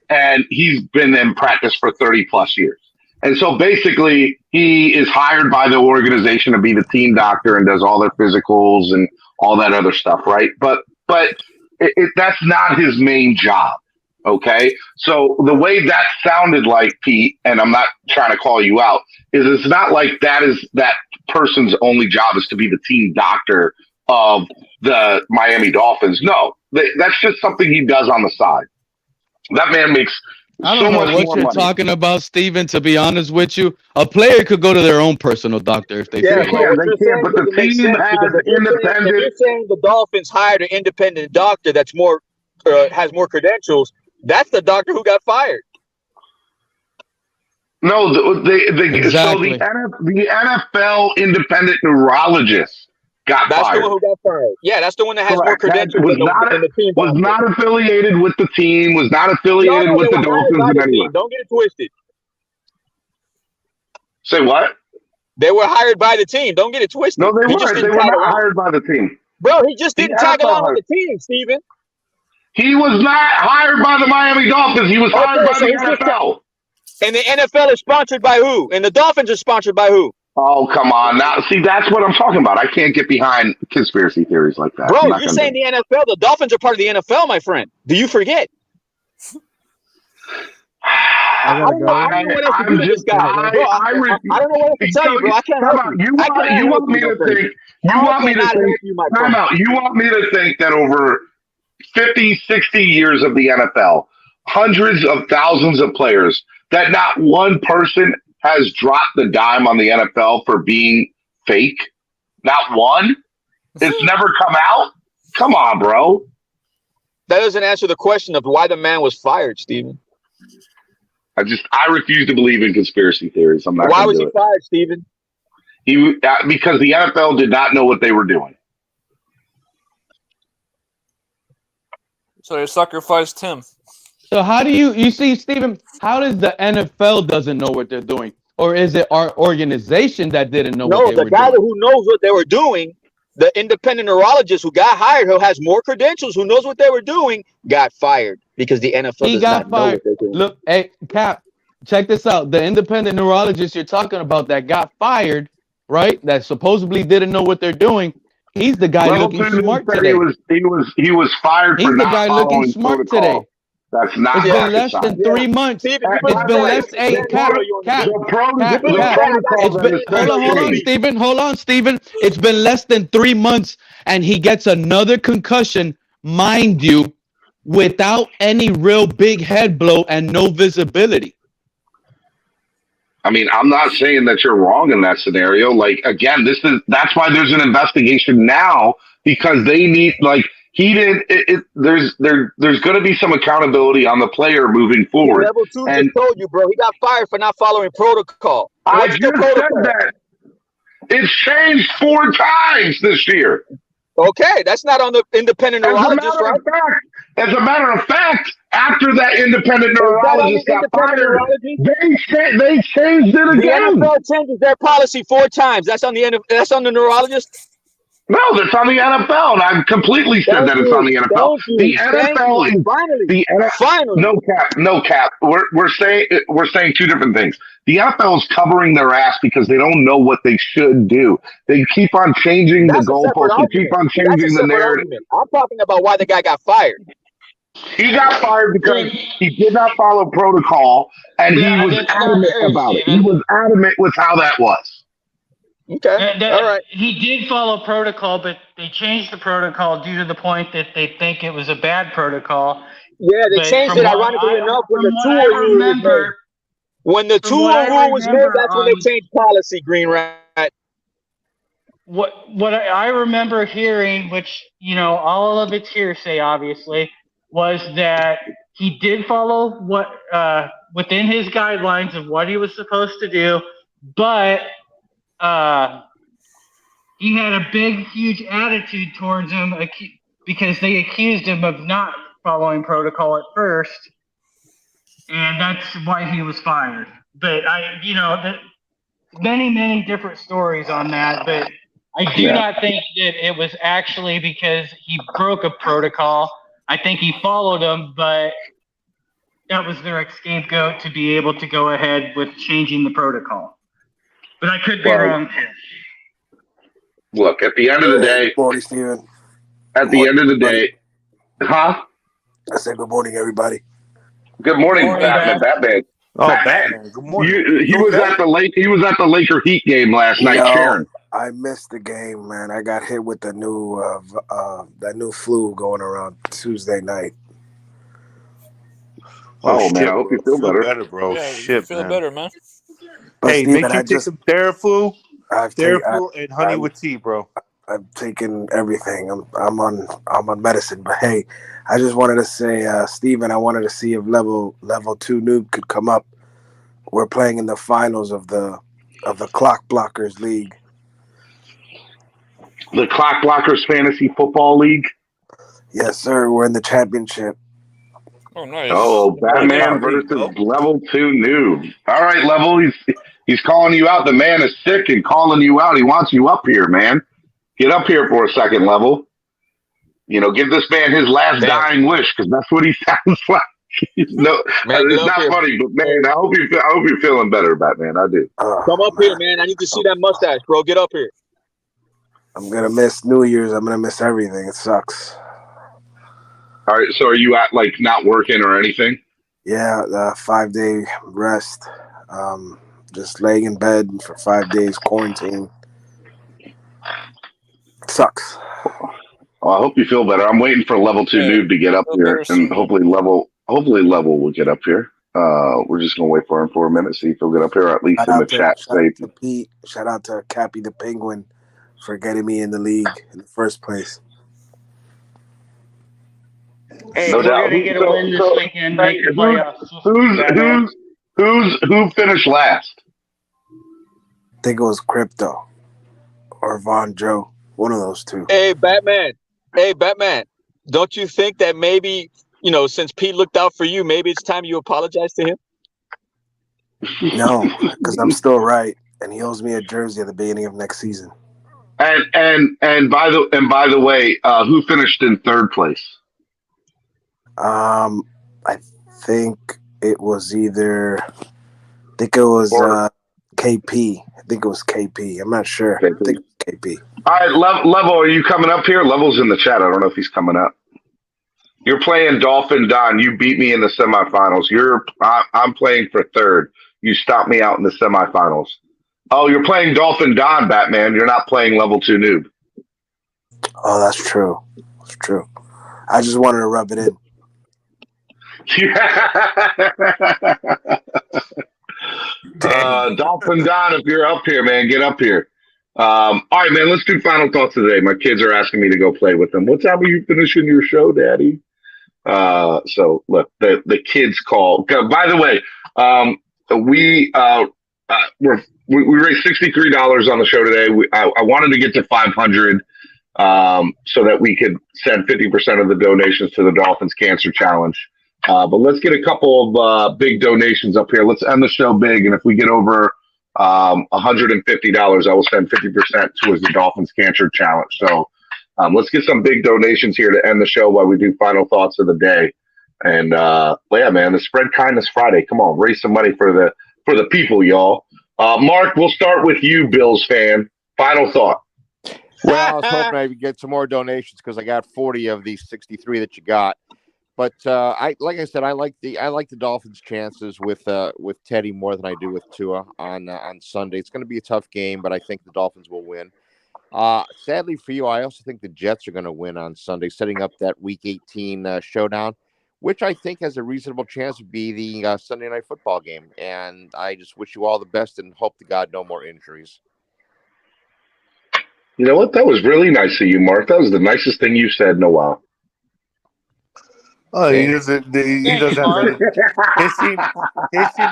And he's been in practice for 30 plus years. And so basically he is hired by the organization to be the team doctor and does all their physicals and all that other stuff. Right. But that's not his main job. Okay. So the way that sounded like, Pete, and I'm not trying to call you out, is it's not like that person's only job is to be the team doctor of the Miami Dolphins. No, that's just something he does on the side. That man makes I so don't know much what more you're money. talking about, Steven, to be honest with you. A player could go to their own personal doctor if they Yeah, feel but like what it. you're saying doesn't make sense, because if you're saying the Dolphins hired an independent doctor that's more has more credentials, that's the doctor who got fired. No, Exactly. so the NFL independent neurologist got That's fired. the one who got fired. Yeah, that's the one that has more Correct. That credentials than the team. was not affiliated with the team, was not affiliated with the Dolphins in any way. Don't get it twisted. Say what? They were hired by the team. Don't get it twisted. No, they He just weren't. They didn't were tag not along. hired by the team. Bro, he just didn't tag along NFL on the team, Steven. He was not hired by the Miami Dolphins. He was hired by the NFL. And the NFL is sponsored by who? And the Dolphins are sponsored by who? Oh, come on. Now, see, that's what I'm talking about. I can't get behind conspiracy theories like that. Bro, you're saying the NFL. The Dolphins are part of the NFL, my friend. Do you forget? I don't know what else to do with this guy. Bro, I don't know what else to tell you, bro. I can't help you. You want me to think that over 50, 60 years of the NFL, hundreds of thousands of players, that not one person has dropped the dime on the NFL for being fake? Not one? It's never come out? Come on, bro. That doesn't answer the question of why the man was fired, Steven. I refuse to believe in conspiracy theories. I'm not. Why was he fired, Steven? Because the NFL did not know what they were doing. So they sacrificed him. So how do you see, Steven, how does the NFL doesn't know what they're doing? Or is it our organization that didn't know what they were doing? No, the guy who knows what they were doing, the independent neurologist who got hired, who has more credentials, who knows what they were doing, got fired because the NFL does not know what they're doing. Look, hey, Cap, check this out. The independent neurologist you're talking about that got fired, right? That supposedly didn't know what they're doing. He's the guy looking smart today. He was fired for not following protocol. That's not. It's been less than 3 months. It's been less. Hey, Cap. Hold on, Steven. It's been less than 3 months, and he gets another concussion, mind you, without any real big head blow and no visibility. I mean, I'm not saying that you're wrong in that scenario. Like, again, that's why there's an investigation now, because they need, like, he didn't. There's going to be some accountability on the player moving forward. Level 2 just told you, bro. He got fired for not following protocol. I just said that. It's changed 4 times this year. Okay, that's not on the independent neurologist, right? As a matter of fact, after that independent neurologist got fired, they changed it again. The NFL changes their policy 4 times. That's on the neurologist. No, that's on the NFL, and I've completely said that it's on the NFL. The NFL is finally. No cap. We're saying 2 different things. The NFL is covering their ass because they don't know what they should do. They keep on changing the goalposts. They keep on changing the narrative. I'm talking about why the guy got fired. He got fired because he did not follow protocol, and he was adamant about it. He was adamant with how that was. Okay. All right. He did follow protocol, but they changed the protocol due to the point that they think it was a bad protocol. Yeah, they changed it, ironically enough, when the Tua rule was made. When the Tua rule was made, that's when they changed policy, Green Rat. what I remember hearing, which, all of it's hearsay, obviously, was that he did follow what within his guidelines of what he was supposed to do, but he had a big, huge attitude towards him because they accused him of not following protocol at first, and that's why he was fired. But many, many different stories on that, but I do not think that it was actually because he broke a protocol. I think he followed them, but that was their scapegoat to be able to go ahead with changing the protocol. But I could be wrong too. Look, at the end of the day, morning, Steven. At the end of the day, huh? I said good morning, everybody. Good morning, Batman. Oh, Batman. Good morning. He was at the Laker Heat game last night, Sharon. I missed the game, man. I got hit with the new that new flu going around Tuesday night. Oh man, I hope you feel better. bro. Yeah, Shit, feel man. better, man. But Hey, Steven, make sure you take some Theraflu. Theraflu and honey with tea, bro. I've taken everything. I'm on medicine. But hey, I just wanted to say, Steven, I wanted to see if level 2 noob could come up. We're playing in the finals of the Clock Blockers League. The Clock Blockers Fantasy Football League? Yes, sir. We're in the championship. Oh, nice. Oh, Batman versus level 2 noob. All right, Level. He's calling you out. The man is sick and calling you out. He wants you up here, man. Get up here for a second, Level. Give this man his last dying wish, because that's what he sounds like. No, it's not funny, but man, I hope you're feeling better, Batman. I do. Come up here, man. I need to see that mustache, bro. Get up here. I'm gonna miss New Year's. I'm gonna miss everything. It sucks. All right, so are you at not working or anything? Yeah, 5-day rest. Just laying in bed for 5 days, quarantine. Sucks. Well, I hope you feel better. I'm waiting for level 2 noob to get up here, and hopefully level will get up here. We're just gonna wait for him for a minute, see if he'll get up here, or at least in the chat. Shout out to Cappy the Penguin for getting me in the league in the first place. Hey, No we're doubt. gonna get a win this weekend, make the playoffs. Who finished last? I think it was Crypto or Von Joe. One of those two. Hey, Batman. Don't you think that maybe, since Pete looked out for you, maybe it's time you apologize to him? No, because I'm still right, and he owes me a jersey at the beginning of next season. And by the way, who finished in third place? I think it was KP. I think it was KP. I'm not sure. I think it was KP. All right, Level, are you coming up here? Level's in the chat. I don't know if he's coming up. You're playing Dolphin Don. You beat me in the semifinals. I'm playing for third. You stopped me out in the semifinals. Oh, you're playing Dolphin Don, Batman. You're not playing level 2 noob. Oh, that's true. That's true. I just wanted to rub it in. Dolphin Don, if you're up here, man, get up here. All right, man, let's do final thoughts today. My kids are asking me to go play with them. What time are you finishing your show, Daddy? So look, the kids call. By the way, we raised $63 on the show today. I wanted to get to 500 so that we could send 50% of the donations to the Dolphins Cancer Challenge. But let's get a couple of big donations up here. Let's end the show big, and if we get over $150, I will send 50% towards the Dolphins Cancer Challenge. So let's get some big donations here to end the show while we do final thoughts of the day. And yeah, man, the Spread Kindness Friday. Come on, raise some money for the people, y'all. Mark, we'll start with you, Bills fan. Final thought. Well, I was hoping I would get some more donations because I got 40 of these 63 that you got. But I like the Dolphins' chances with Teddy more than I do with Tua on Sunday. It's going to be a tough game, but I think the Dolphins will win. Sadly for you, I also think the Jets are going to win on Sunday, setting up that Week 18 showdown, which I think has a reasonable chance to be the Sunday Night Football game. And I just wish you all the best and hope to God no more injuries. You know what? That was really nice of you, Mark. That was the nicest thing you said in a while. Oh, he doesn't. He doesn't have any. His team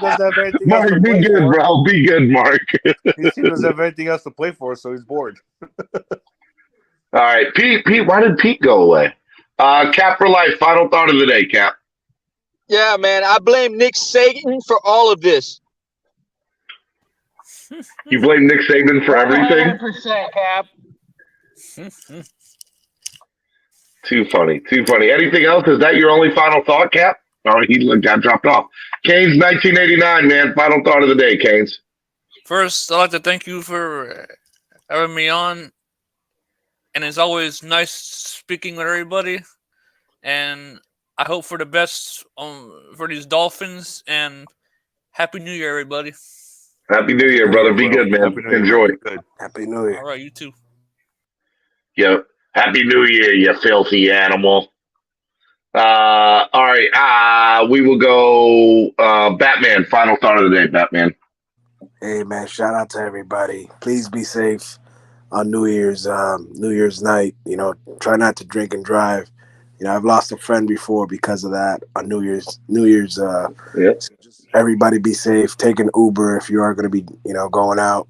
doesn't have anything else Mark, to be play good, for. bro. Be good, Mark. His team doesn't have anything else to play for, so he's bored. All right, Pete. Why did Pete go away? Cap for life. Final thought of the day, Cap. Yeah, man. I blame Nick Saban for all of this. You blame Nick Saban for everything? 100%, Cap. Too funny. Anything else? Is that your only final thought, Cap? Oh, he got dropped off. Canes 1989, man. Final thought of the day, Canes. First, I'd like to thank you for having me on. And it's always nice speaking with everybody. And I hope for the best for these Dolphins. And Happy New Year, everybody. Happy New Year, brother. Be good, man. Enjoy. Happy New Year. All right, you too. Yeah. Happy New Year, you filthy animal. All right. We will go Batman. Final thought of the day, Batman. Hey, man, shout out to everybody. Please be safe on New Year's night. You know, try not to drink and drive. You know, I've lost a friend before because of that on New Year's. So just everybody be safe. Take an Uber if you are going to be, going out.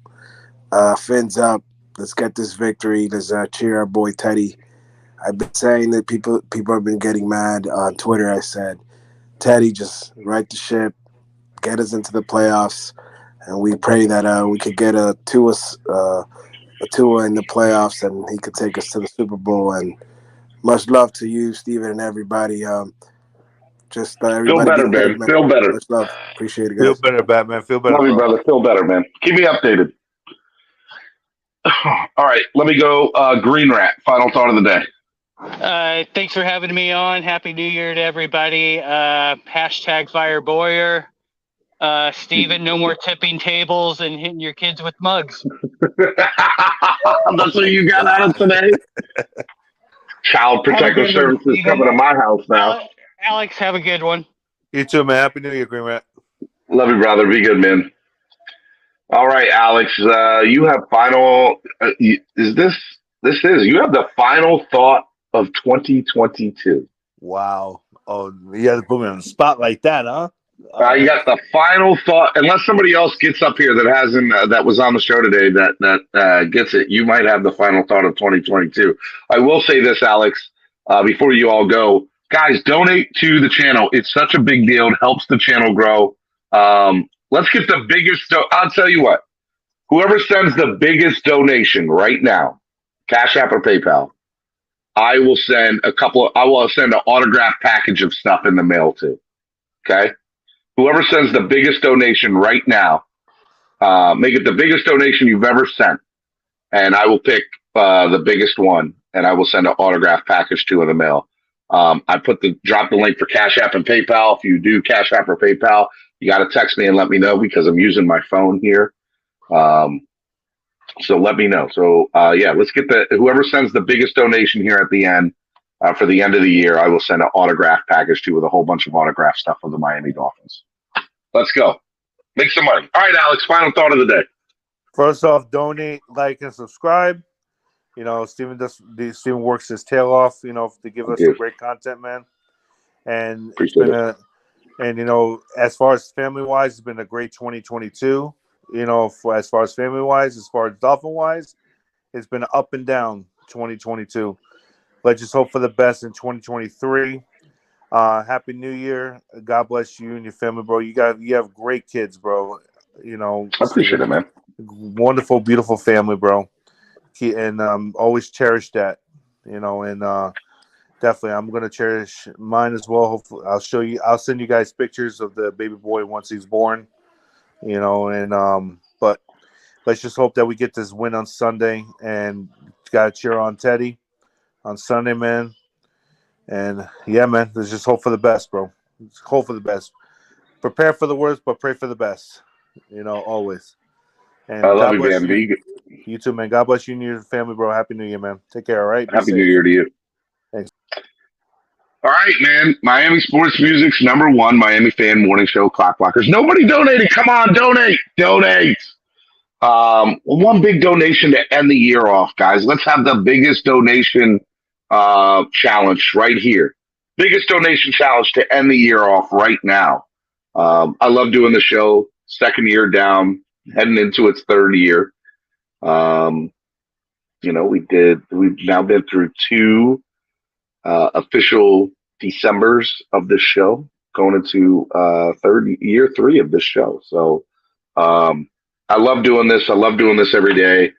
Fins up. Let's get this victory. Let's cheer our boy Teddy. I've been saying that people have been getting mad on Twitter. I said, Teddy, just right the ship, get us into the playoffs, and we pray that we could get a Tua in the playoffs, and he could take us to the Super Bowl. And much love to you, Steven, and everybody. Everybody Feel better, man. Feel better. Much love. Appreciate it, guys. Feel better, Batman. Feel better. Love you, brother. Feel better, man. Keep me updated. All right, let me go. Green Rat. Final thought of the day. Thanks for having me on. Happy New Year to everybody. Hashtag Fire Boyer. Steven, no more tipping tables and hitting your kids with mugs. That's what you got out of today? Child Protective Services coming to my house now. Alex, have a good one. You too, man. Happy New Year, Green Rat. Love you, brother. Be good, man. All right, Alex, you have final. You have the final thought of 2022. Wow. Oh, you had to put me on the spot like that, huh? You got the final thought. Unless somebody else gets up here that hasn't, that was on the show today that gets it, you might have the final thought of 2022. I will say this, Alex, before you all go, guys, donate to the channel. It's such a big deal. It helps the channel grow. Let's get the biggest. I'll tell you what. Whoever sends the biggest donation right now, Cash App or PayPal, I will send an autographed package of stuff in the mail to. Okay. Whoever sends the biggest donation right now, make it the biggest donation you've ever sent, and I will pick the biggest one, and I will send an autographed package to in the mail. I drop the link for Cash App and PayPal. If you do Cash App or PayPal, you got to text me and let me know because I'm using my phone here. So let me know. So let's get whoever sends the biggest donation here at the end for the end of the year, I will send an autographed package to with a whole bunch of autographed stuff of the Miami Dolphins. Let's go. Make some money. All right, Alex, final thought of the day. First off, donate, like, and subscribe. You know, Steven works his tail off, to give us some great content, man. And Appreciate as far as family-wise, it's been a great 2022. As far as family-wise, as far as Dolphin-wise, it's been an up and down 2022. Let's just hope for the best in 2023. Happy New Year. God bless you and your family, bro. You have great kids, bro. I appreciate it, man. Wonderful, beautiful family, bro. And always cherish that, and definitely I'm gonna cherish mine as well. Hopefully I'll send you guys pictures of the baby boy once he's born, but let's just hope that we get this win on Sunday, and gotta cheer on Teddy on Sunday, man. And yeah, man, let's just hope for the best, bro. Let's hope for the best. Prepare for the worst, but pray for the best. Always. And I love you, man. You too, man. God bless you and your family, bro. Happy New Year, man. Take care, all right? Happy New Year to you. Thanks. All right, man. Miami Sports Music's #1 Miami fan morning show, Clock Blockers. Nobody donated. Come on, donate. Donate. One big donation to end the year off, guys. Let's have the biggest donation challenge right here. Biggest donation challenge to end the year off right now. I love doing the show. Second year down, heading into its third year. We've now been through 2 official Decembers of this show, going into year 3 of this show. So I love doing this. I love doing this every day.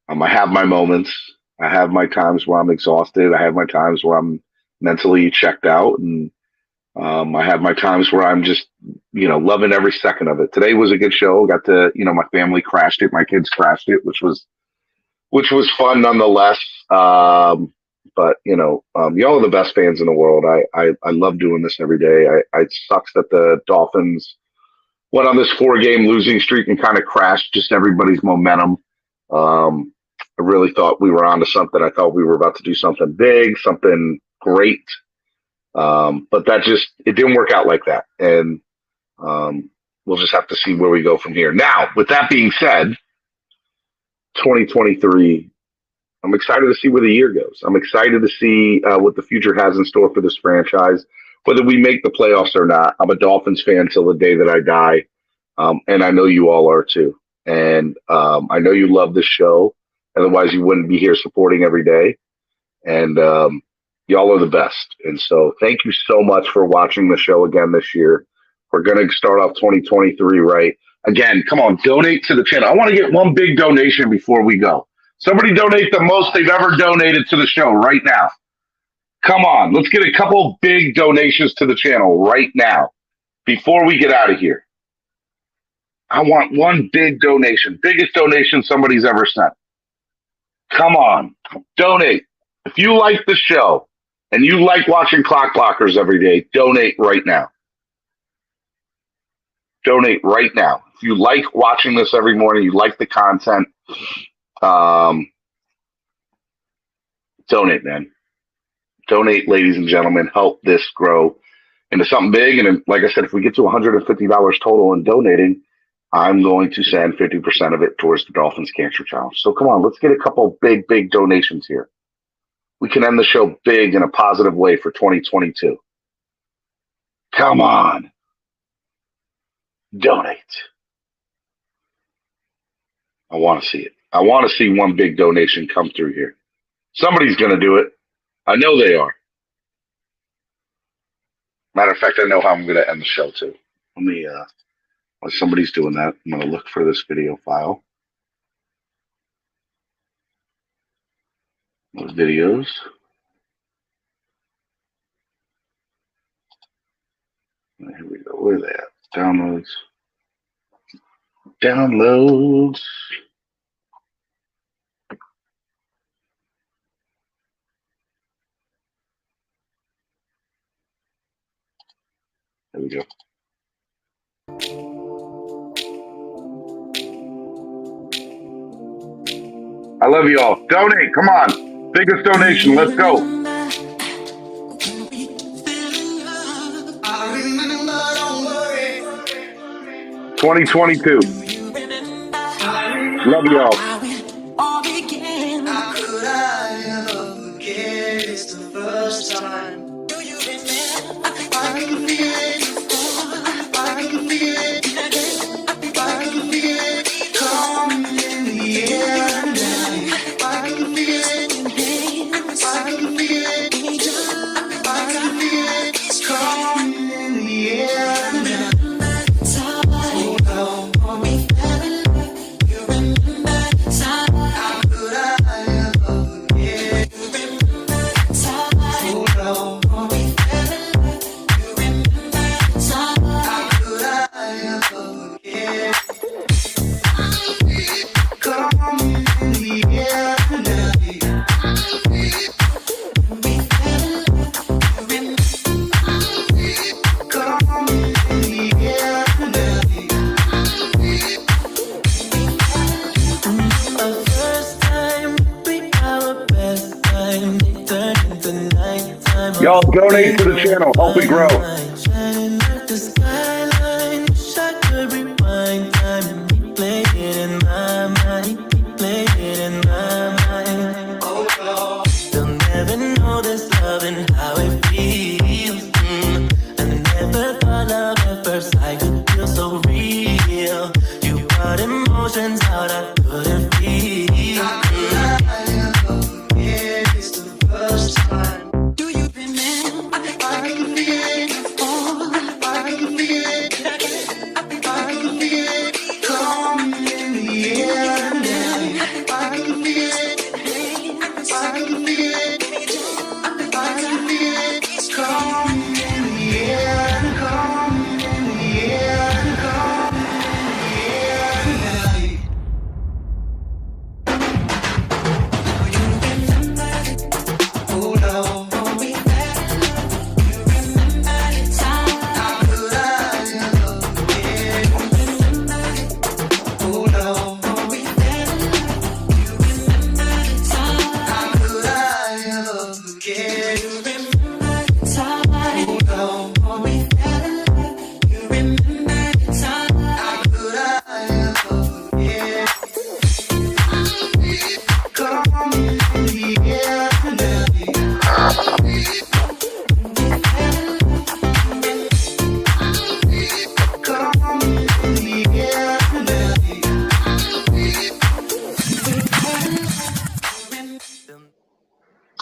I have my moments. I have my times where I'm exhausted. I have my times where I'm mentally checked out, and I have my times where I'm just, loving every second of it. Today was a good show. Got to, my family crashed it. My kids crashed it, which was fun nonetheless. But y'all are the best fans in the world. I love doing this every day. It sucks that the Dolphins went on this 4-game losing streak and kind of crashed just everybody's momentum. I really thought we were onto something. I thought we were about to do something big, something great. But it didn't work out like that. And we'll just have to see where we go from here. Now, with that being said, 2023, I'm excited to see where the year goes. I'm excited to see what the future has in store for this franchise, whether we make the playoffs or not. I'm a Dolphins fan till the day that I die. And I know you all are too. And I know you love this show. Otherwise, you wouldn't be here supporting every day. And y'all are the best. And so thank you so much for watching the show again this year. We're going to start off 2023 right. Again, come on, donate to the channel. I want to get one big donation before we go. Somebody donate the most they've ever donated to the show right now. Come on, let's get a couple big donations to the channel right now before we get out of here. I want one big donation, biggest donation somebody's ever sent. Come on, donate. If you like the show and you like watching Clock Blockers every day, donate right now. Donate right now. If you like watching this every morning, you like the content, donate, man. Donate, ladies and gentlemen. Help this grow into something big. And like I said, if we get to $150 total in donating, I'm going to send 50% of it towards the Dolphins Cancer Challenge. So come on, let's get a couple big donations here. We can end the show big in a positive way for 2022. Come on. Donate. I want to see it. I want to see one big donation come through here. Somebody's going to do it. I know they are. Matter of fact, I know how I'm going to end the show too. Let me, while somebody's doing that, I'm going to look for this video file. Those videos. Here we go. Where are they at? Downloads. Downloads. There we go. I love you all. Donate. Come on. Biggest donation. Let's go. 2022. Love you all. Y'all donate to the channel. Help we grow. The skyline, wish I could rewind time and replay it in my love at first sight could feel so real. You brought emotions out I couldn't feel. It's the first time. Do you remember? I can feel it. Oh, I can feel it. I can feel it. Come in the air. I can feel it. I can feel it. I can feel it. Come in the air. Come in the air. Come in the air. Hold on.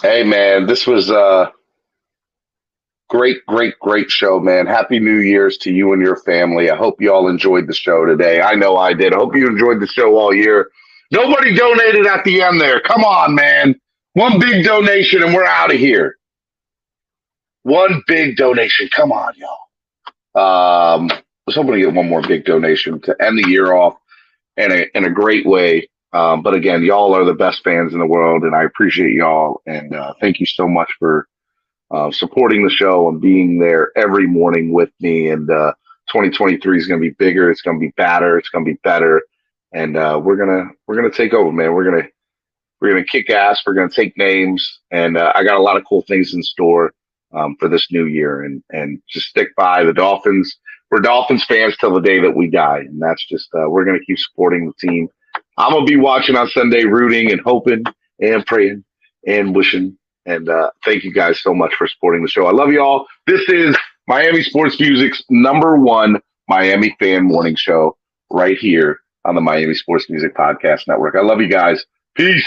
Hey, man, this was a great show, man. Happy New Year's to you and your family. I hope you all enjoyed the show today. I know I did. I hope you enjoyed the show all year. Nobody donated at the end there. Come on, man. One big donation and we're out of here. One big donation. Come on, y'all. I was hoping to get one more big donation to end the year off in a great way. But again, y'all are the best fans in the world, and I appreciate y'all. And thank you so much for supporting the show and being there every morning with me. And 2023 is going to be bigger. It's going to be badder. It's going to be better. And we're gonna take over, man. We're gonna kick ass. We're gonna take names, and I got a lot of cool things in store for this new year. And just stick by the Dolphins. We're Dolphins fans till the day that we die, and that's just we're gonna keep supporting the team. I'm going to be watching on Sunday, rooting and hoping and praying and wishing. And thank you guys so much for supporting the show. I love you all. This is Miami Sports Music's #1 Miami fan morning show right here on the Miami Sports Music Podcast Network. I love you guys. Peace.